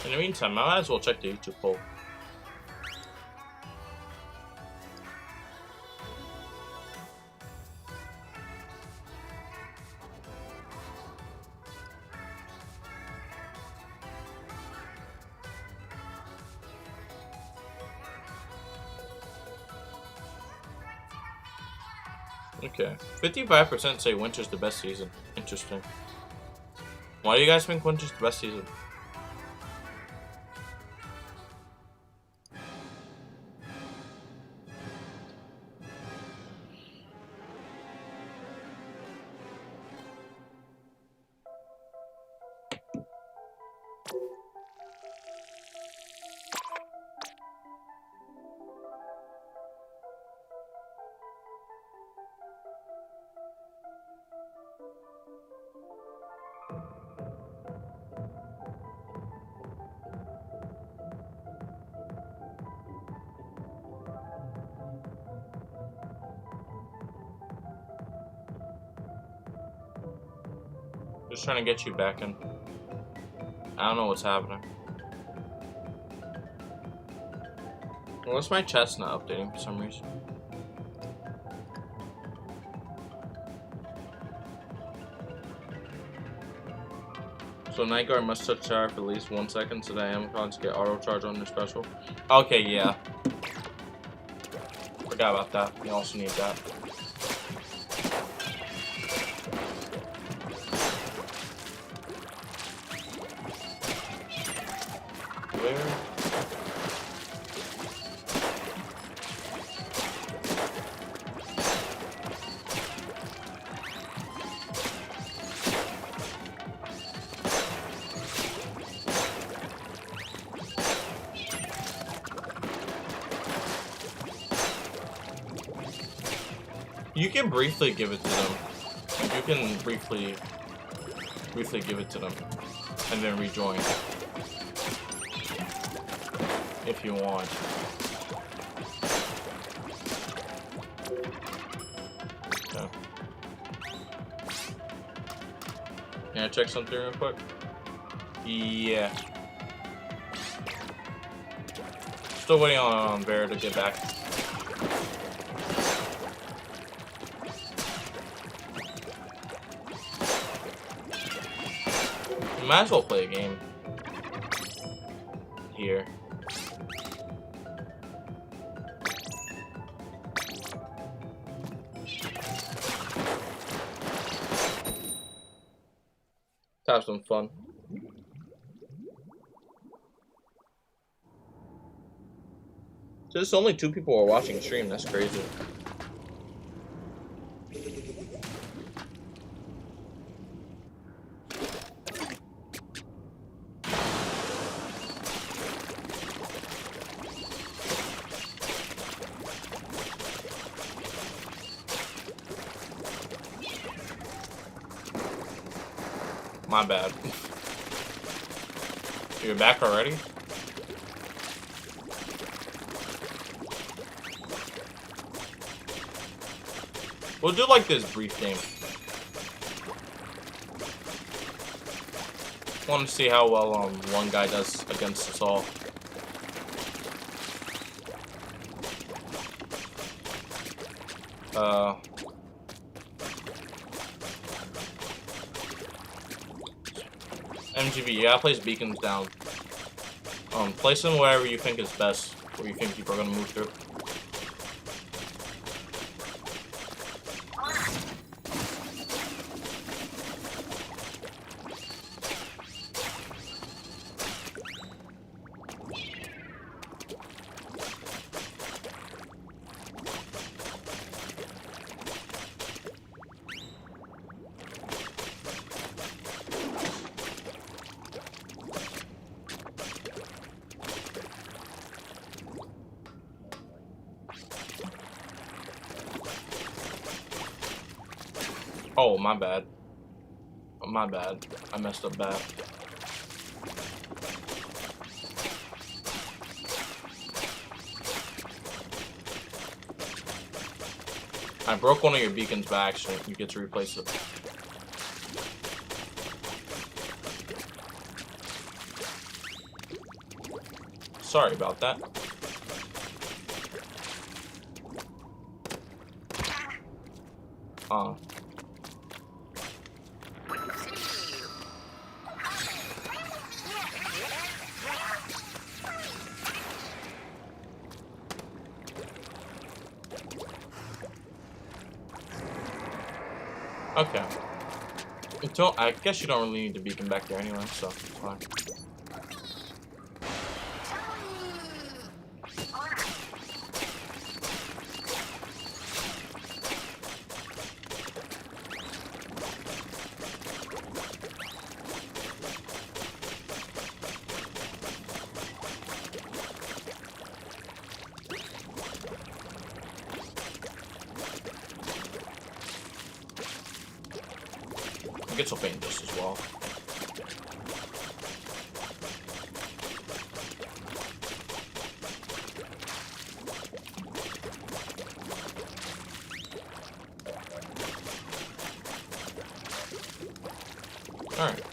In the meantime, I might as well check the YouTube poll. Okay. 55% say winter's the best season. Interesting. Why do you guys think winter's the best season? Just trying to get you back in. I don't know what's happening. Unless my chat's not updating for some reason. So Night Guard must touch tower for at least 1 second so that Amazons get auto charge on their special. Okay, yeah. Forgot about that. We also need that. Where? You can briefly give it to them. Like, you can briefly give it to them, and then rejoin if you want. Okay. Can I check something real quick? Yeah. Still waiting on Vera to get back. You might as well play a game here. Have some fun. Just only 2 people are watching the stream. That's crazy. My bad. You're back already? We'll do like this brief game. Want to see how well one guy does against us all. MGB, yeah, place beacons down. Place them wherever you think is best, where you think people are gonna move through. Oh, my bad. My bad. I messed up bad. I broke one of your beacons by accident. You get to replace it. Sorry about that. Okay. I guess you don't really need the beacon back there anyway, so it's fine. I guess I'll paint this as well. Alright.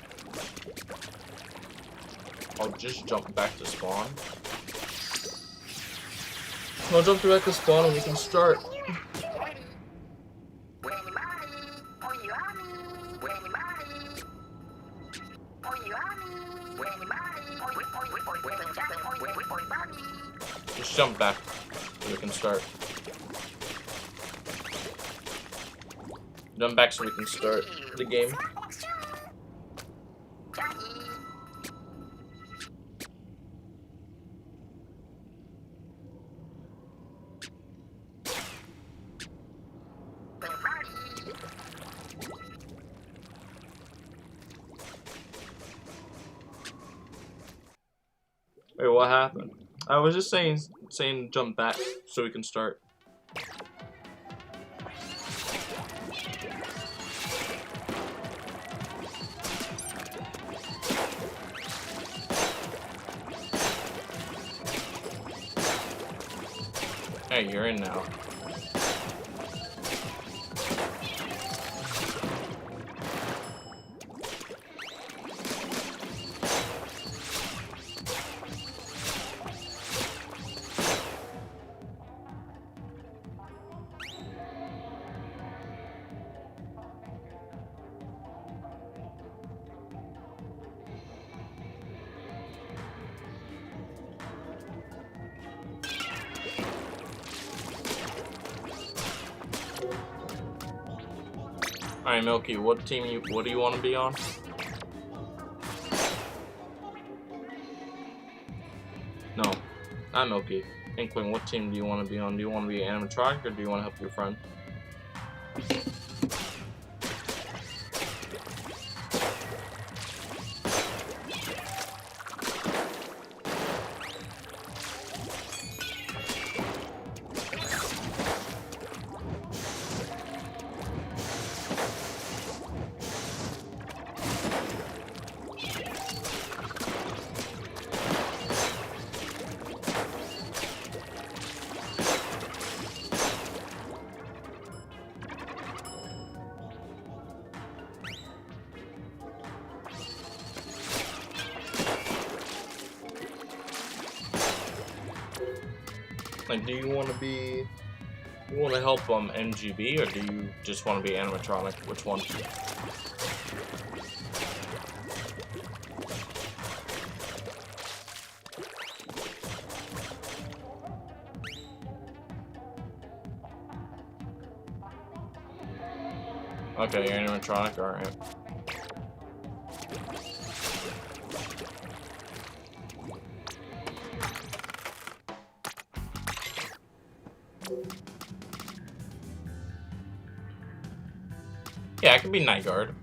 I'll just jump back to spawn. I'll jump back to spawn and we can start. Just jump back so we can start. Jump back so we can start the game. Wait, what happened? I was just saying jump back so we can start. Hey, you're in now. Alright, Milky, what do you want to be on? No, not Milky. Inkling, what team do you want to be on? Do you want to be an animatronic or do you want to help your friend? Like, do you want to be... You want to help MGB, or do you just want to be animatronic? Which one? Okay, you're animatronic, alright. Yeah, I can be Night Guard.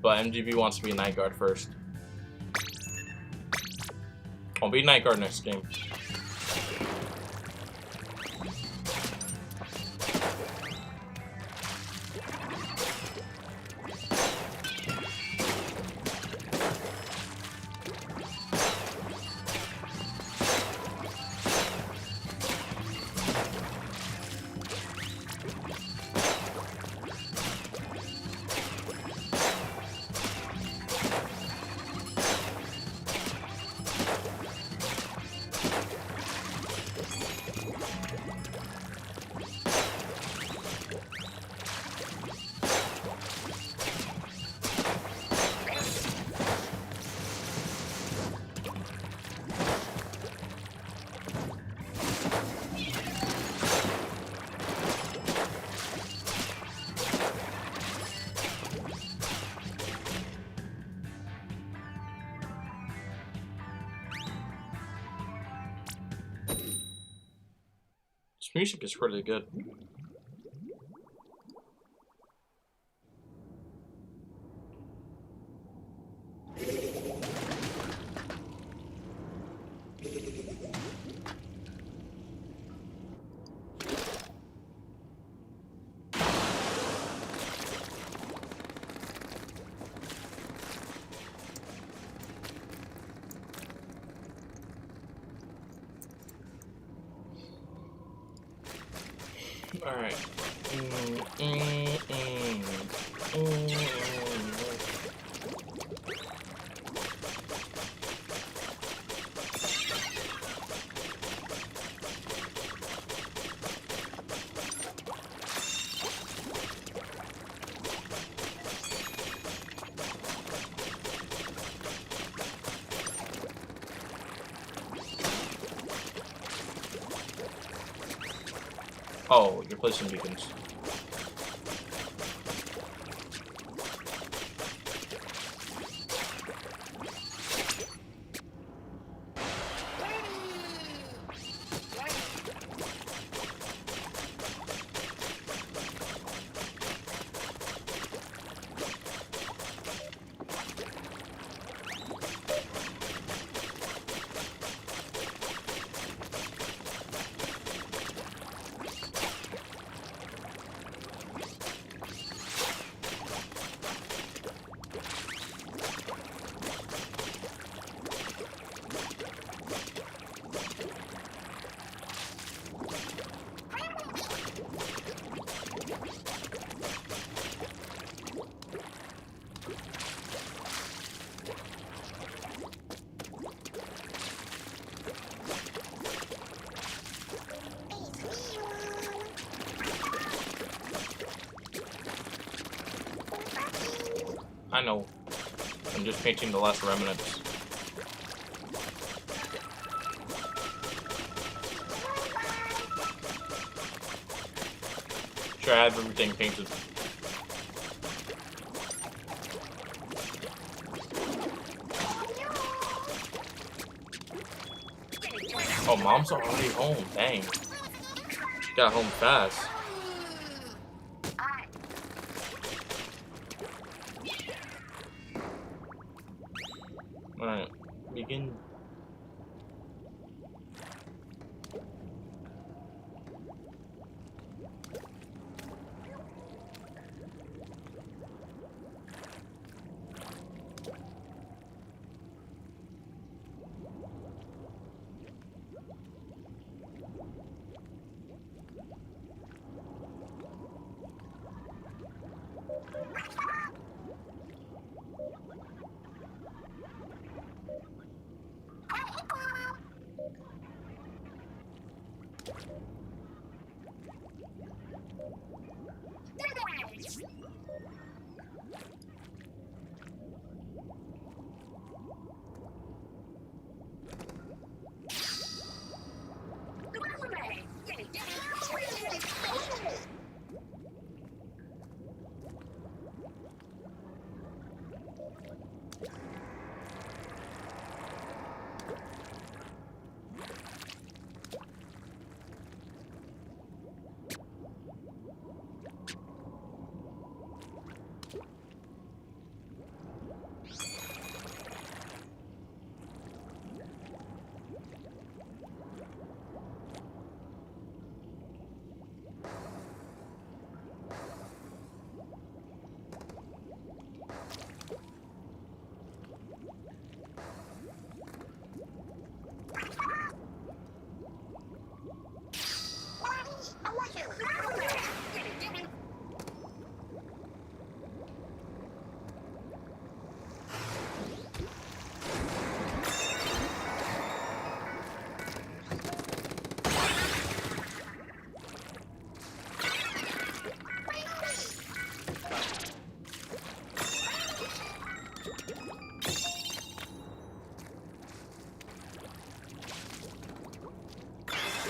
But MGB wants to be Night Guard first. I'll be Night Guard next game. This music is really good. Alright. Oh, you're placing beacons. I know. I'm just painting the last remnants. Sure, I have everything painted. Oh, mom's already home. Dang. She got home fast. Alright, begin.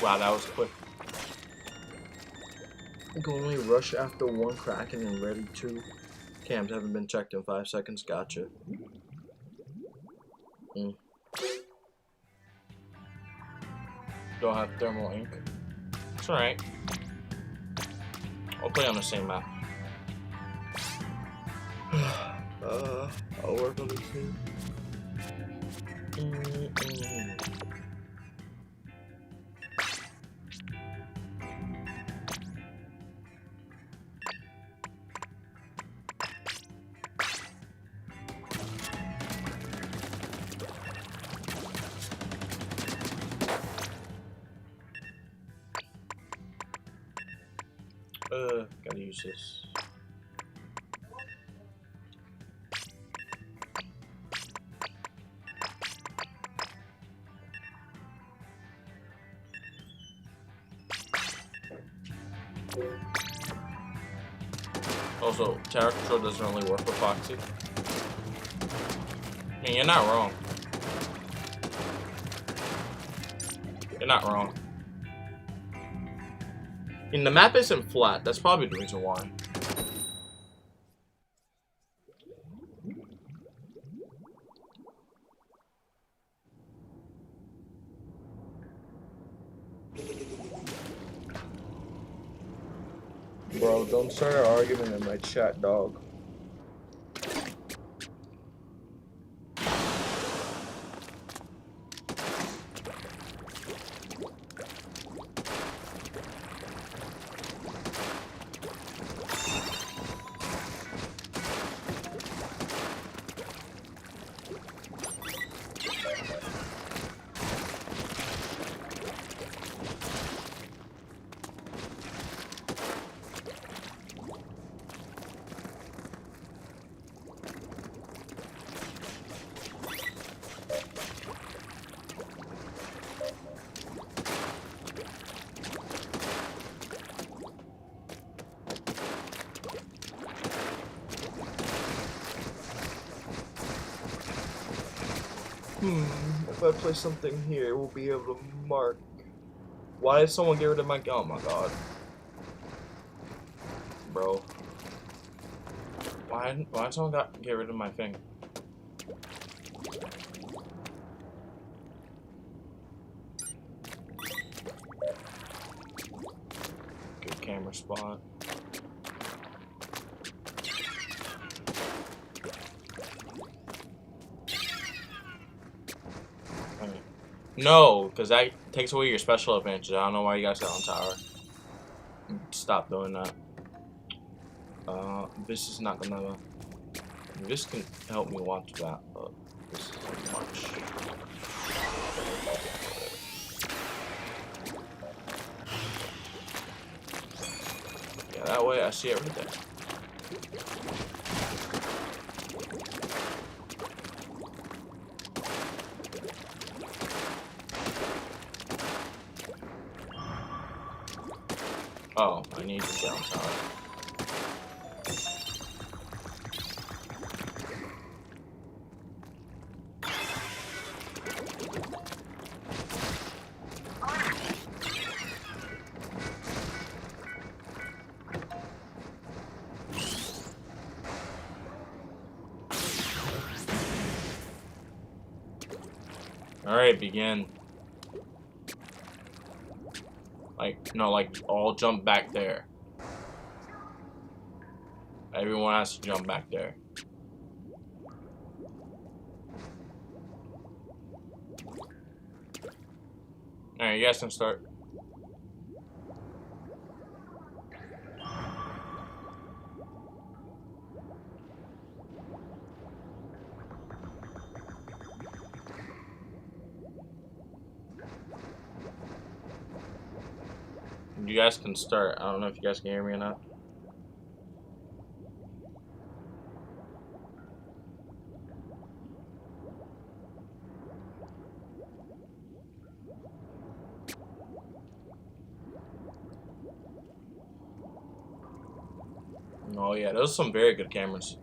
Wow, that was quick. You can only rush after one Kraken and ready two. Cams haven't been checked in 5 seconds. Gotcha. Don't have thermal ink. It's alright. I'll play on the same map. I'll work on this too. Gotta use this. Also, Tower Control doesn't really work with Foxy. I mean, you're not wrong. You're not wrong. And the map isn't flat. That's probably the reason why. Bro, don't start an argument in my chat, dog. If I place something here, we'll be able to mark. Why did someone get rid of my... Oh my god. Bro. Why did someone get rid of my thing? Good camera spot. No, because that takes away your special advantage. I don't know why you guys got on tower. Stop doing that. This is not gonna... This can help me watch that, but this is too much. Yeah, that way I see everything. Oh, I need to get on tower. Alright, begin. Like, no, like, all jump back there. Everyone has to jump back there. Alright, you guys can start. You guys can start. I don't know if you guys can hear me or not. Oh yeah, those are some very good cameras.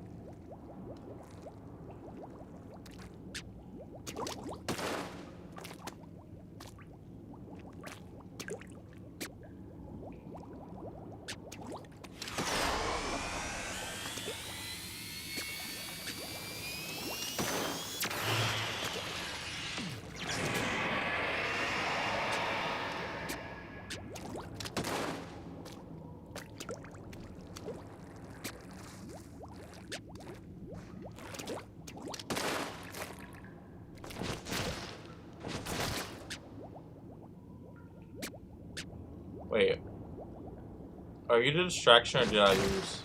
Wait, are you the distraction or did I lose?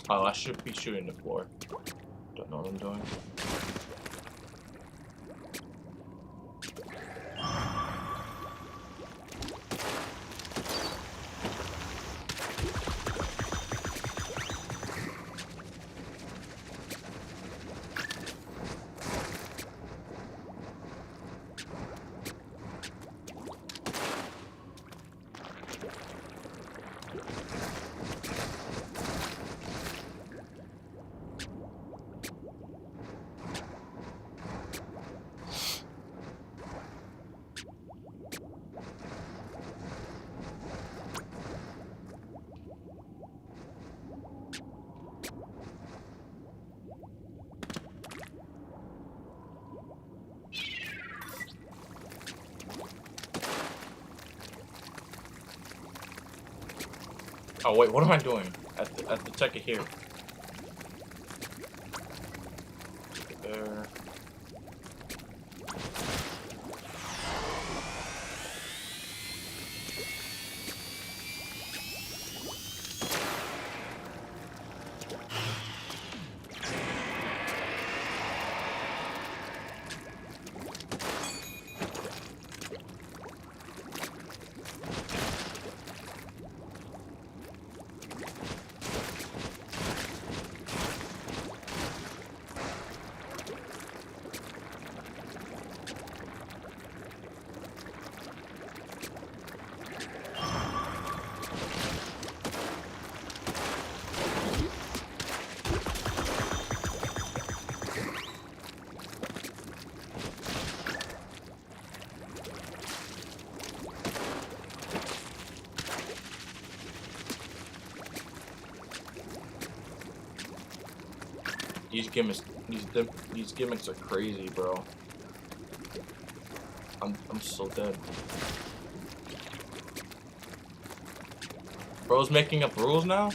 Oh, I should be shooting the floor. Don't know what I'm doing. Oh wait, what am I doing? I have to check it here. These gimmicks are crazy, bro. I'm so dead. Bro's making up rules now?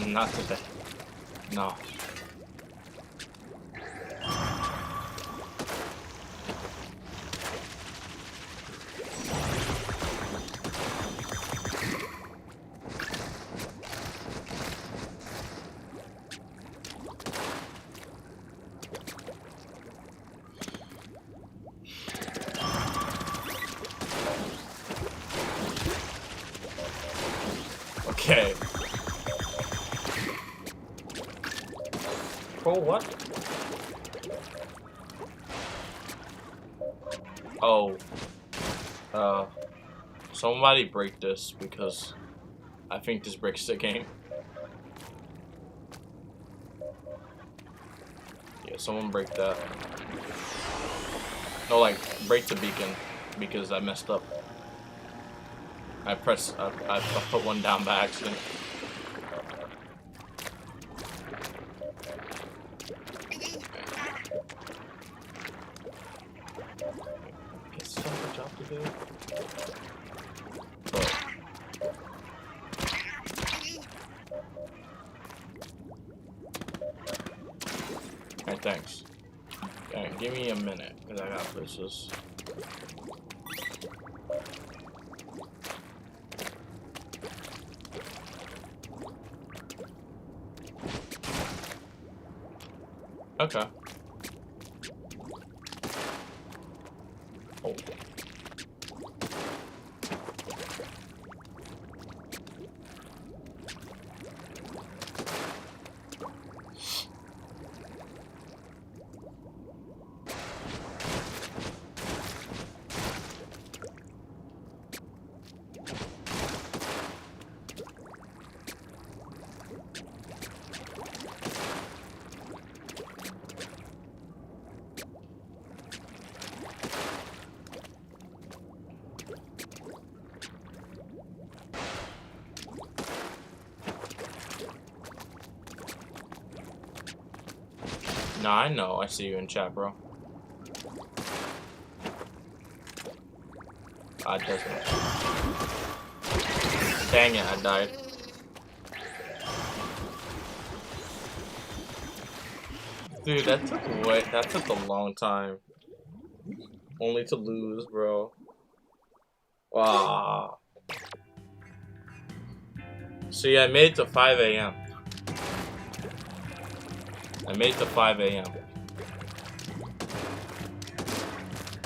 Not today. No. Okay. For what? Oh. Somebody break this because I think this breaks the game. Yeah, someone break that. No, like, break the beacon, because I messed up. I put one down by accident. It's so much job to do. But alright, thanks. Alright, give me a minute, because I got places. Okay. Oh. Nah, I know. I see you in chat, bro. It doesn't. Dang it, I died. Dude, that took a long time. Only to lose, bro. Wow. See, I made it to 5 a.m. I made it to 5 a.m.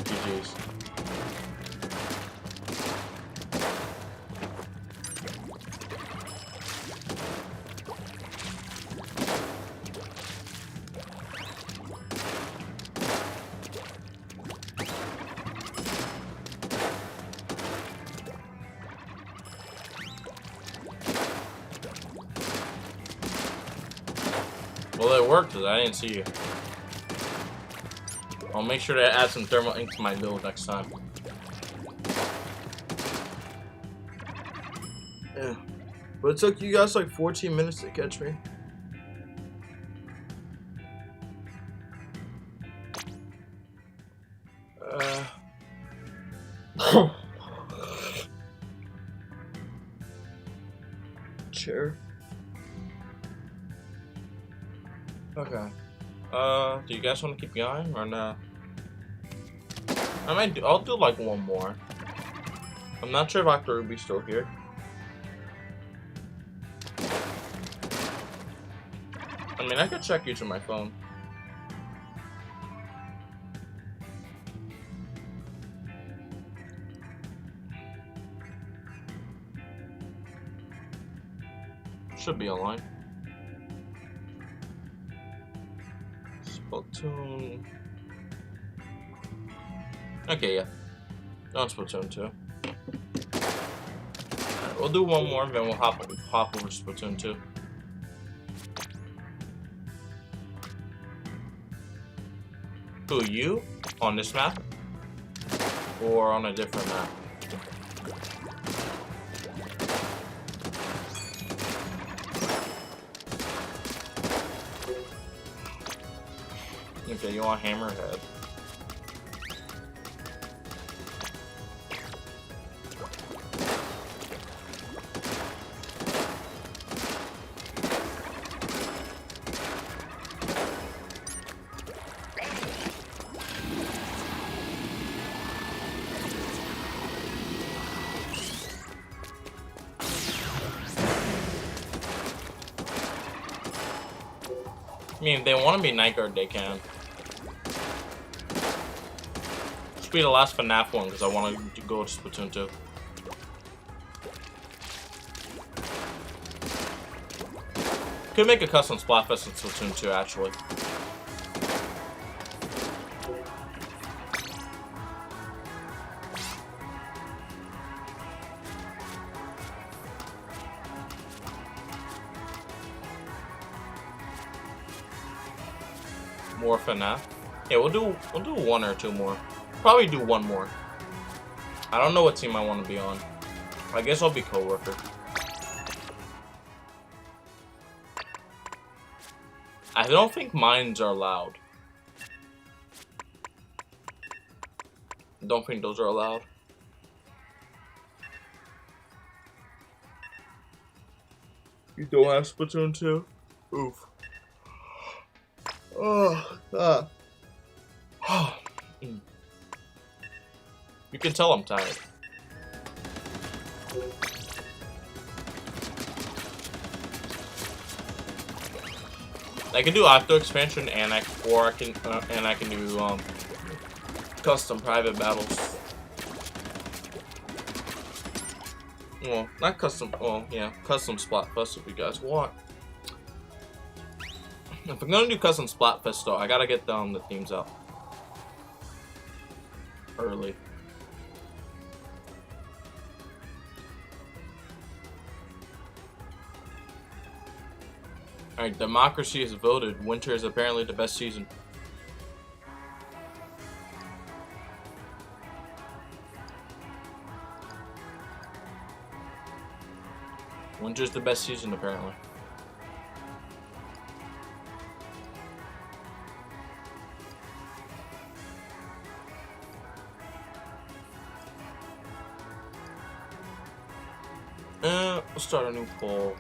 GG's. Well, it worked, because I didn't see you. I'll make sure to add some thermal ink to my build next time. Yeah. But it took you guys like 14 minutes to catch me. Chair. Okay. Do you guys want to keep going or no? I'll do like one more. I'm not sure if Dr. Ruby's still here. I mean, I could check you to my phone. Should be online. Splatoon. Okay, yeah. On Splatoon 2. Alright, we'll do one more, then we'll hop over Splatoon 2. Who, you? On this map? Or on a different map? Okay, you want Hammerhead. I mean, if they want to be night guard, they can. This will be the last FNAF one because I want to go to Splatoon 2. Could make a custom Splatfest in Splatoon 2, actually. More FNAF. Yeah, we'll do one or two more. probably do one more. I don't know what team I want to be on. I guess I'll be coworker. I don't think mines are allowed. I don't think those are allowed. You don't have Splatoon 2? Oof. Oh, You can tell I'm tired. I can do auto expansion, and I can do custom private battles. Well, not custom. Well, yeah, custom Splatfest if you guys want. If I'm gonna do custom Splatfest though, I gotta get the themes out early. Alright, democracy is voted. Winter is apparently the best season. Winter's the best season, apparently. We'll start a new poll.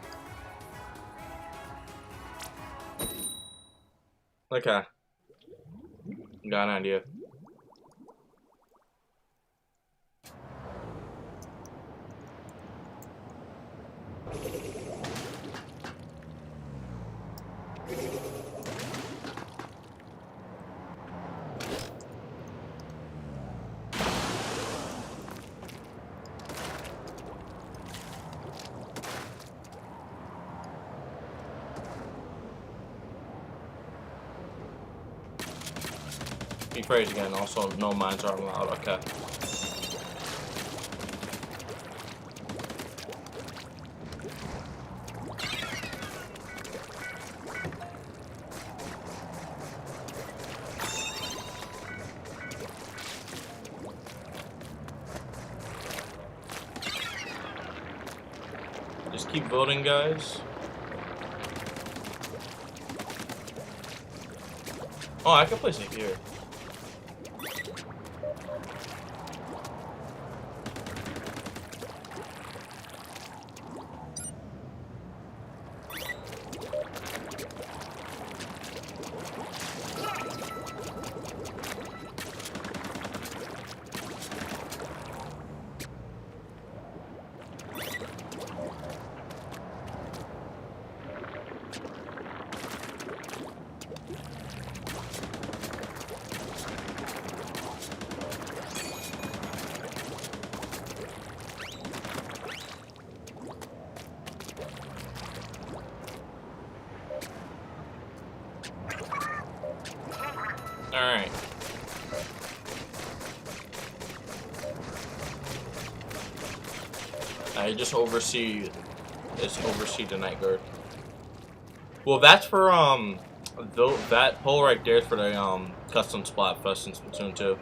Okay. Got an idea. Rephrase again. Also, no mines are allowed. Okay. Just keep voting, guys. Oh, I can place it here. Alright. I just oversee the night guard. Well, that's for that pole right there is for the custom Splatfest in Splatoon 2.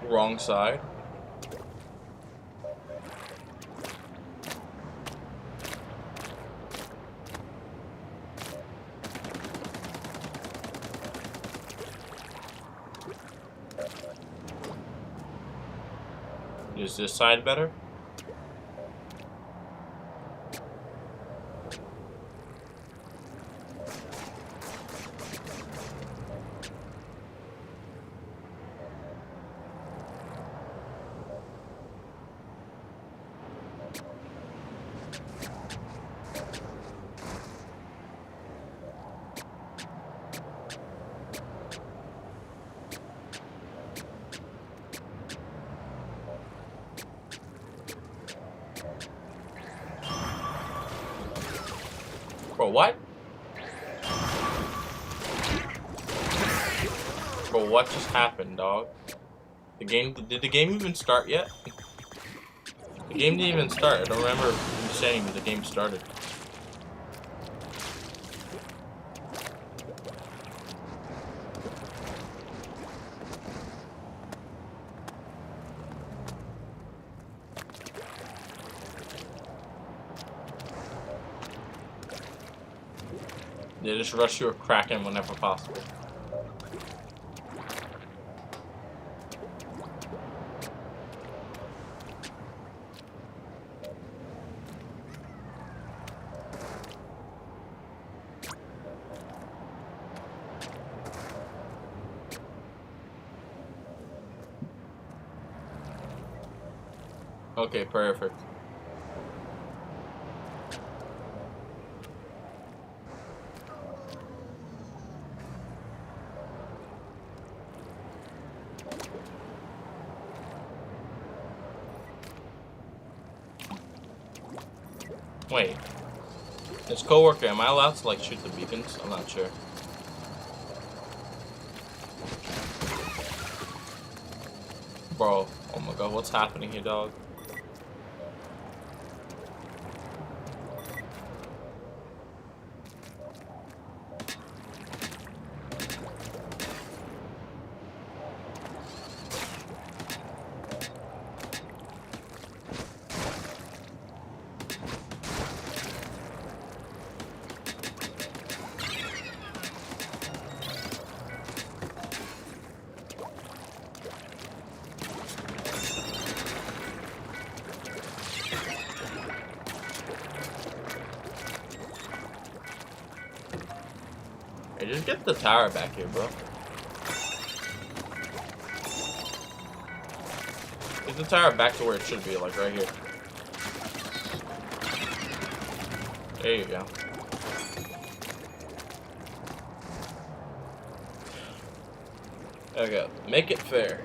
Wrong side. Is this side better? Bro, what? Bro, what just happened, dog? Did the game even start yet? The game didn't even start. I don't remember you saying the game started. They just rush you or Kraken whenever possible. Okay, perfect. Wait. As coworker, am I allowed to like shoot the beacons? I'm not sure. Bro, oh my god, what's happening here, dog? Hey, just get the tower back here, bro. Get the tower back to where it should be, like right here. There you go. There we go. Make it fair.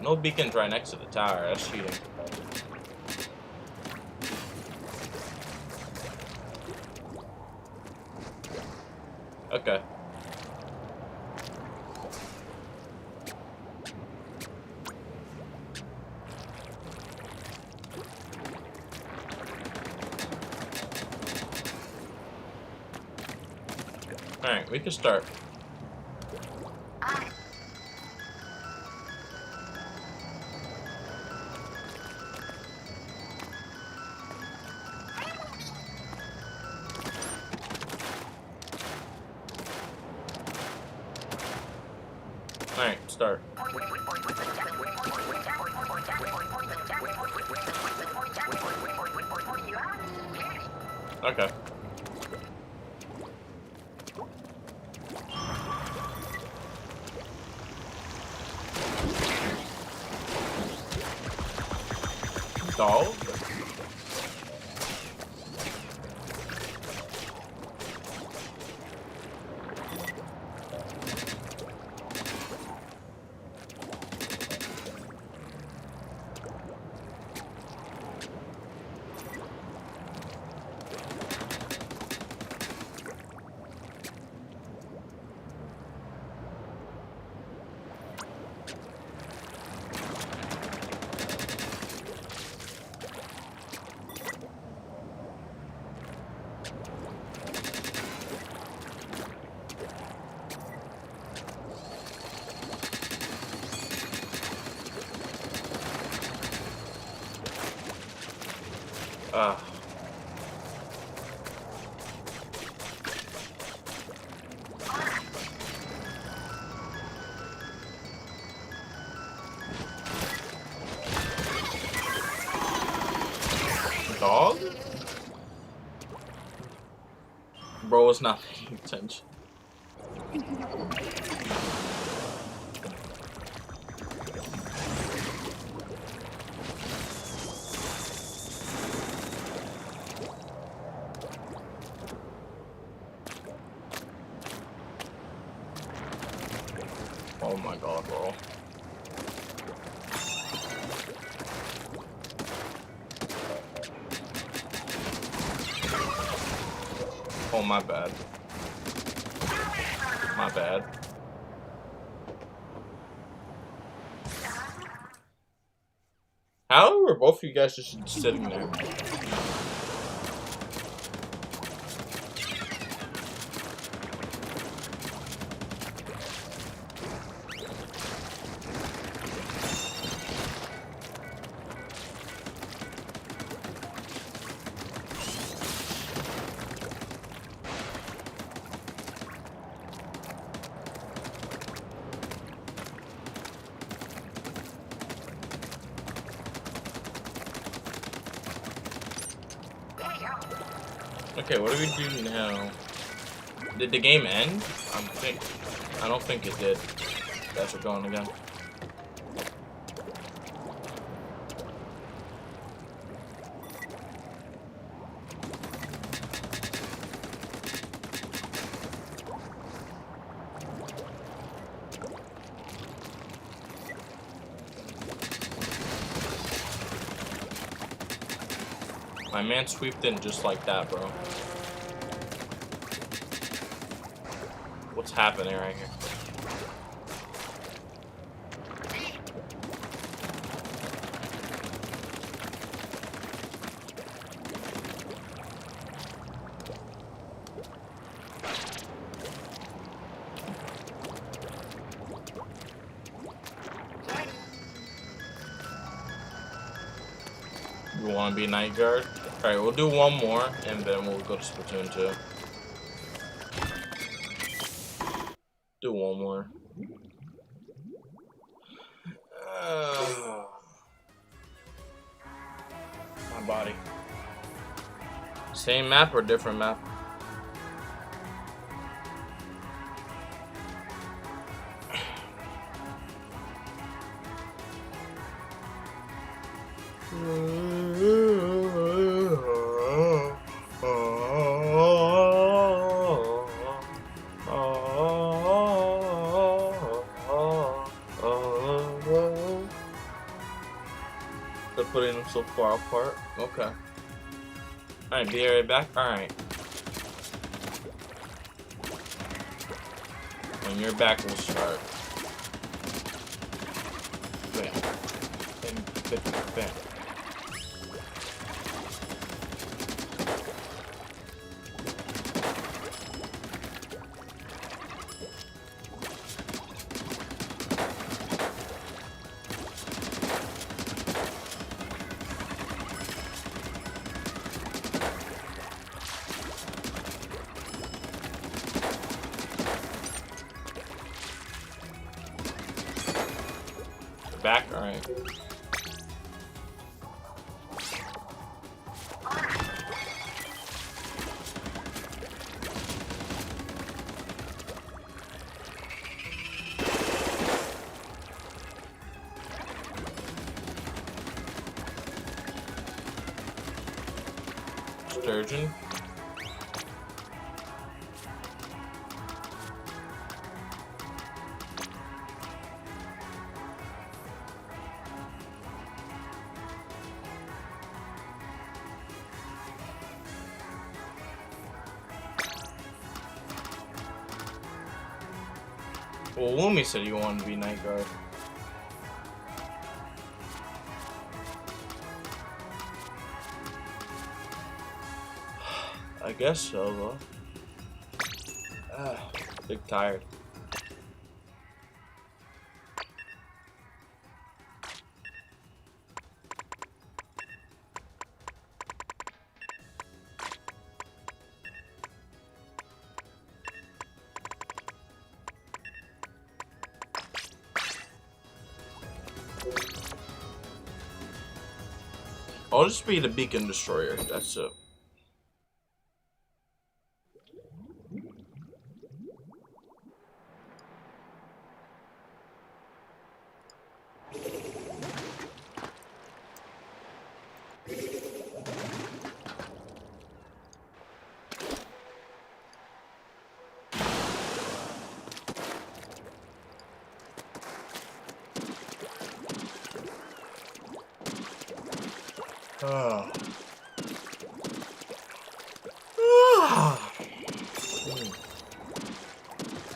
No beacons right next to the tower. That's cheating. Okay. Alright, we can start. Alright, start. Okay. Dog? Dog? Bro was not paying attention. Oh my god, bro. my bad. My bad. How were both of you guys just sitting there? Okay, what do we do now? Did the game end? I don't think it did. Guys are going again. My man sweeped in just like that, bro. What's happening right here? You want to be night guard? Alright, we'll do one more, and then we'll go to Splatoon 2. Do one more. My body. Same map or different map? They're putting them so far apart. Okay. Alright, be right back. Alright. When you're back, we'll start. Bam. Bam. Bam. Bam. Back? Alright. Sturgeon. Well, Lumi said you wanted to be night guard. I guess so, though. Big tired. I'll just be the beacon destroyer. That's it.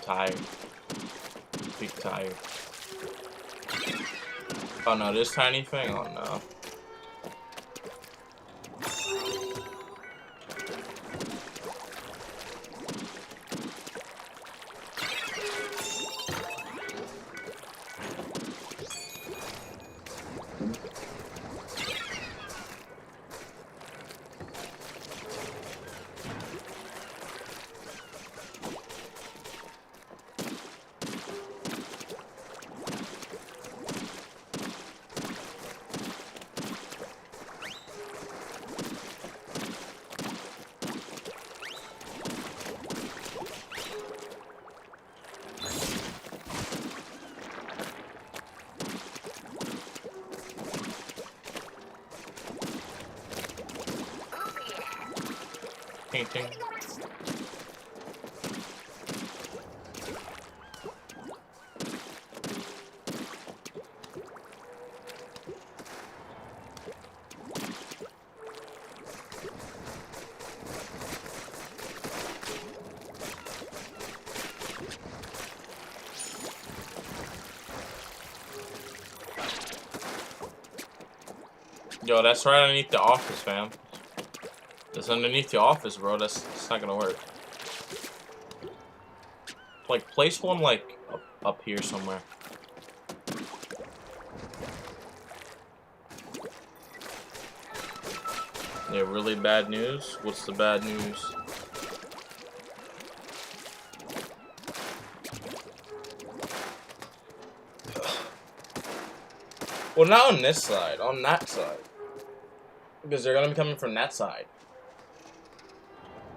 tired. Big tired. Oh no, this tiny thing? Oh no. Painting. Yo, that's right underneath the office, fam. That's underneath the office, bro. That's not gonna work. Like, place one, like, up here somewhere. Yeah, really bad news? What's the bad news? Well, not on this side. On that side. Because they're gonna be coming from that side.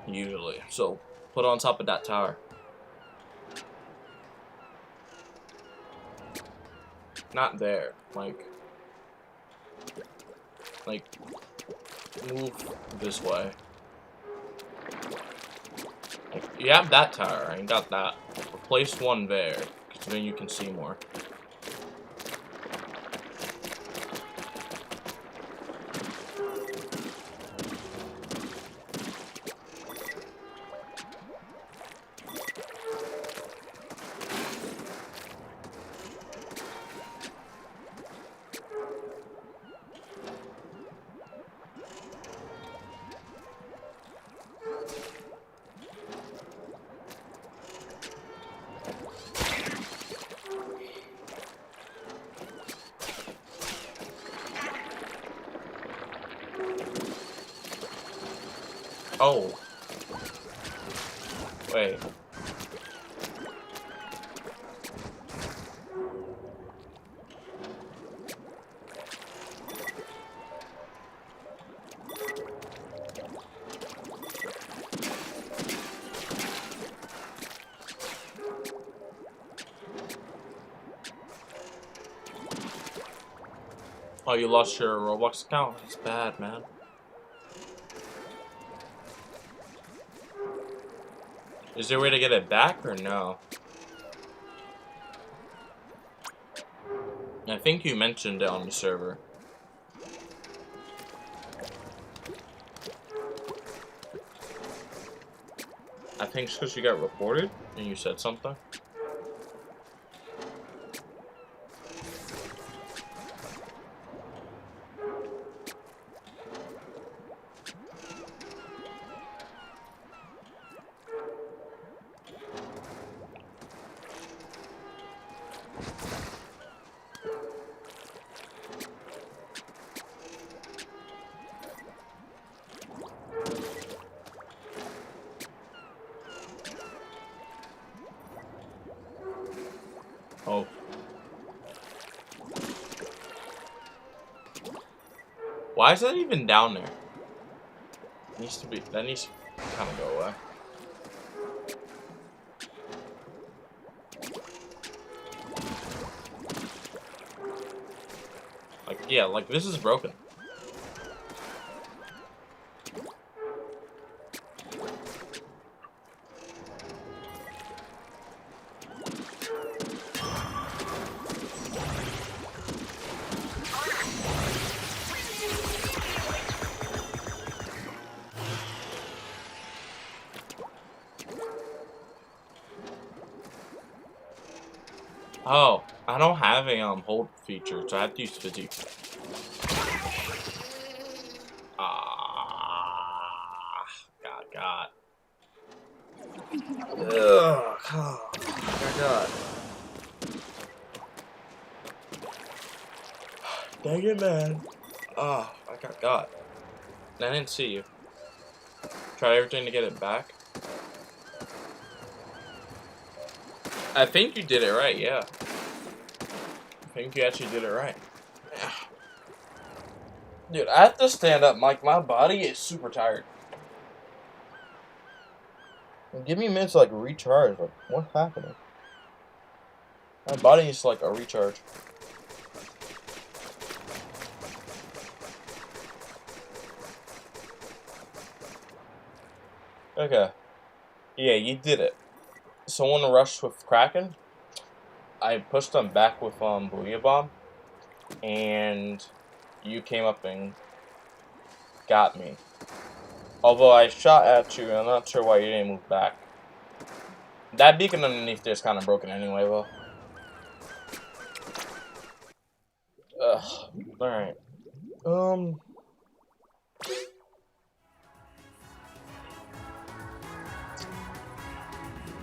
Usually. So, put it on top of that tower. Not there. Like, move this way. Like, you have that tower. I ain't got that. Replace one there. Because then you can see more. Oh. Wait. Oh, you lost your Roblox account? That's bad, man. Is there a way to get it back or no? I think you mentioned it on the server. I think it's because you got reported and you said something. Oh. Why is that even down there? It needs to be, that needs to kind of go away. Like, yeah, like this is broken. Oh, I don't have a hold feature, so I have to use fizzy. Ah, God. Ugh, oh my God. Dang it, man. Oh, I got. I didn't see you. Tried everything to get it back. I think you did it right, yeah. I think you actually did it right. Dude, I have to stand up. My body is super tired. Give me a minute to like recharge. Like, what's happening? My body is like a recharge. Okay. Yeah, you did it. Someone rushed with Kraken. I pushed them back with Booyah Bomb, and you came up and got me. Although I shot at you, and I'm not sure why you didn't move back. That beacon underneath there is kind of broken anyway, though. Ugh. Alright.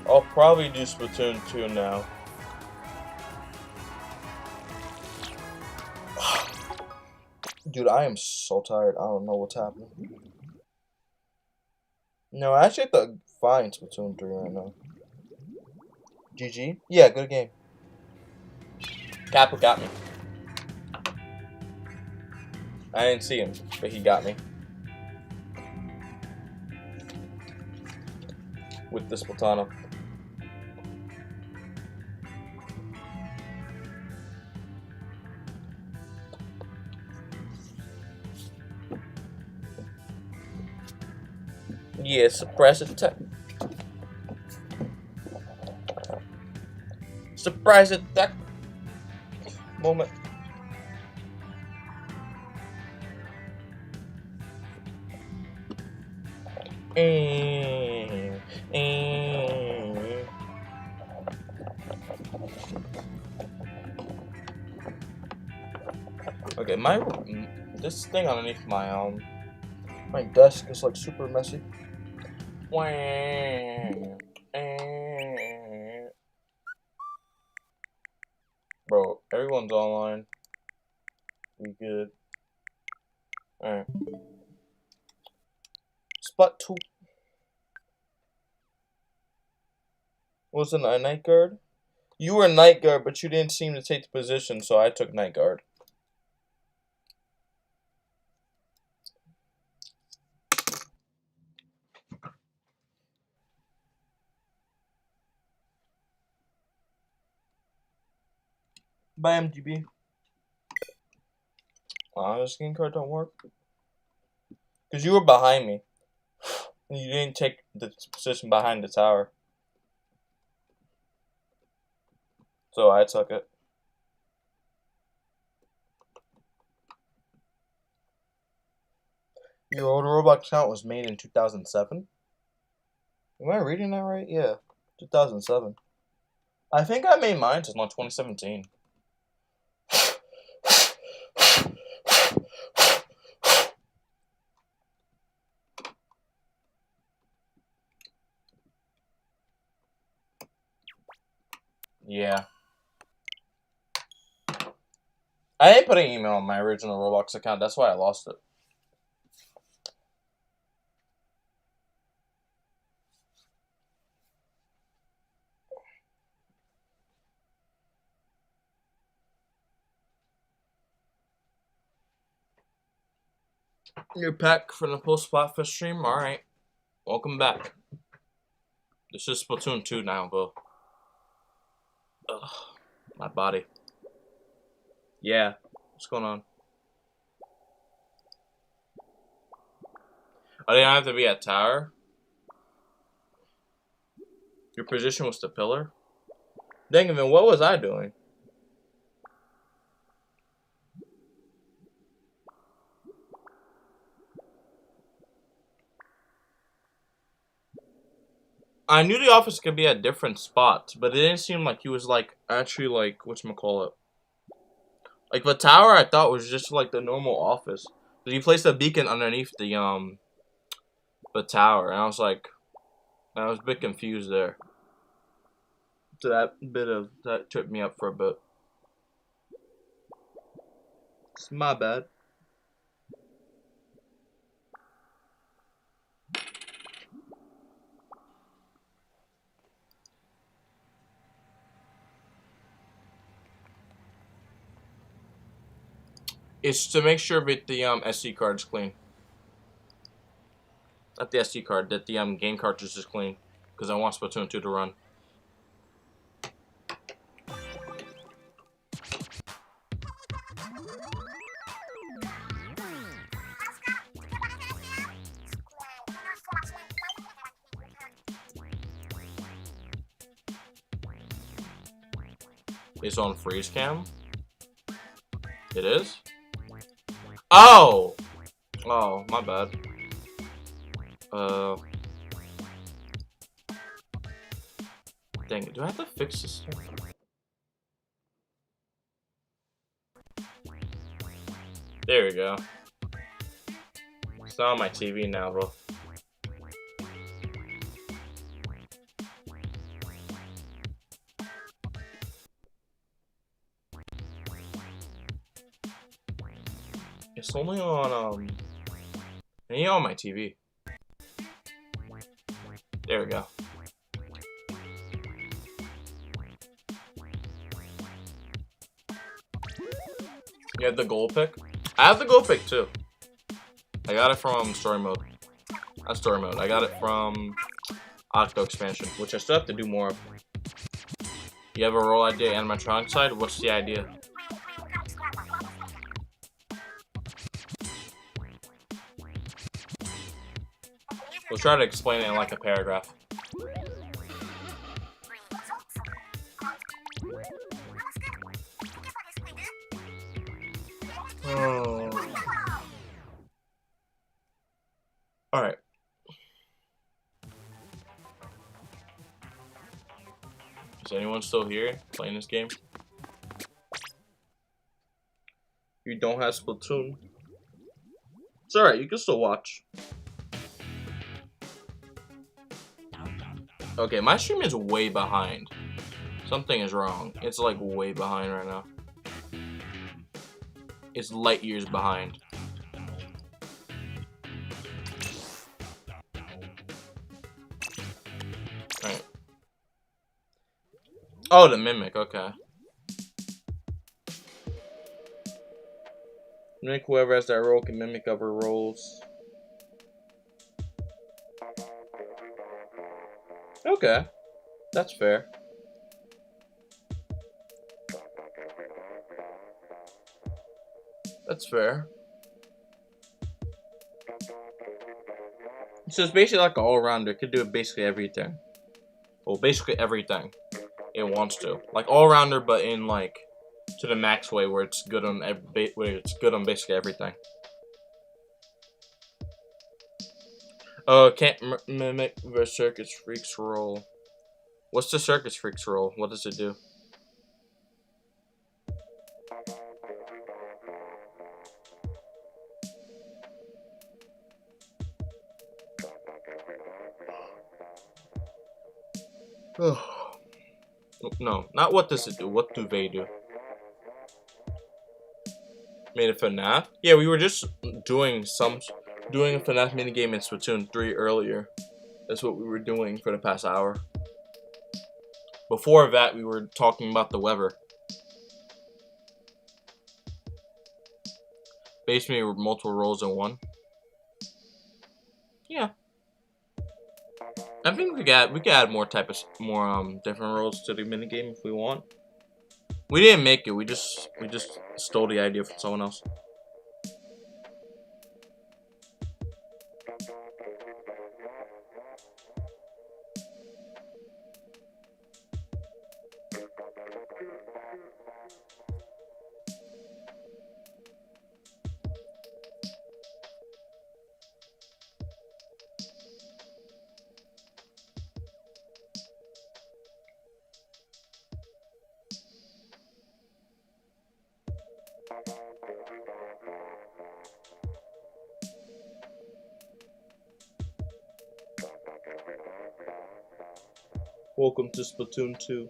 I'll probably do Splatoon 2 now. Dude, I am so tired. I don't know what's happening. No, I actually have to find Splatoon 3 right now. GG? Yeah, good game. Kappa got me. I didn't see him, but he got me. With this Splatana. Yeah, surprise attack. Surprise attack. Moment. Okay, this thing underneath my desk is like super messy. Bro, everyone's online. We good. Alright. Spot 2. Was it a night guard? You were night guard, but you didn't seem to take the position, so I took night guard. Bye, MGB. The skin card don't work. Because you were behind me. And you didn't take the position behind the tower. So I took it. Your old Roblox account was made in 2007? Am I reading that right? Yeah. 2007. I think I made mine in 2017. Yeah. I didn't put an email on my original Roblox account. That's why I lost it. You're back from the post Splatfest stream? Alright. Welcome back. This is Splatoon 2 now, bro. Ugh. My body. Yeah. What's going on? I didn't have to be at tower. Your position was the pillar? Dang it, man, what was I doing? I knew the office could be at different spots, but it didn't seem like he was like actually like whatchamacallit. Like the tower I thought was just like the normal office. But he placed a beacon underneath the tower, and I was a bit confused there. So that tripped me up for a bit. It's my bad. It's to make sure that the SD card's clean. Not the SD card, that the game cartridge is clean. Because I want Splatoon 2 to run. It's on freeze cam? It is? Oh! Oh, my bad. Dang it, do I have to fix this? There we go. It's not on my TV now, bro. It's only on, it ain't on my TV. There we go. You have the gold pick? I have the gold pick too. I got it from story mode. Not story mode. I got it from Octo expansion, which I still have to do more of. You have a role idea animatronic side? What's the idea? We'll try to explain it in like a paragraph. Oh. Alright. Is anyone still here playing this game? You don't have Splatoon. It's alright, you can still watch. Okay, my stream is way behind. Something is wrong. It's like way behind right now. It's light years behind. Alright. Oh, the mimic, okay. Mimic whoever has that role can mimic other roles. Okay. That's fair. That's fair. So it's basically like an all-rounder. It could do basically everything. Well, basically everything it wants to. Like all-rounder, but in like to the max way, where it's good on basically everything. Oh, can't mimic the Circus Freak's role. What's the Circus Freak's role? What does it do? No, not what does it do. What do they do? Made a FNAF? Yeah, we were just doing a FNAF minigame in Splatoon 3 earlier. That's what we were doing for the past hour. Before that, we were talking about the weather. Basically, with multiple roles in one. Yeah. I think we could add more different roles to the minigame if we want. We didn't make it. We just stole the idea from someone else. Welcome to Splatoon 2.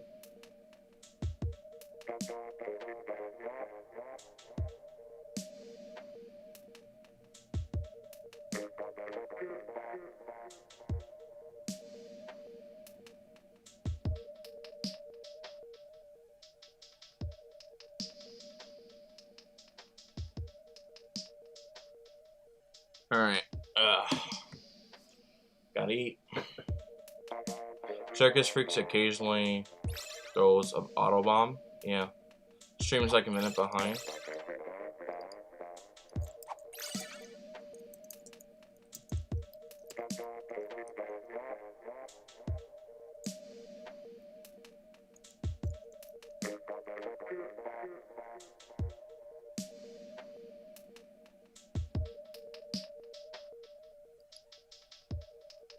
Alright. Gotta eat. Circus Freaks occasionally throws an auto bomb. Yeah. Stream's like a minute behind.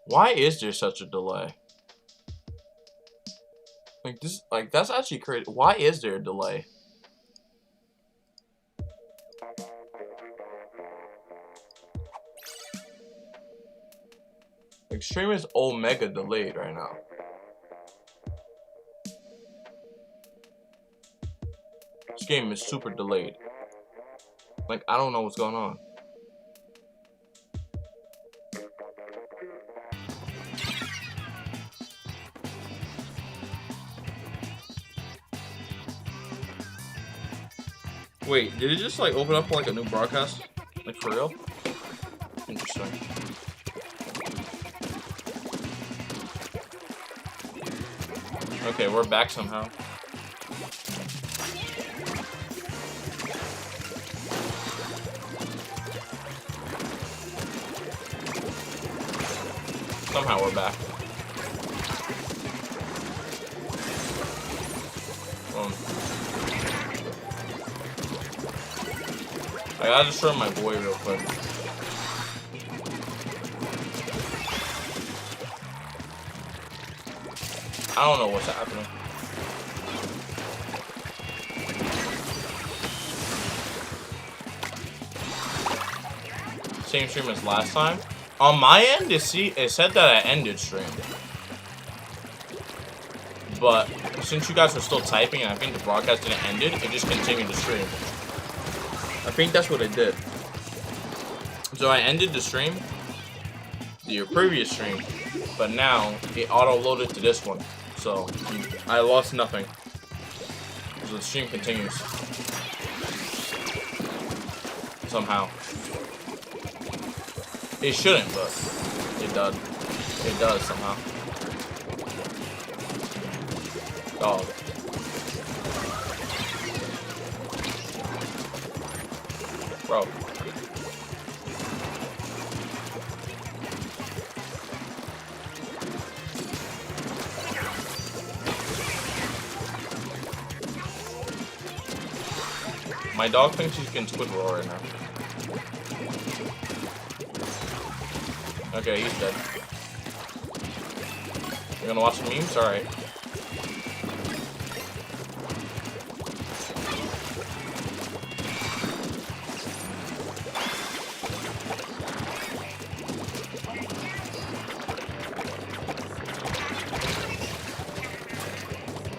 Why is there such a delay? Like this, like that's actually crazy. Why is there a delay? Like stream is omega delayed right now. This game is super delayed. Like I don't know what's going on. Wait, did it just like open up like a new broadcast? Like for real? Interesting. Okay, we're back somehow. Somehow we're back. I gotta destroy my boy real quick. I don't know what's happening. Same stream as last time. On my end, it said that I ended stream. But since you guys were still typing and I think the broadcast didn't end it just continued to stream. I think that's what I did. So I ended the stream, the previous stream, but now it auto-loaded to this one. So I lost nothing. So the stream continues. Somehow. It shouldn't, but it does. It does somehow. Dog. Bro. My dog thinks he can squid roll right now. Okay, he's dead. You gonna watch some memes? Alright.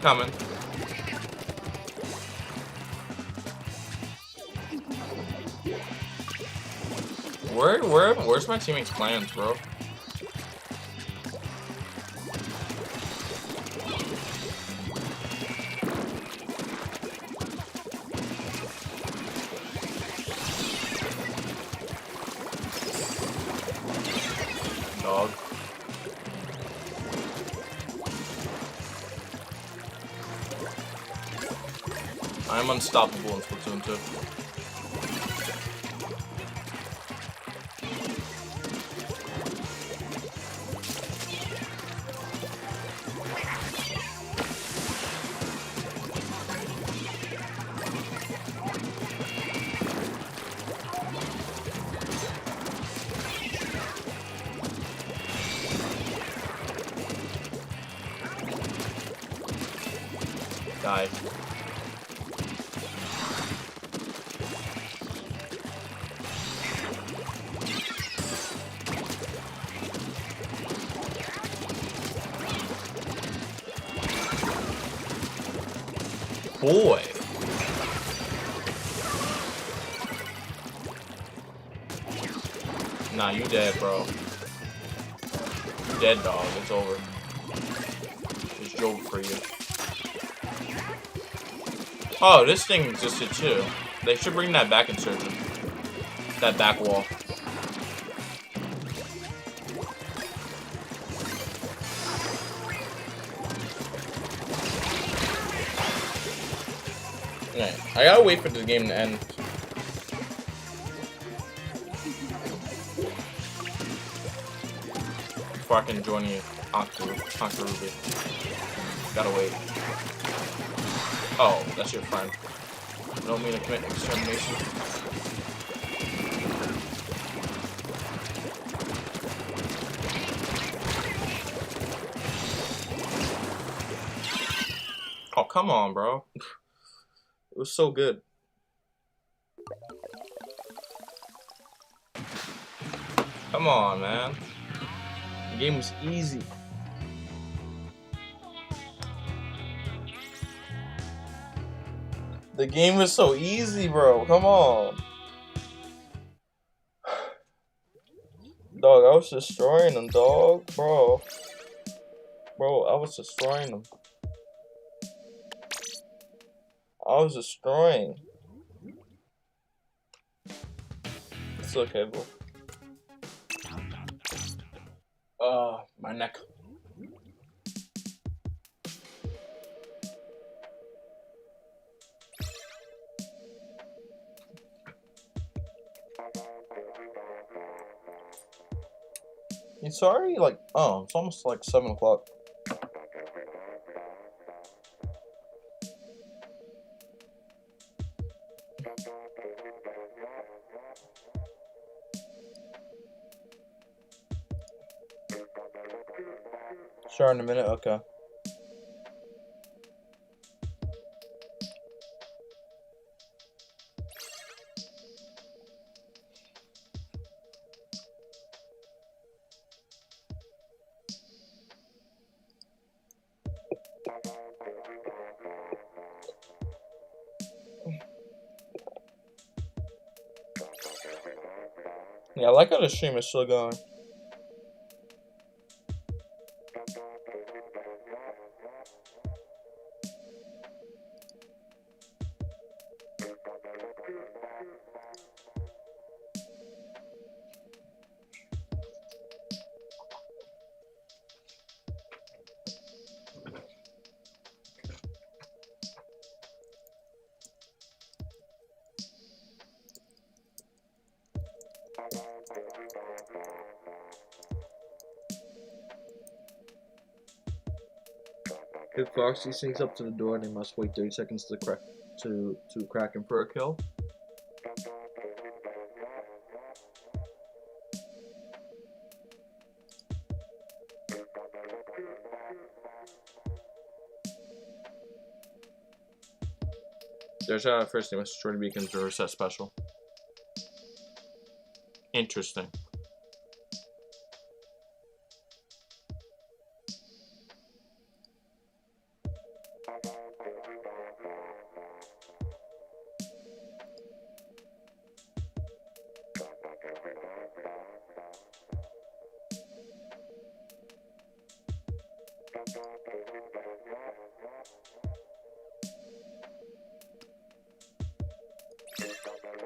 Coming. Where's my teammates' plans, bro? Dog. I'm unstoppable in Splatoon 2. Die. boy. Nah, you dead, bro. You dead, dog. It's over. It's joke for you. Oh, this thing existed too. They should bring that back in Surgeon. That back wall. Okay, I gotta wait for the game to end. Before I can join you, Ruby. Gotta wait. Oh, that's your friend. You don't mean to commit extermination. Oh, come on, bro. It was so good. Come on, man. The game was easy. The game was so easy, bro. Come on. Dog, I was destroying them, dog. Bro, I was destroying them. I was destroying. It's okay, bro. My neck. It's already like, oh, it's almost like 7 o'clock. Start in a minute, okay. Yeah, I like how the stream is still going. If Foxy sneaks up to the door, they must wait 30 seconds to crack him for a kill. There's first they must destroy the beacons to reset special. Interesting.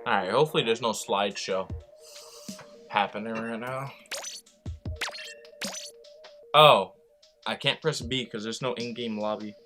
Alright, hopefully there's no slideshow happening right now. Oh, I can't press B because there's no in-game lobby.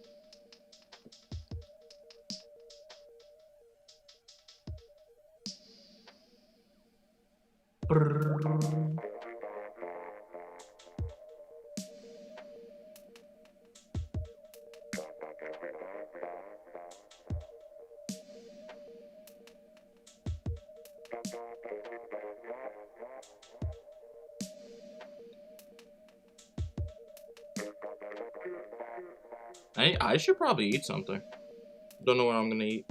I should probably eat something. Don't know what I'm gonna eat.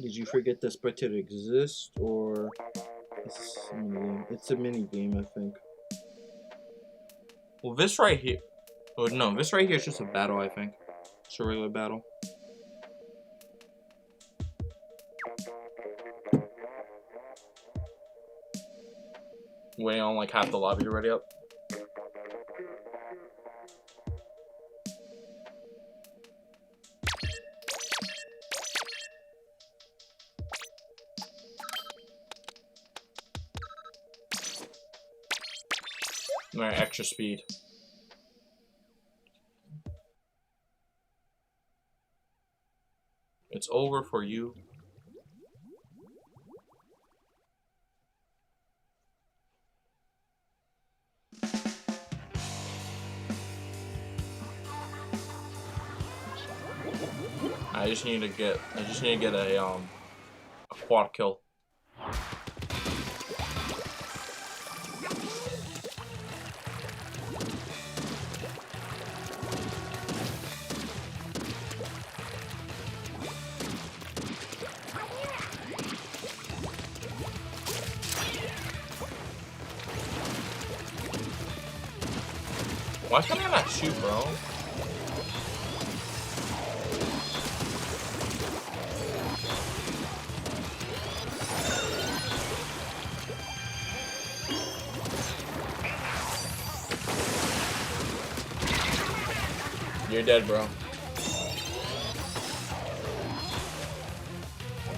Did you forget this spectator exists, or It's a mini game, I think. Well, this right here. Oh no, this right here is just a battle. I think it's a regular battle. Waiting on like half the lobby to ready up. Alright, extra speed. It's over for you. I just need to get a quad kill. Why can't I not shoot, bro? You're dead, bro.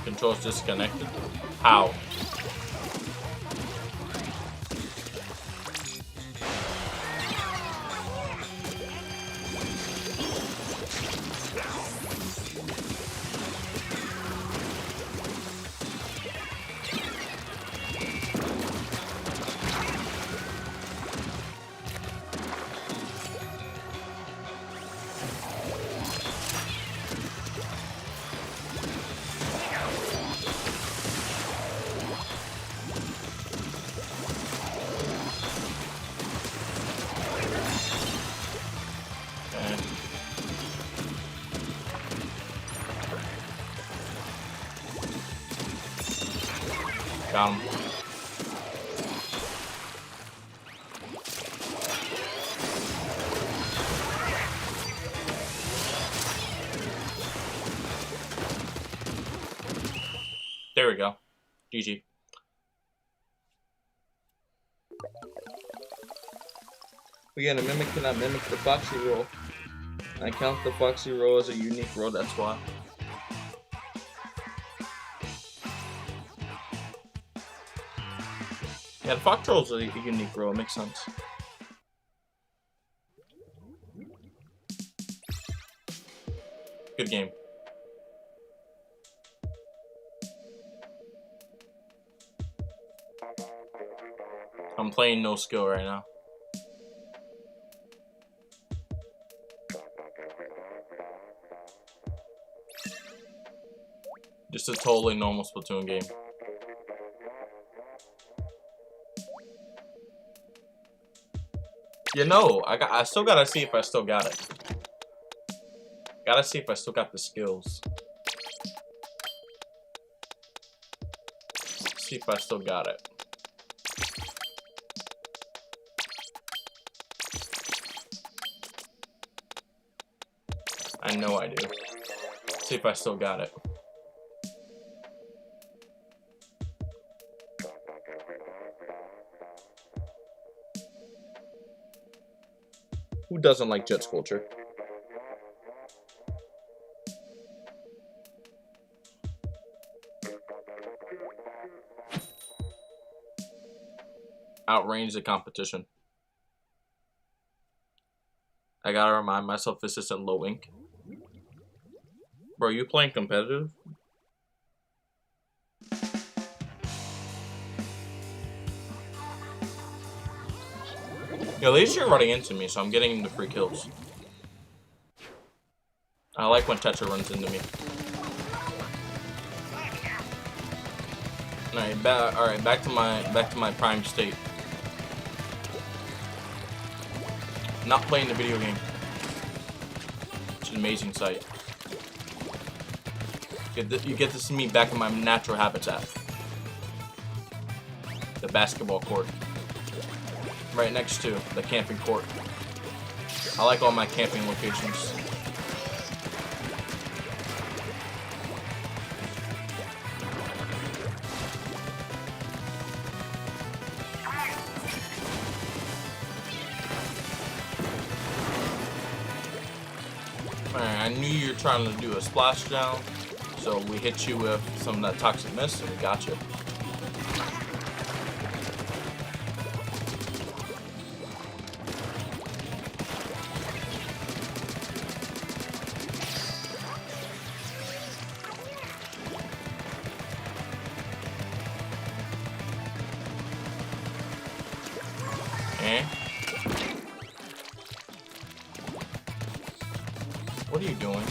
Controls disconnected. How? Got him. There we go. GG. Again, a mimic cannot mimic the Foxy roll. I count the Foxy roll as a unique roll, that's why. Yeah, the Fox roll is a unique roll, it makes sense. Good game. I'm playing no skill right now. Just a totally normal Splatoon game. You know, I still gotta see if I still got it. Gotta see if I still got the skills. See if I still got it. I know I do. See if I still got it. Who doesn't like Jets culture? Outrange the competition. I gotta remind myself this isn't low ink. Bro, you playing competitive? At least you're running into me, so I'm getting the free kills. I like when Tetra runs into me. Alright, back to my prime state. Not playing the video game. It's an amazing sight. You get to see me back in my natural habitat. the basketball court. Right next to the camping court. I like all my camping locations. Alright, I knew you were trying to do a splashdown, so we hit you with some of that toxic mist and we got you. Eh? What are you doing?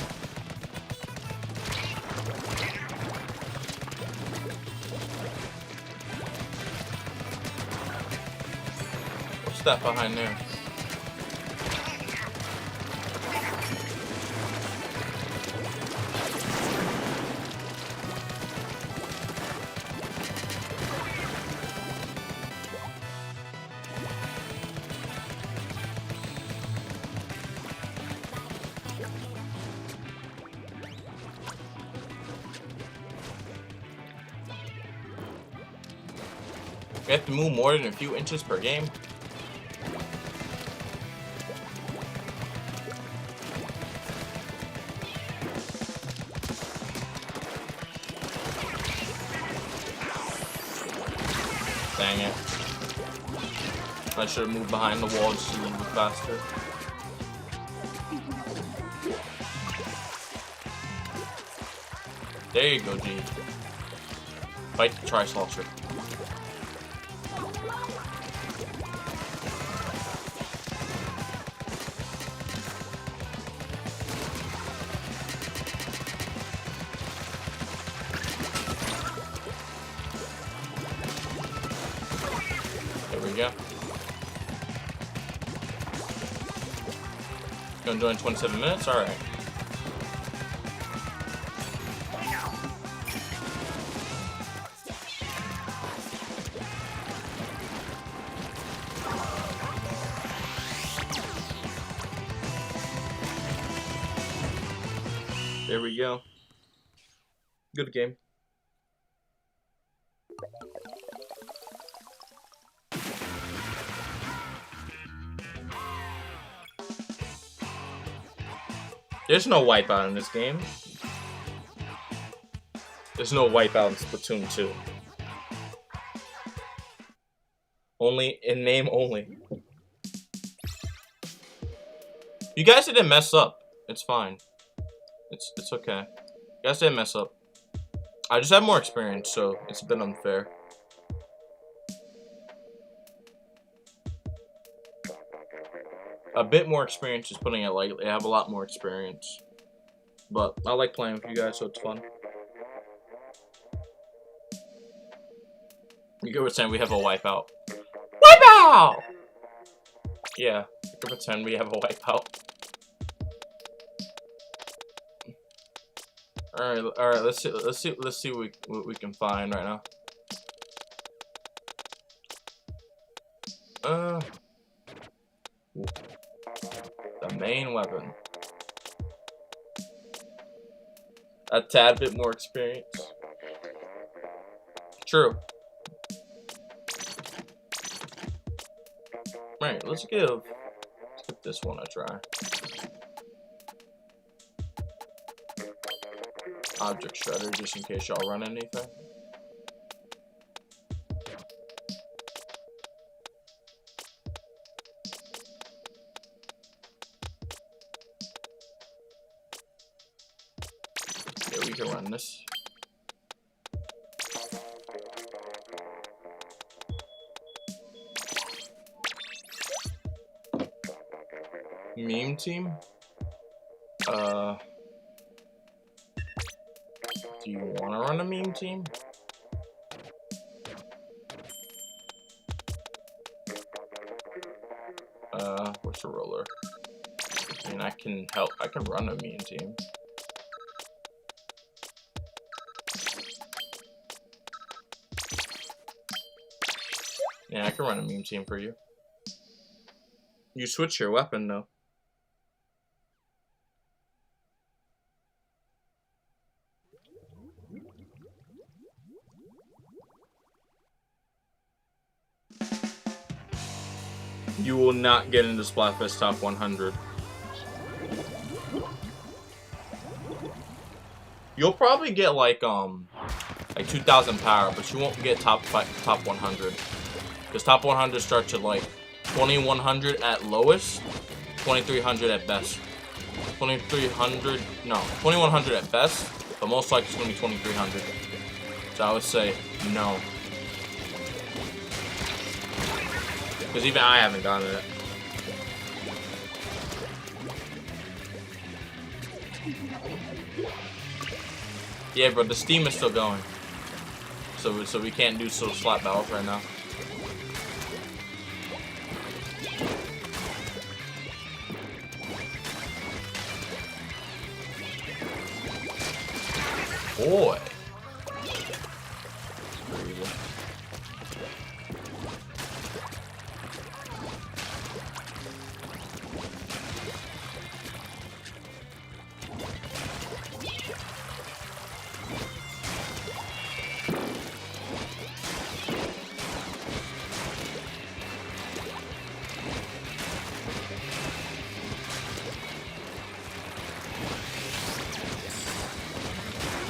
What's that behind there? We have to move more than a few inches per game. Dang it. I should have moved behind the wall just a little bit faster. There you go, G. Fight the Tri-Slosher. There we go. Gonna join 27 minutes? Alright. There we go. Good game. There's no wipeout in this game. There's no wipeout in Splatoon 2. Only in name only. You guys didn't mess up. It's fine. It's okay. You guys didn't mess up. I just have more experience, so it's a bit unfair. A bit more experience, just putting it lightly. I have a lot more experience. But I like playing with you guys, so it's fun. You can pretend we have a wipeout. Wipeout! Yeah, you can pretend we have a wipeout. Alright, let's see what we can find right now. The main weapon. A tad bit more experience. True. Right, let's give this one a try. Object shredder, just in case y'all run anything. Yeah, we can run this. Meme team? Do you want to run a meme team? What's a roller? I mean, I can help. I can run a meme team. Yeah, I can run a meme team for you. You switch your weapon though. You will not get into Splatfest top 100. You'll probably get like 2,000 power, but you won't get top 100. Because top 100 starts at like 2,100 at lowest, 2,300 at best. 2,300, no, 2,100 at best, but most likely it's gonna be 2,300. So I would say no. Because even I haven't gotten it. Yeah, bro, the Steam is still going. So we can't do slap battles right now. Boy.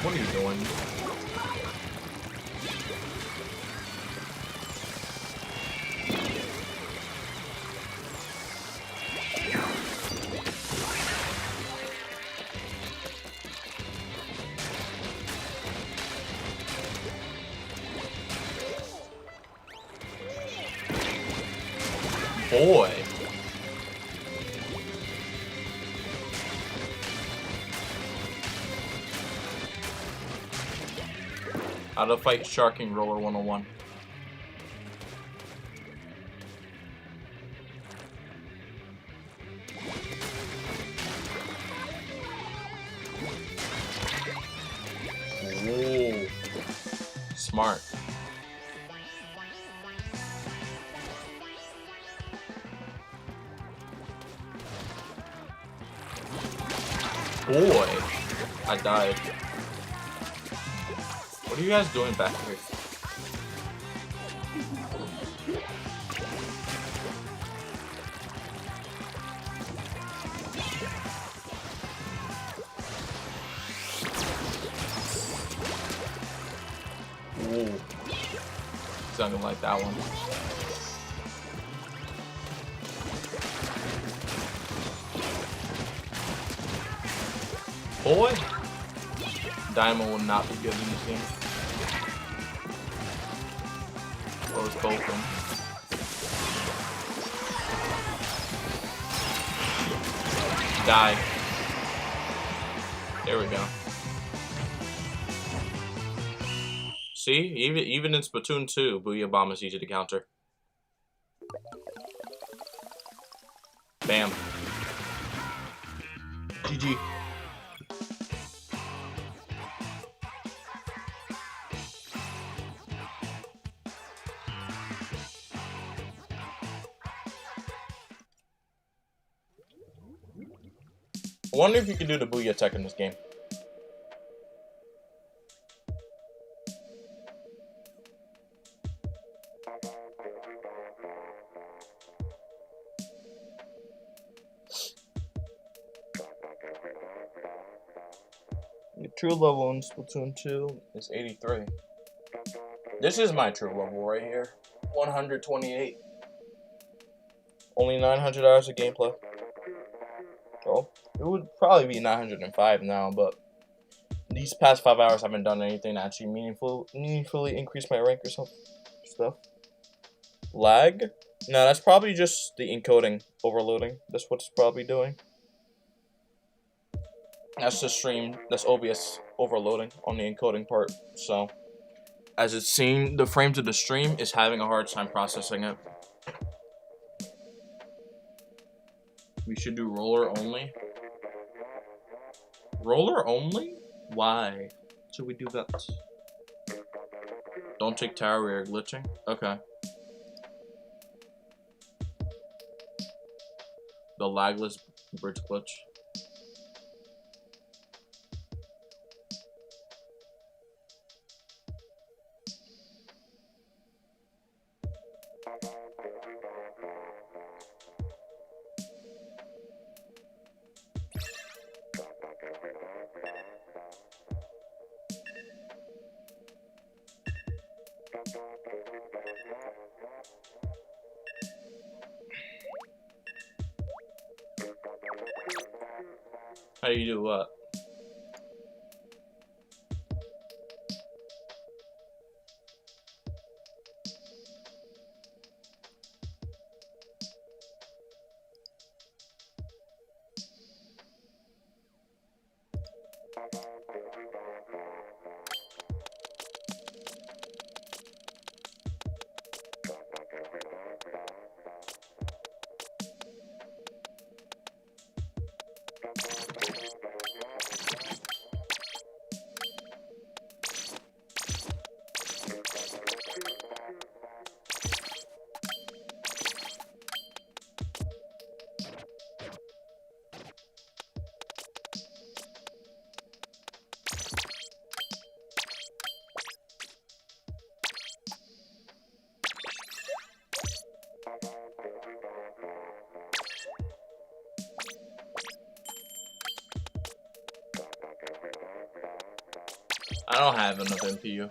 What are you doing? Boy. How to fight Sharking Roller 101. Ooh. Smart. Boy. I died. What are you guys doing back here? Ooh. He's not gonna like that one. Boy. Diamond will not be good in this game. Or it's both of them. Die. There we go. See? Even in Splatoon 2, Booyah Bomb is easy to counter. Bam. GG. I wonder if you can do the Booyah tech in this game. The true level in Splatoon 2 is 83. This is my true level right here. 128. Only 900 hours of gameplay. So, it would probably be 905 now, but these past 5 hours I haven't done anything to actually meaningfully increase my rank or some stuff. Lag? No, that's probably just the encoding overloading. That's what it's probably doing. That's the stream, that's OBS overloading on the encoding part. So, as it's seeing the frames of the stream, is having a hard time processing it. We should do roller only. Roller only? Why should we do that? Don't take tower, we are glitching. Okay. the lagless bridge glitch. How do you do what? I don't have enough MPU.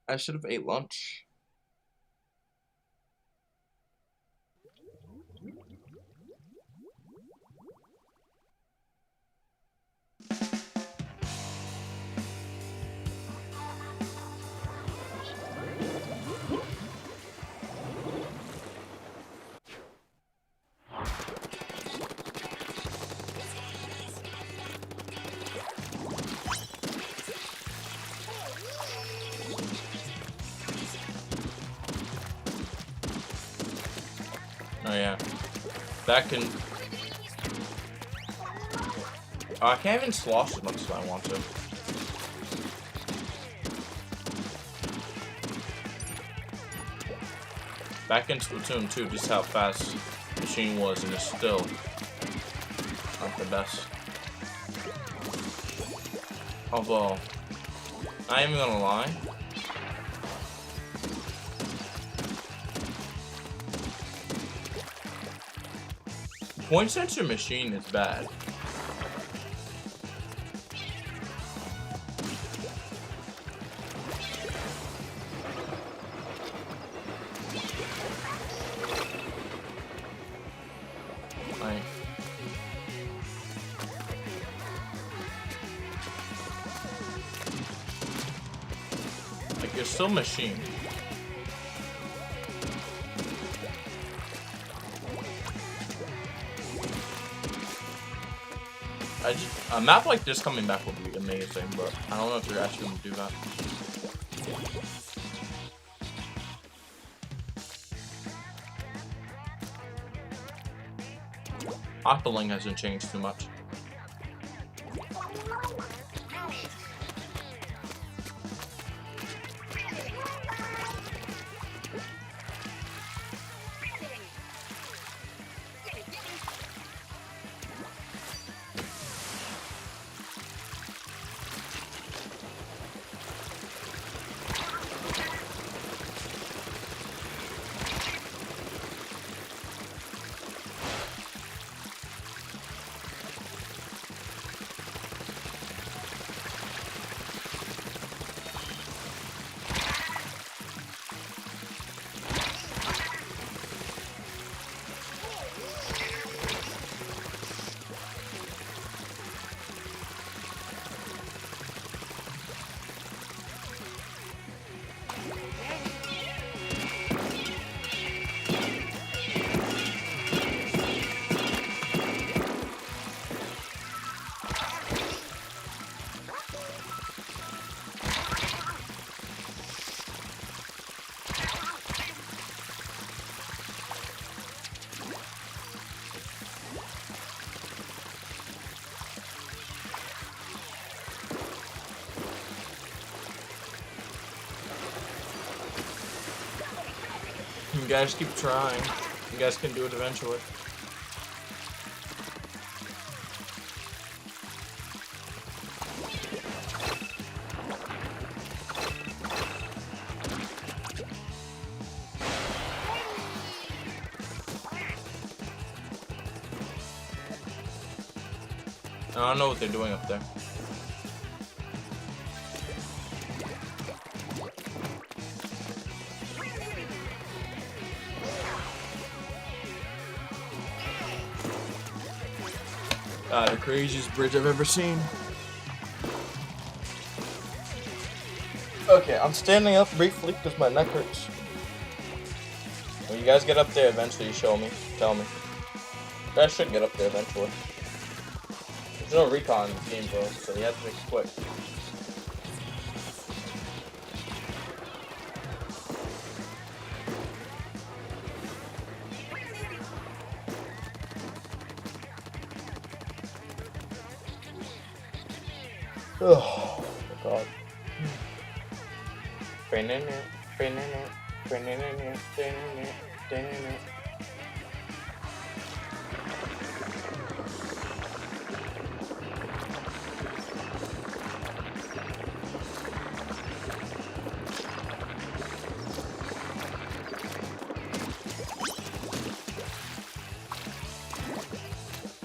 I should have ate lunch. Oh yeah, that can. I can't even slosh as much as I want to. Back in Splatoon 2, just how fast the machine was, and it's still not the best. Although, I ain't even gonna lie. Point sensor machine is bad. Like, you're still machine. A map like this coming back would be amazing, but I don't know if they're actually gonna do that. Octoling hasn't changed too much. You guys keep trying. You guys can do it eventually. I don't know what they're doing up there. The craziest bridge I've ever seen. Okay, I'm standing up briefly because my neck hurts. When you guys get up there eventually, show me. Tell me. You guys should get up there eventually. There's no recon in the game, bro, so you have to make it quick. Oh my god.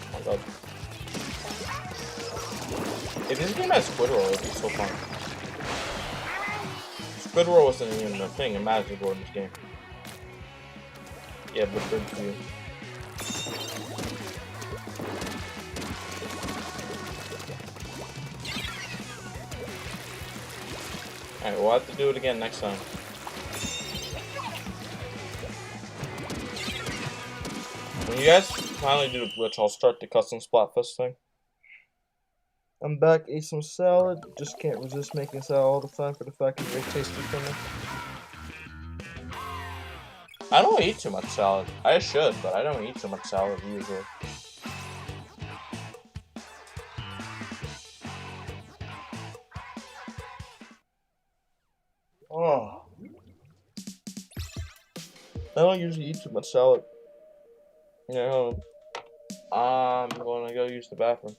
Oh my god. If this game had Squidward, it would be so fun. Squidward wasn't even a thing in Magic World in this game. Yeah, but good for you. Alright, we'll have to do it again next time. When you guys finally do the glitch, I'll start the custom Splatfest thing. I'm back, ate some salad. Just can't resist making salad all the time for the fact it's very tasty for me. I don't eat too much salad. I should, but I don't eat too much salad usually. Oh. I don't usually eat too much salad. You know, I'm gonna go use the bathroom.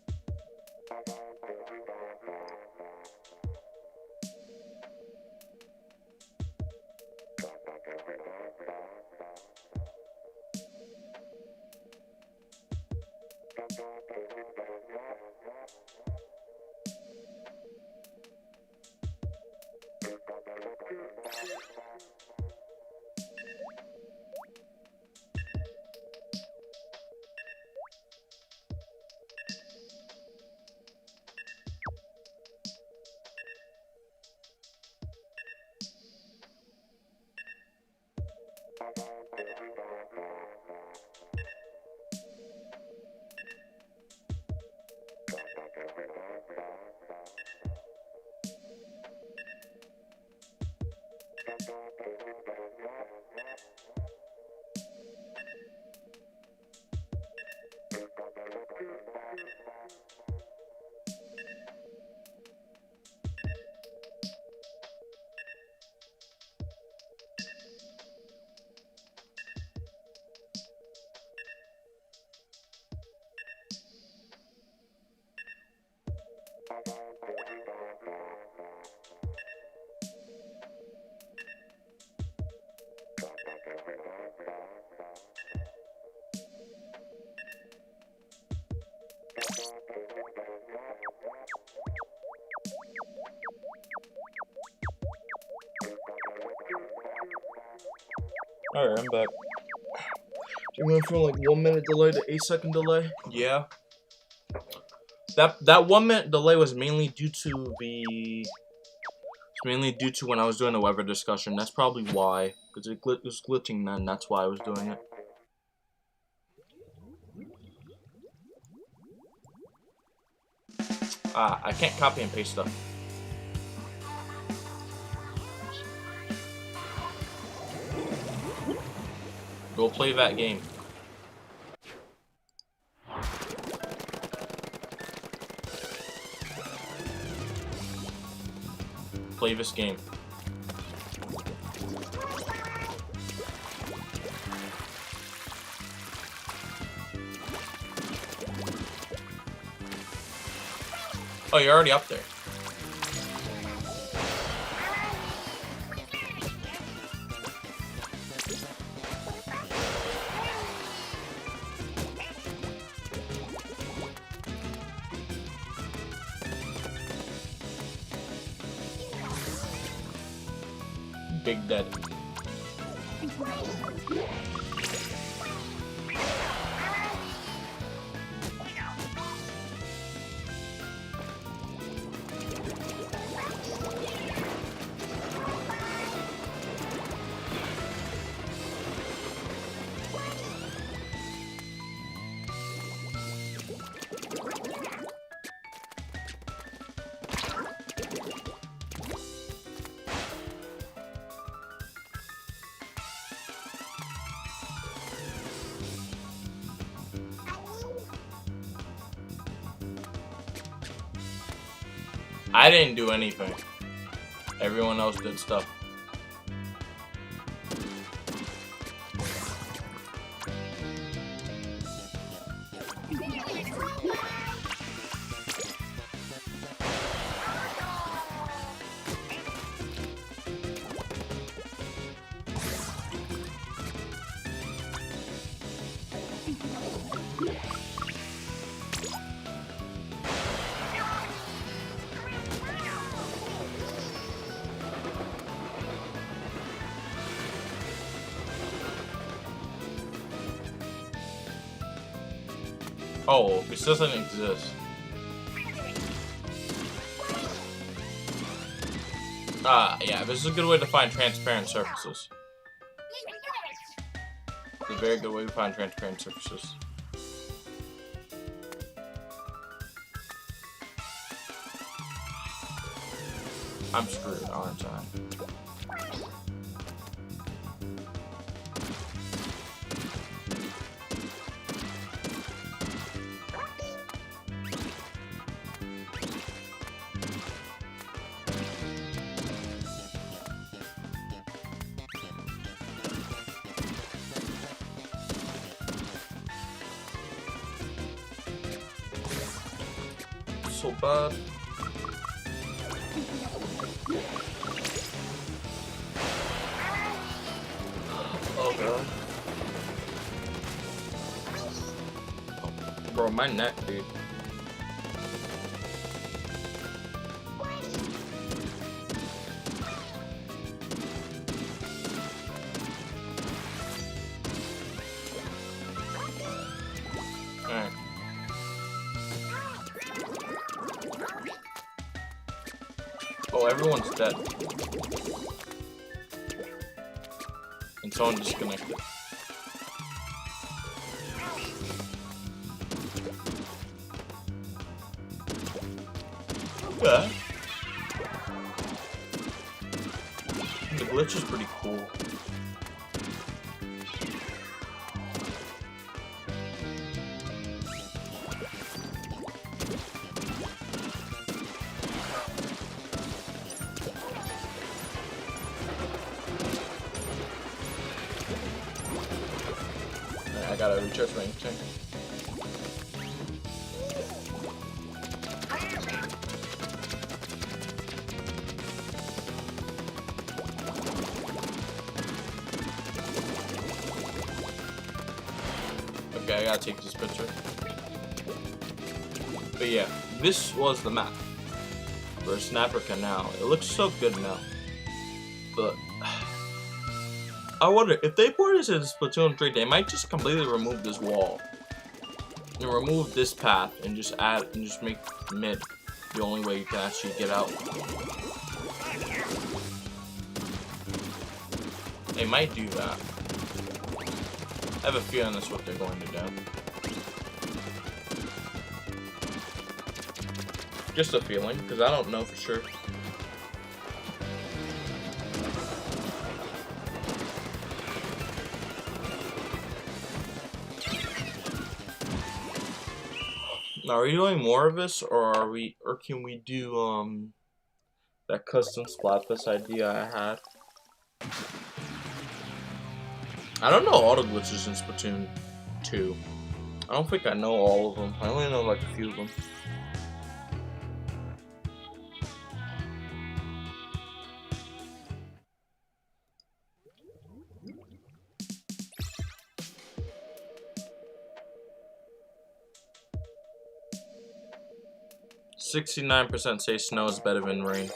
Alright, I'm back. You went from like 1 minute delay to 8-second delay? Yeah. That 1 minute delay was mainly due to when I was doing the weather discussion. That's probably why. Because it was glitching then, that's why I was doing it. I can't copy and paste stuff. Go play that game. Play this game. Oh, you're already up there. Big dead. I didn't do anything. Everyone else did stuff. Oh, this doesn't exist. Yeah, this is a good way to find transparent surfaces. It's a very good way to find transparent surfaces. I'm screwed, aren't I? So bad. Oh god. Bro, my neck, dude. Alright. Oh, everyone's dead. And someone disconnected. Yeah. The glitch is pretty cool. I gotta recharge my tank. Okay, I gotta take this picture. But yeah, this was the map for Snapper Canal. It looks so good now. But I wonder if they port this in Splatoon 3, they might just completely remove this wall and remove this path and just add and just make mid the only way you can actually get out. They might do that. I have a feeling that's what they're going to do. Just a feeling, because I don't know for sure. Now, are we doing more of this, or can we do that custom Splatfest idea I had? I don't know all the glitches in Splatoon 2. I don't think I know all of them. I only know like a few of them. 69% say snow is better than rain.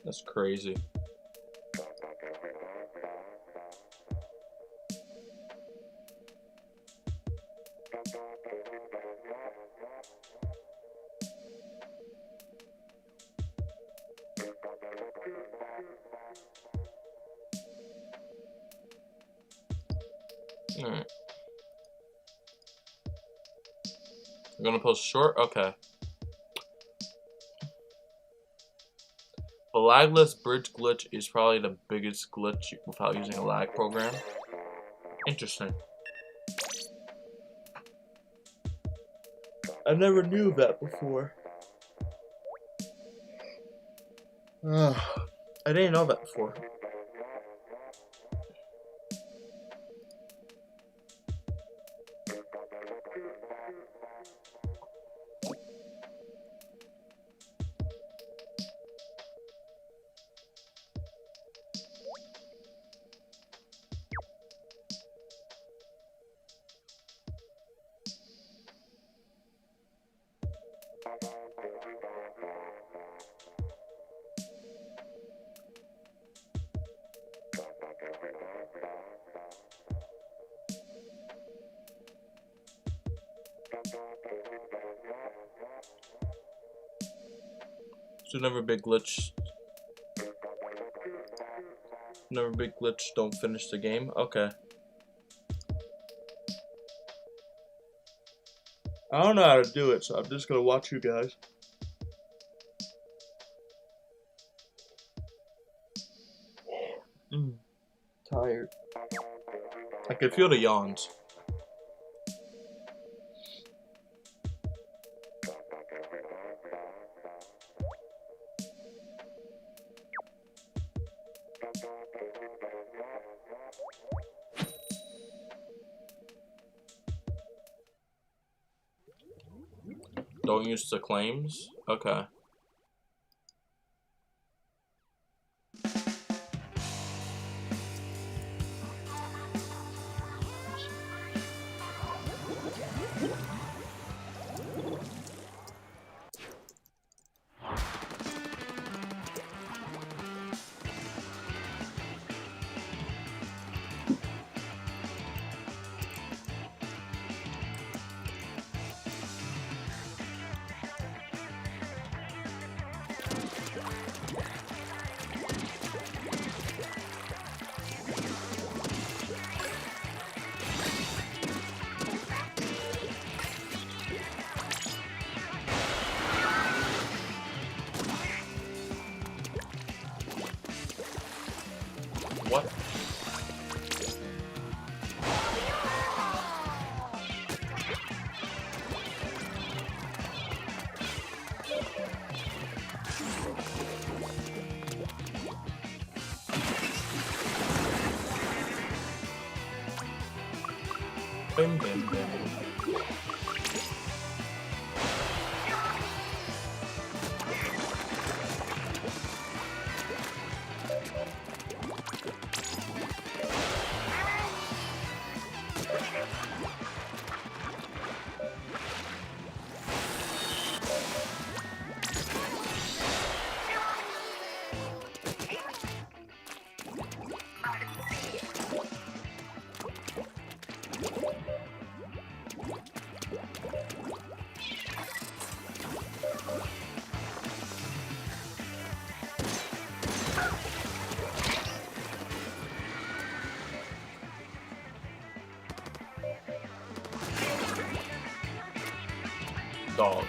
That's crazy. Alright. I'm gonna post short? Okay. A lagless bridge glitch is probably the biggest glitch without using a lag program. Interesting. I never knew that before. I didn't know that before. So never big glitch. Never big glitch, don't finish the game? Okay. I don't know how to do it, so I'm just gonna watch you guys. Tired. I can feel the yawns. Don't use the claims? Okay. What? Bim, bim, bim. Dog.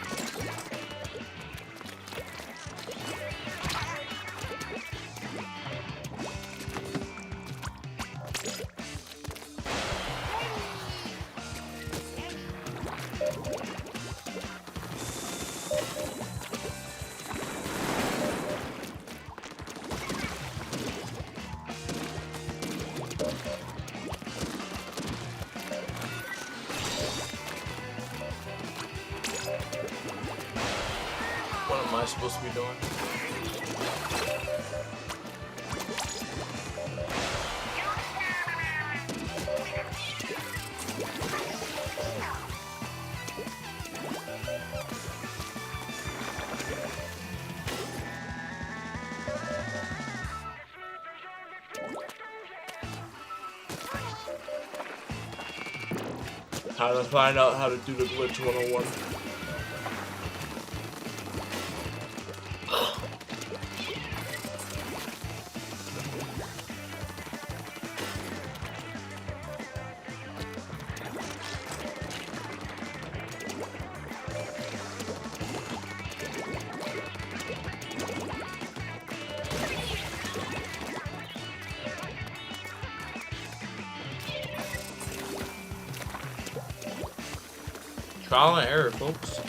What am I supposed to be doing? How to find out how to do the glitch 101. Trial and error, folks.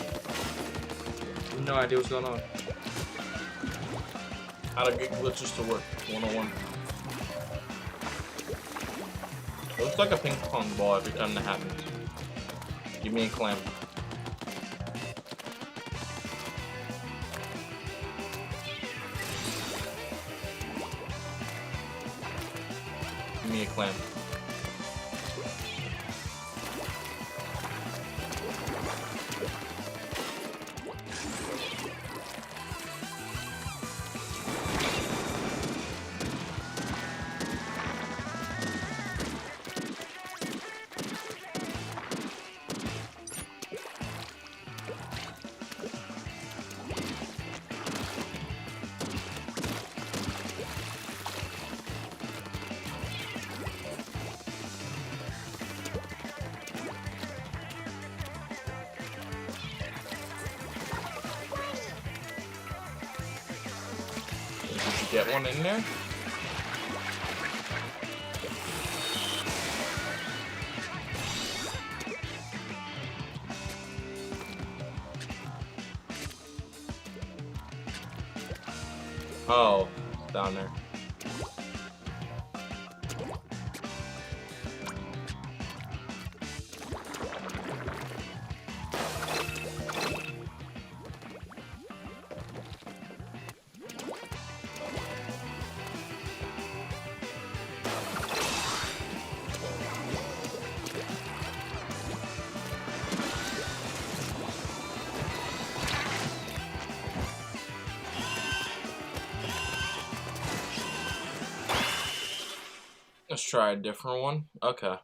No idea what's going on. How to get glitches to work, 101. It looks like a ping pong ball every time that happens. Give me a clam. Give me a clam. Get one in there. Oh, it's down there. Let's try a different one. Okay.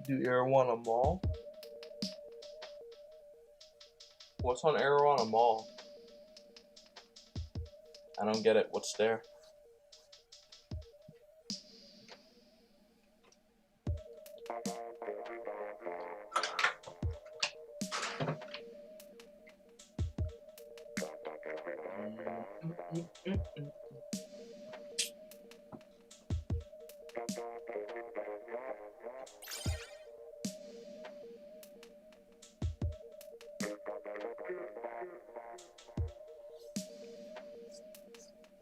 Do error one a mall? What's on error on a mall? I don't get it. What's there?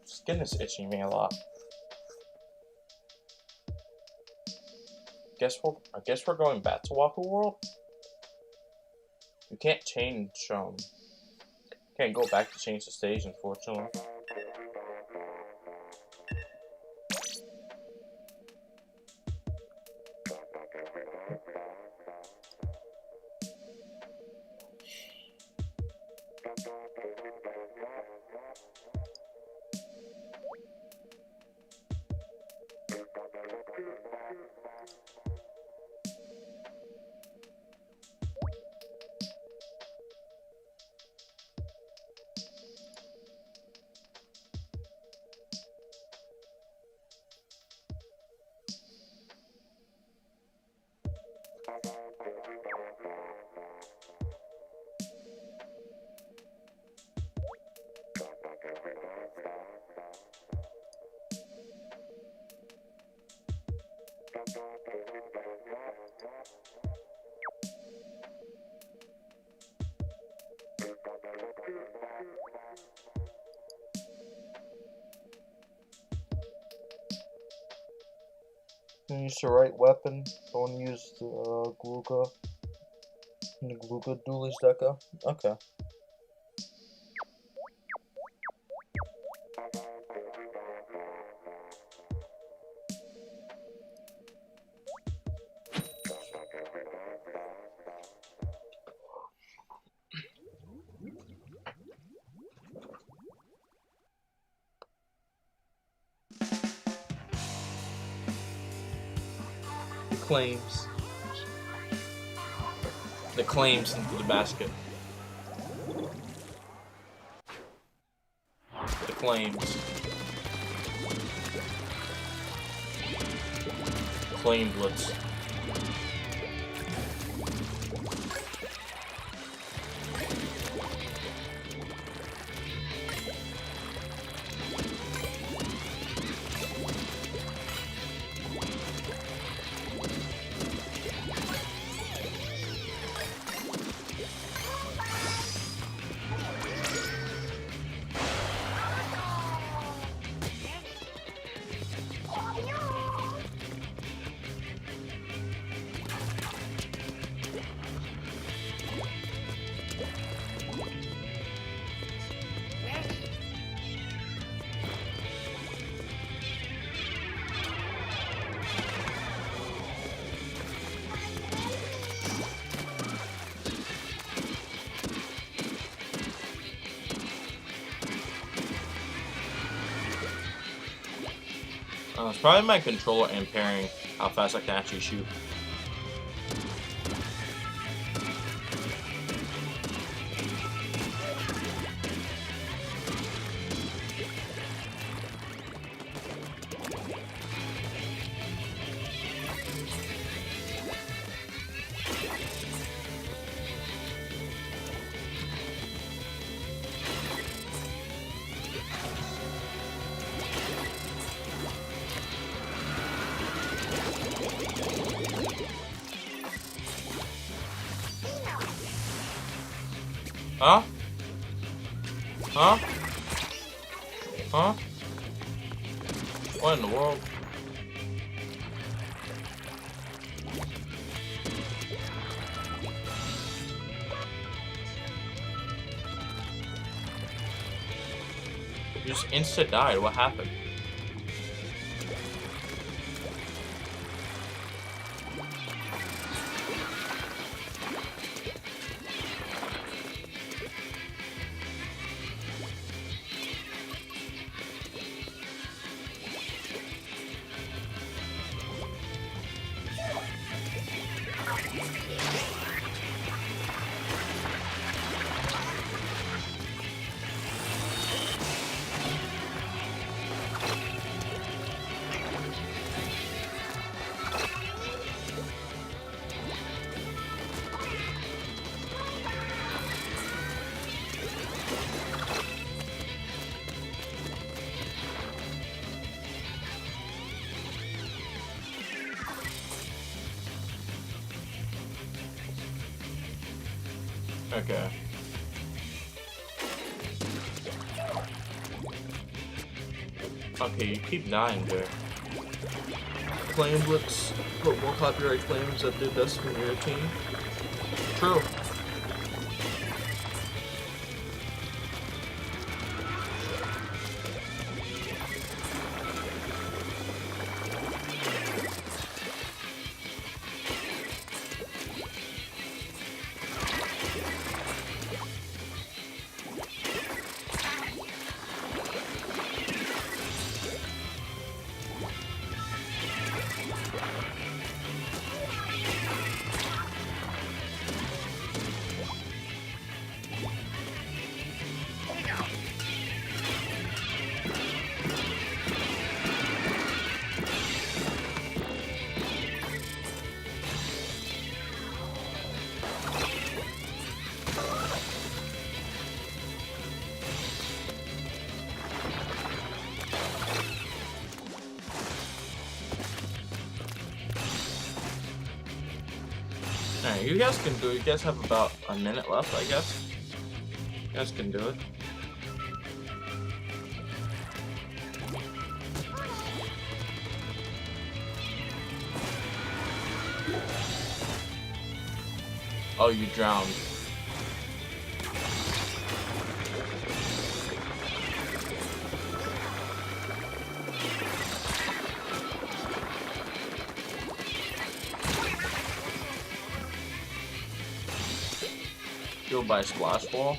Skin is itching me a lot. I guess we're going back to Wahoo World. You can't change. Can't go back to change the stage, unfortunately. Use the right weapon. Don't use the Gluga. The Gluga Duelist Deca. Okay. Claims. The claims into the basket. The claims. Claim blitz. It's probably my controller impairing how fast I can actually shoot. Huh? Huh? Huh? What in the world? You just insta died. What happened? Okay. Okay, you keep dying there. Claim blitz, put more copyright claims that did this from your team. True. Alright, you guys can do it. You guys have about a minute left, I guess. You guys can do it. Oh, you drowned. Killed by a splash ball.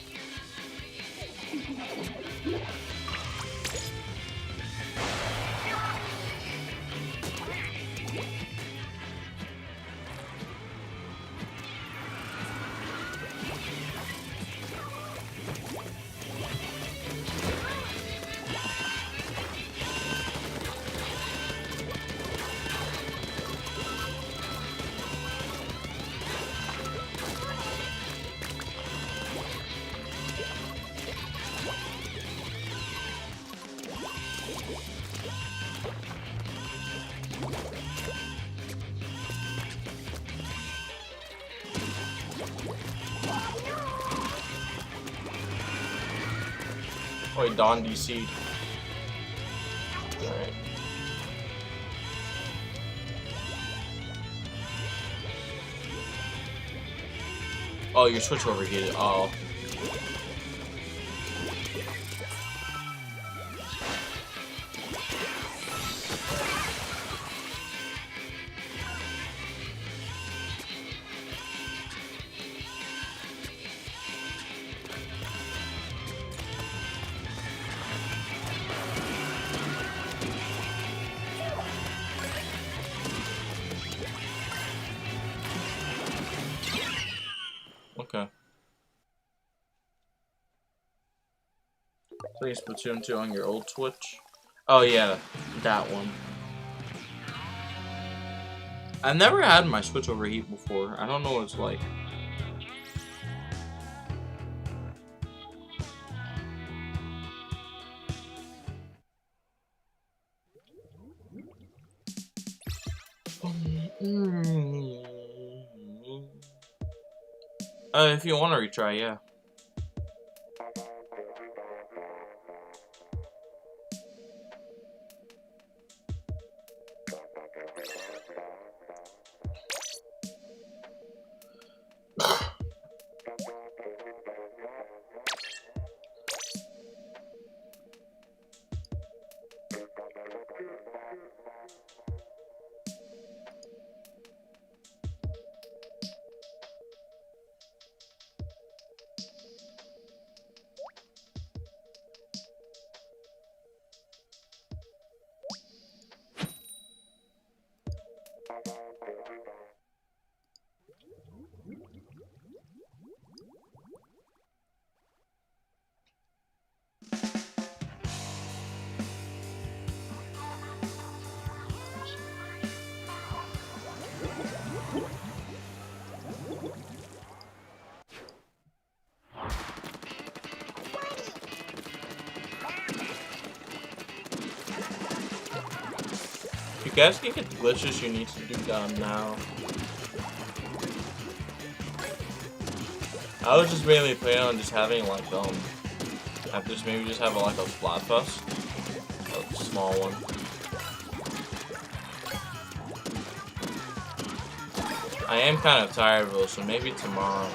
Oh, he Dawn DC'd. Alright. Oh, your switch overheated. Oh. Okay. Playing Splatoon 2 on your old Switch? Oh yeah, that one. I've never had my Switch overheat before. I don't know what it's like. If you want to retry, yeah. You guys can get the glitches, you need to do them now. I was just mainly planning on just having like maybe just have like a Splatfest, a small one. I am kind of tired of those, so maybe tomorrow.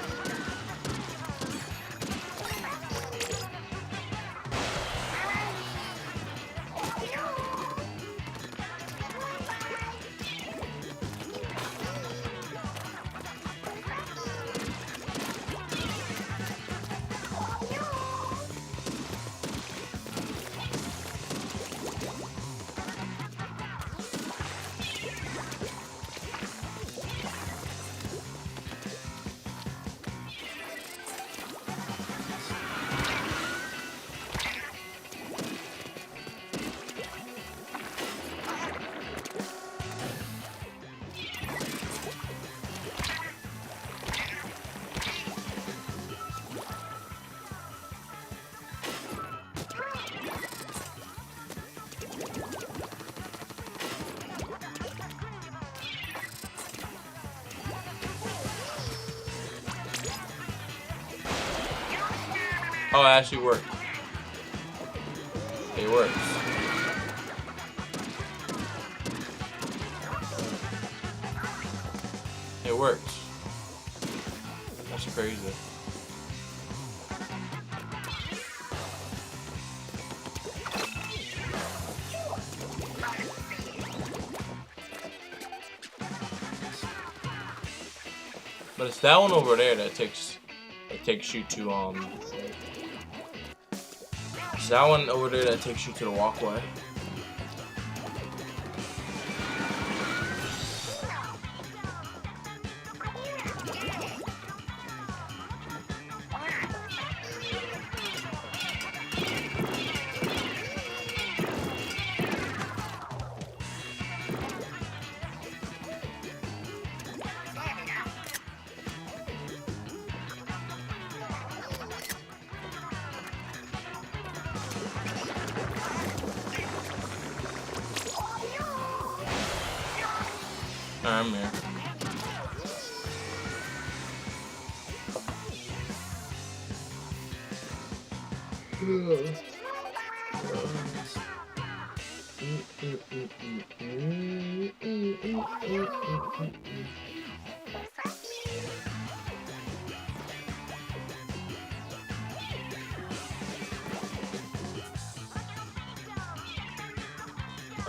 Oh, it actually worked. It works. It works. crazy. But it's that one over there that takes you to it's that one over there that takes you to the walkway. I'm here.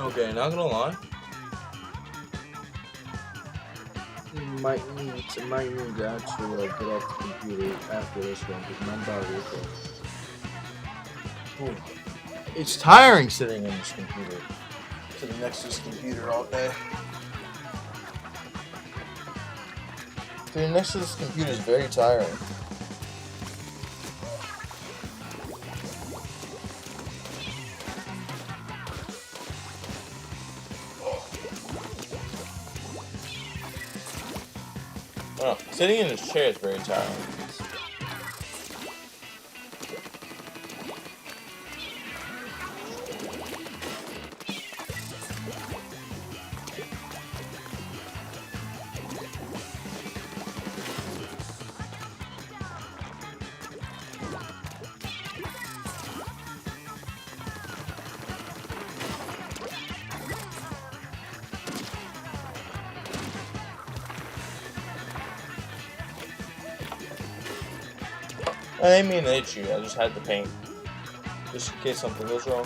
Okay, not gonna lie. Might need to actually get off the computer after this one because my body is it's tiring sitting in this computer. Sitting next to this computer all day. Sitting next to this computer is very tiring. Oh, sitting in his chair is very tiring. I didn't mean to hit you, I just had to paint. Just in case something goes wrong.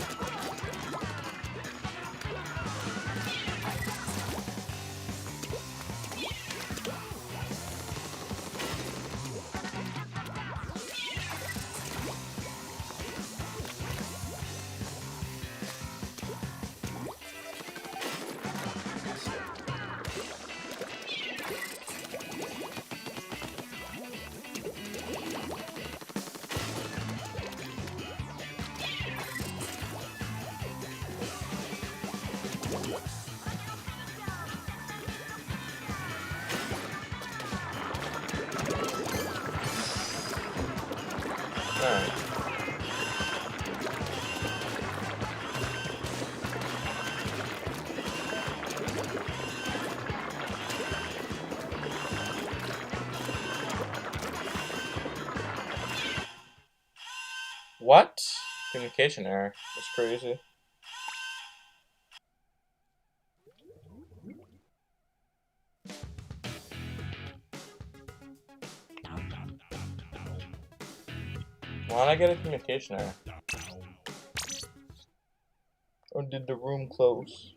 Alright. What? Communication error. That's crazy. Why did I get a communication error? Or did the room close?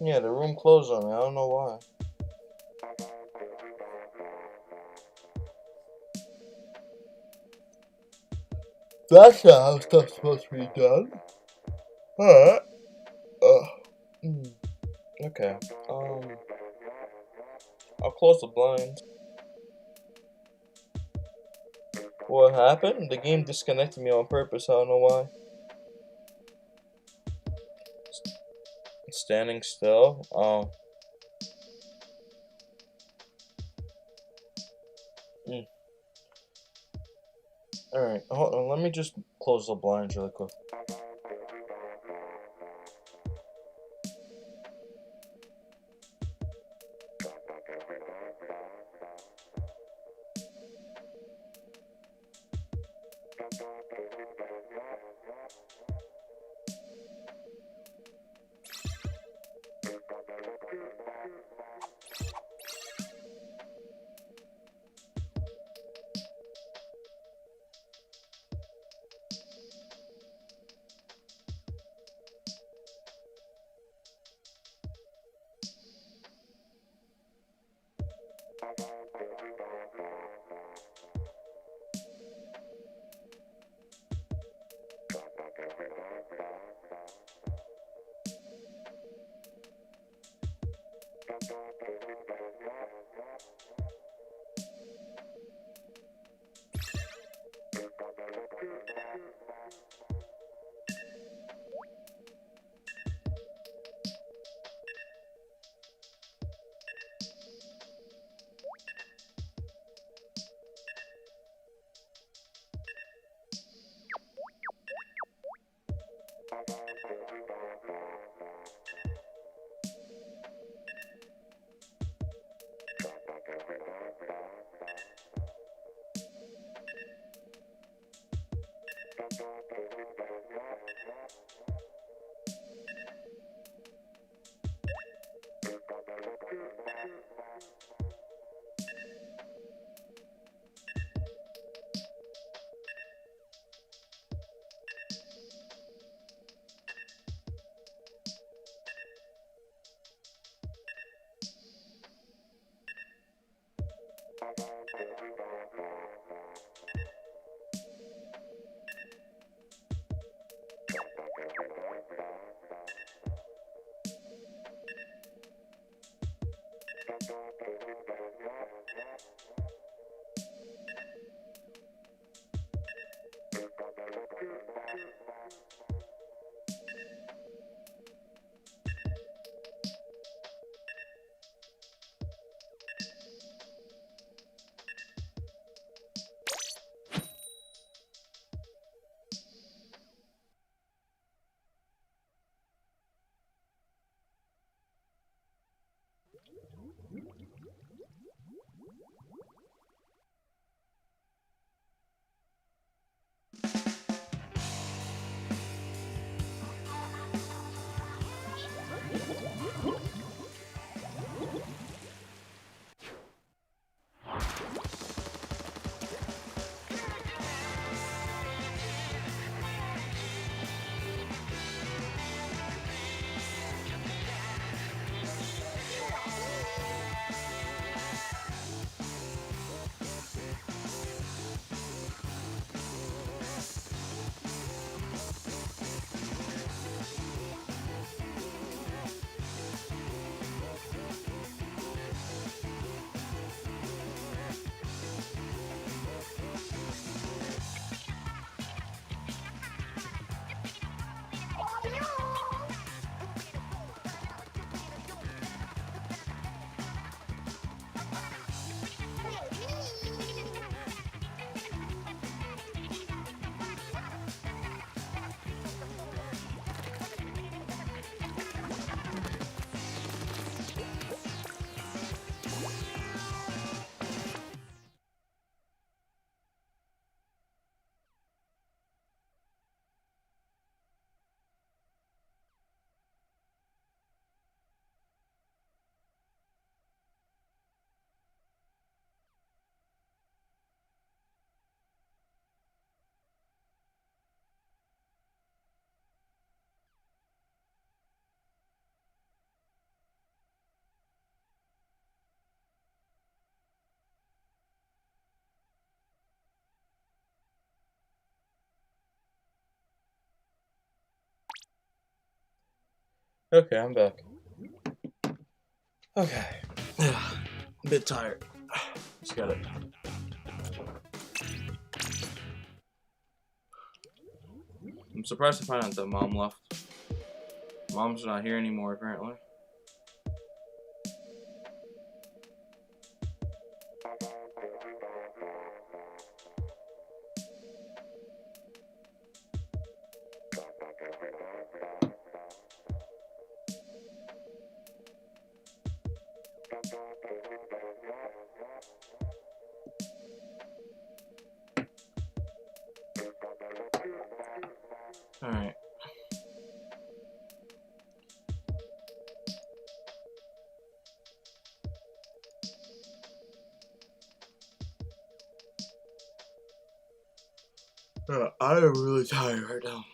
Yeah, the room closed on me. I don't know why. That's not how stuff's supposed to be done. Alright. Okay. I'll close the blinds. What happened? The game disconnected me on purpose. I don't know why. Standing still. Oh. Alright, hold on. Let me just close the blinds really quick. Okay, I'm back. Okay. A bit tired. Just got it. I'm surprised to find out that Mom left. Mom's not here anymore, apparently. Alright. I am really tired right now.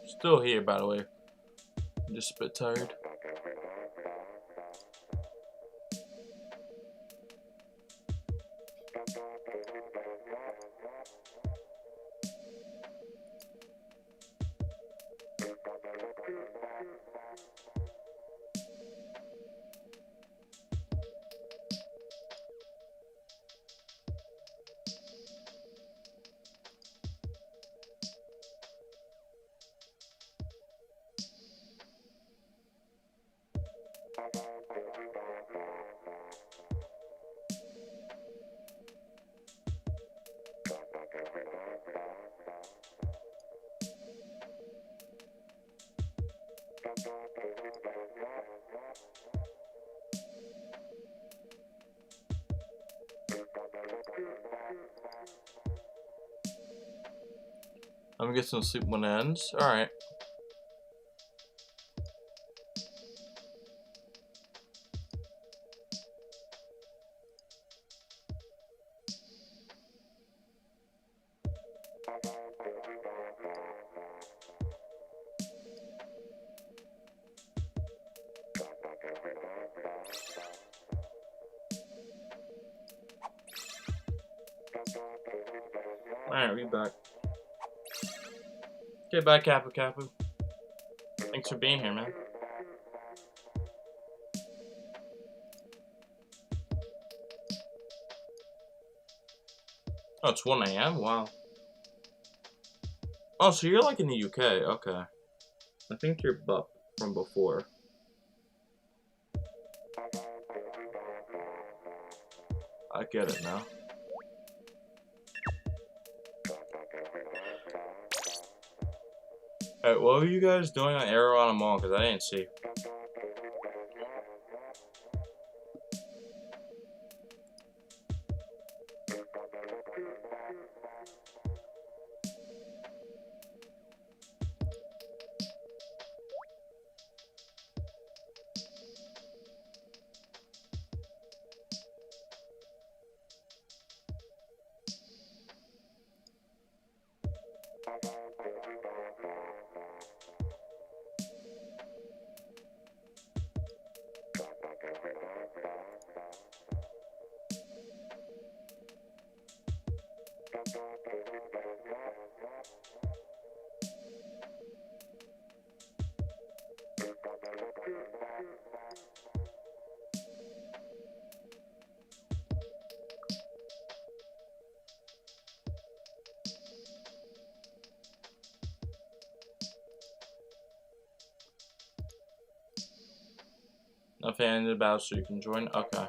Still here, by the way. I'm just a bit tired. I'm gonna get some sleep when it ends. Alright. Alright, we back. Okay, bye, Kappa Kappa. Thanks for being here, man. Oh, it's 1 AM? Wow. Oh, so you're like in the UK. Okay. I think you're Buck from before. I get it now. Alright, what were you guys doing on Arrow on a Mall? Because I didn't see. Nothing ended about, so you can join. Okay.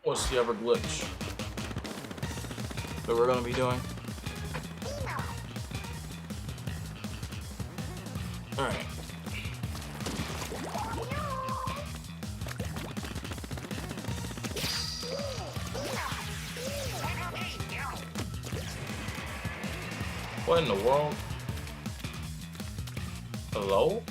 What's the other glitch that we're gonna be doing? Alright. What in the world? Hello?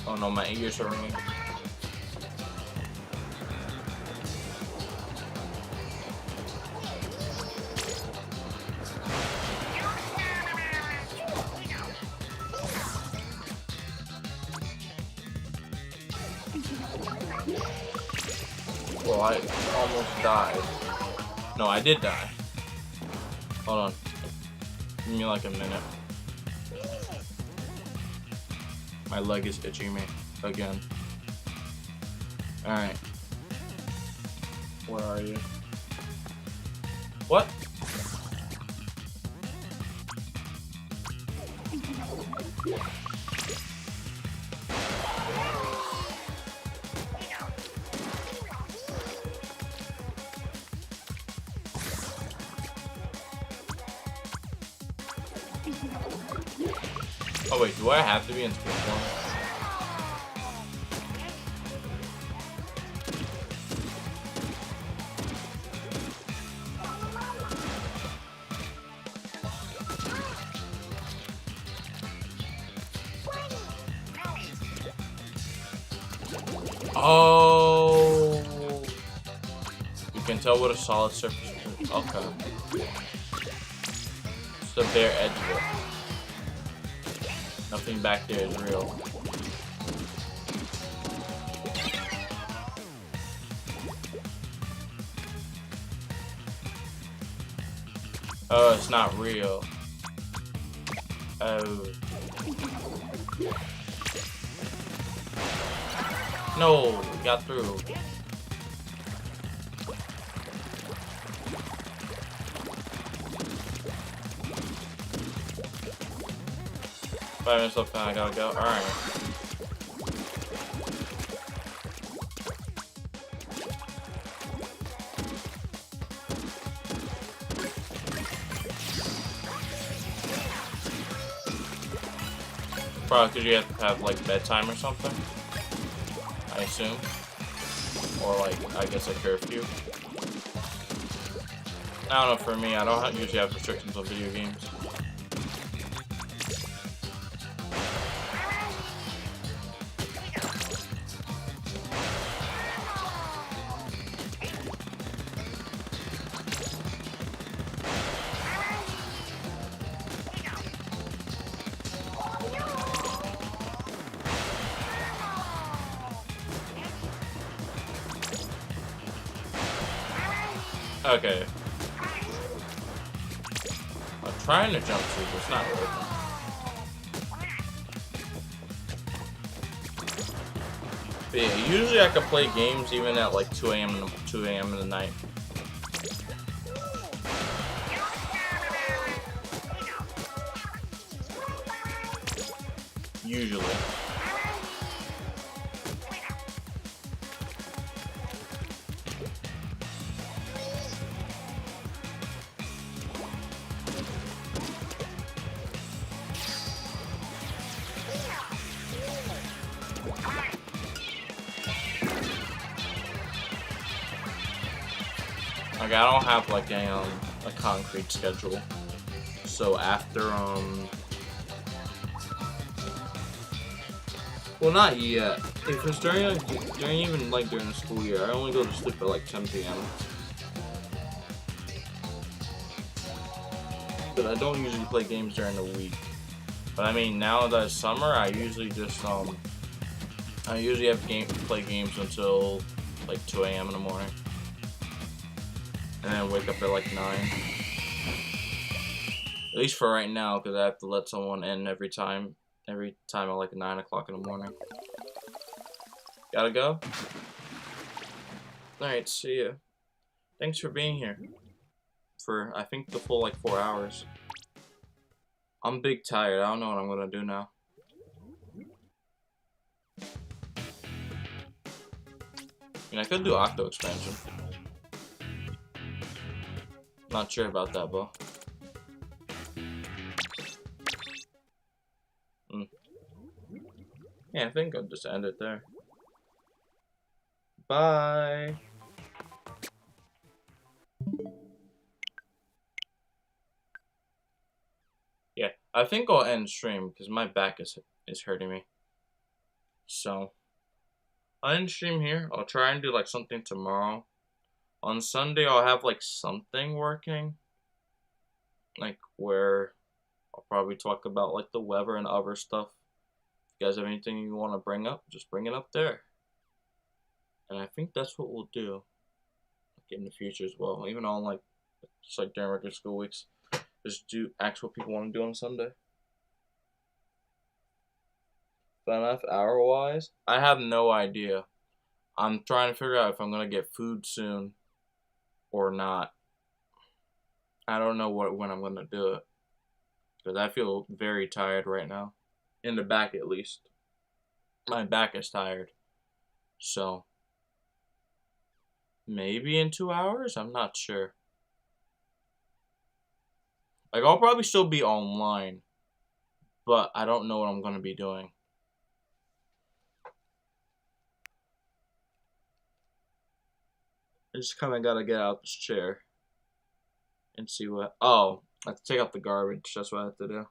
Oh no, my ears are ringing. Well, I almost died. No, I did die. Hold on. Give me like a minute. My leg is itching me again. Alright. Where are you? What? Oh wait, do I have to be in Splatfest? Oh, you can tell what a solid surface is. Okay. It's the bare edge of it. Nothing back there is real. Oh, it's not real. Oh. No, we got through. Five minutes left, I gotta go. Alright. Probably because you have to have like bedtime or something, I assume. Or like, I guess a curfew. I don't know, for me, I don't usually have restrictions on video games. Okay. I'm trying to jump through, but it's not working. But yeah, usually I can play games even at like 2 a.m. in the night. Usually. Like I don't have like a concrete schedule. So after well, not yet. If it's during even like during the school year, I only go to sleep at like 10 p.m. But I don't usually play games during the week. But I mean, now that it's summer, I usually just I usually have play games until like 2 a.m. in the morning, and then wake up at like 9. At least for right now, because I have to let someone in every time at like 9 o'clock in the morning. Gotta go? Alright, see ya. Thanks for being here. For, I think, the full like 4 hours. I'm big tired. I don't know what I'm gonna do now. I mean, I could do Octo expansion. Not sure about that, though. Yeah, I think I'll just end it there. Bye. Yeah, I think I'll end stream because my back is hurting me. So I'll end stream here. I'll try and do like something tomorrow. On Sunday I'll have like something working. Like where I'll probably talk about like the weather and other stuff. If you guys have anything you want to bring up, just bring it up there. And I think that's what we'll do like in the future as well. Even on like just like during regular school weeks. Just do ask what people want to do on Sunday. Fun enough hour-wise? I have no idea. I'm trying to figure out if I'm gonna get food soon or not. I don't know when I'm gonna do it because I feel very tired right now, in the back at least. My back is tired, so maybe in 2 hours. I'm not sure. Like I'll probably still be online, but I don't know what I'm gonna be doing. I just kind of gotta get out this chair and see what. Oh, I have to take out the garbage. That's what I have to do.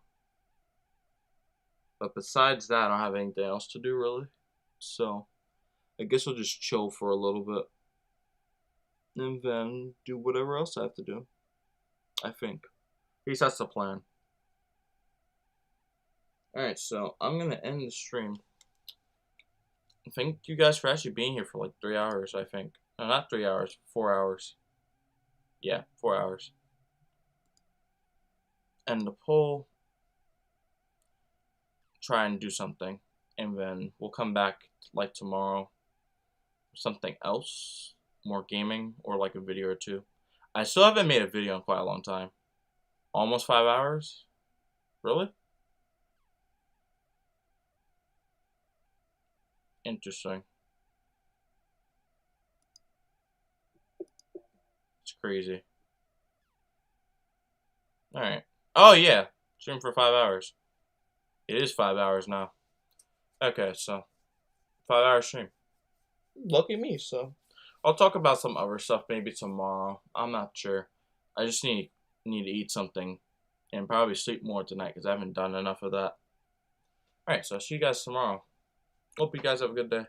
But besides that, I don't have anything else to do really. So I guess I'll just chill for a little bit and then do whatever else I have to do. I think. At least that's the plan. Alright, so I'm gonna end the stream. Thank you guys for actually being here for like 3 hours, I think. No, not 3 hours, 4 hours. Yeah, 4 hours. End the poll. Try and do something. And then we'll come back like tomorrow. Something else. More gaming or like a video or two. I still haven't made a video in quite a long time. Almost 5 hours? Really? Interesting. It's crazy. Alright. Oh, yeah. Stream for 5 hours. It is 5 hours now. Okay, so 5 hour stream. Lucky me, so I'll talk about some other stuff maybe tomorrow. I'm not sure. I just need to eat something and probably sleep more tonight because I haven't done enough of that. Alright, so I'll see you guys tomorrow. Hope you guys have a good day.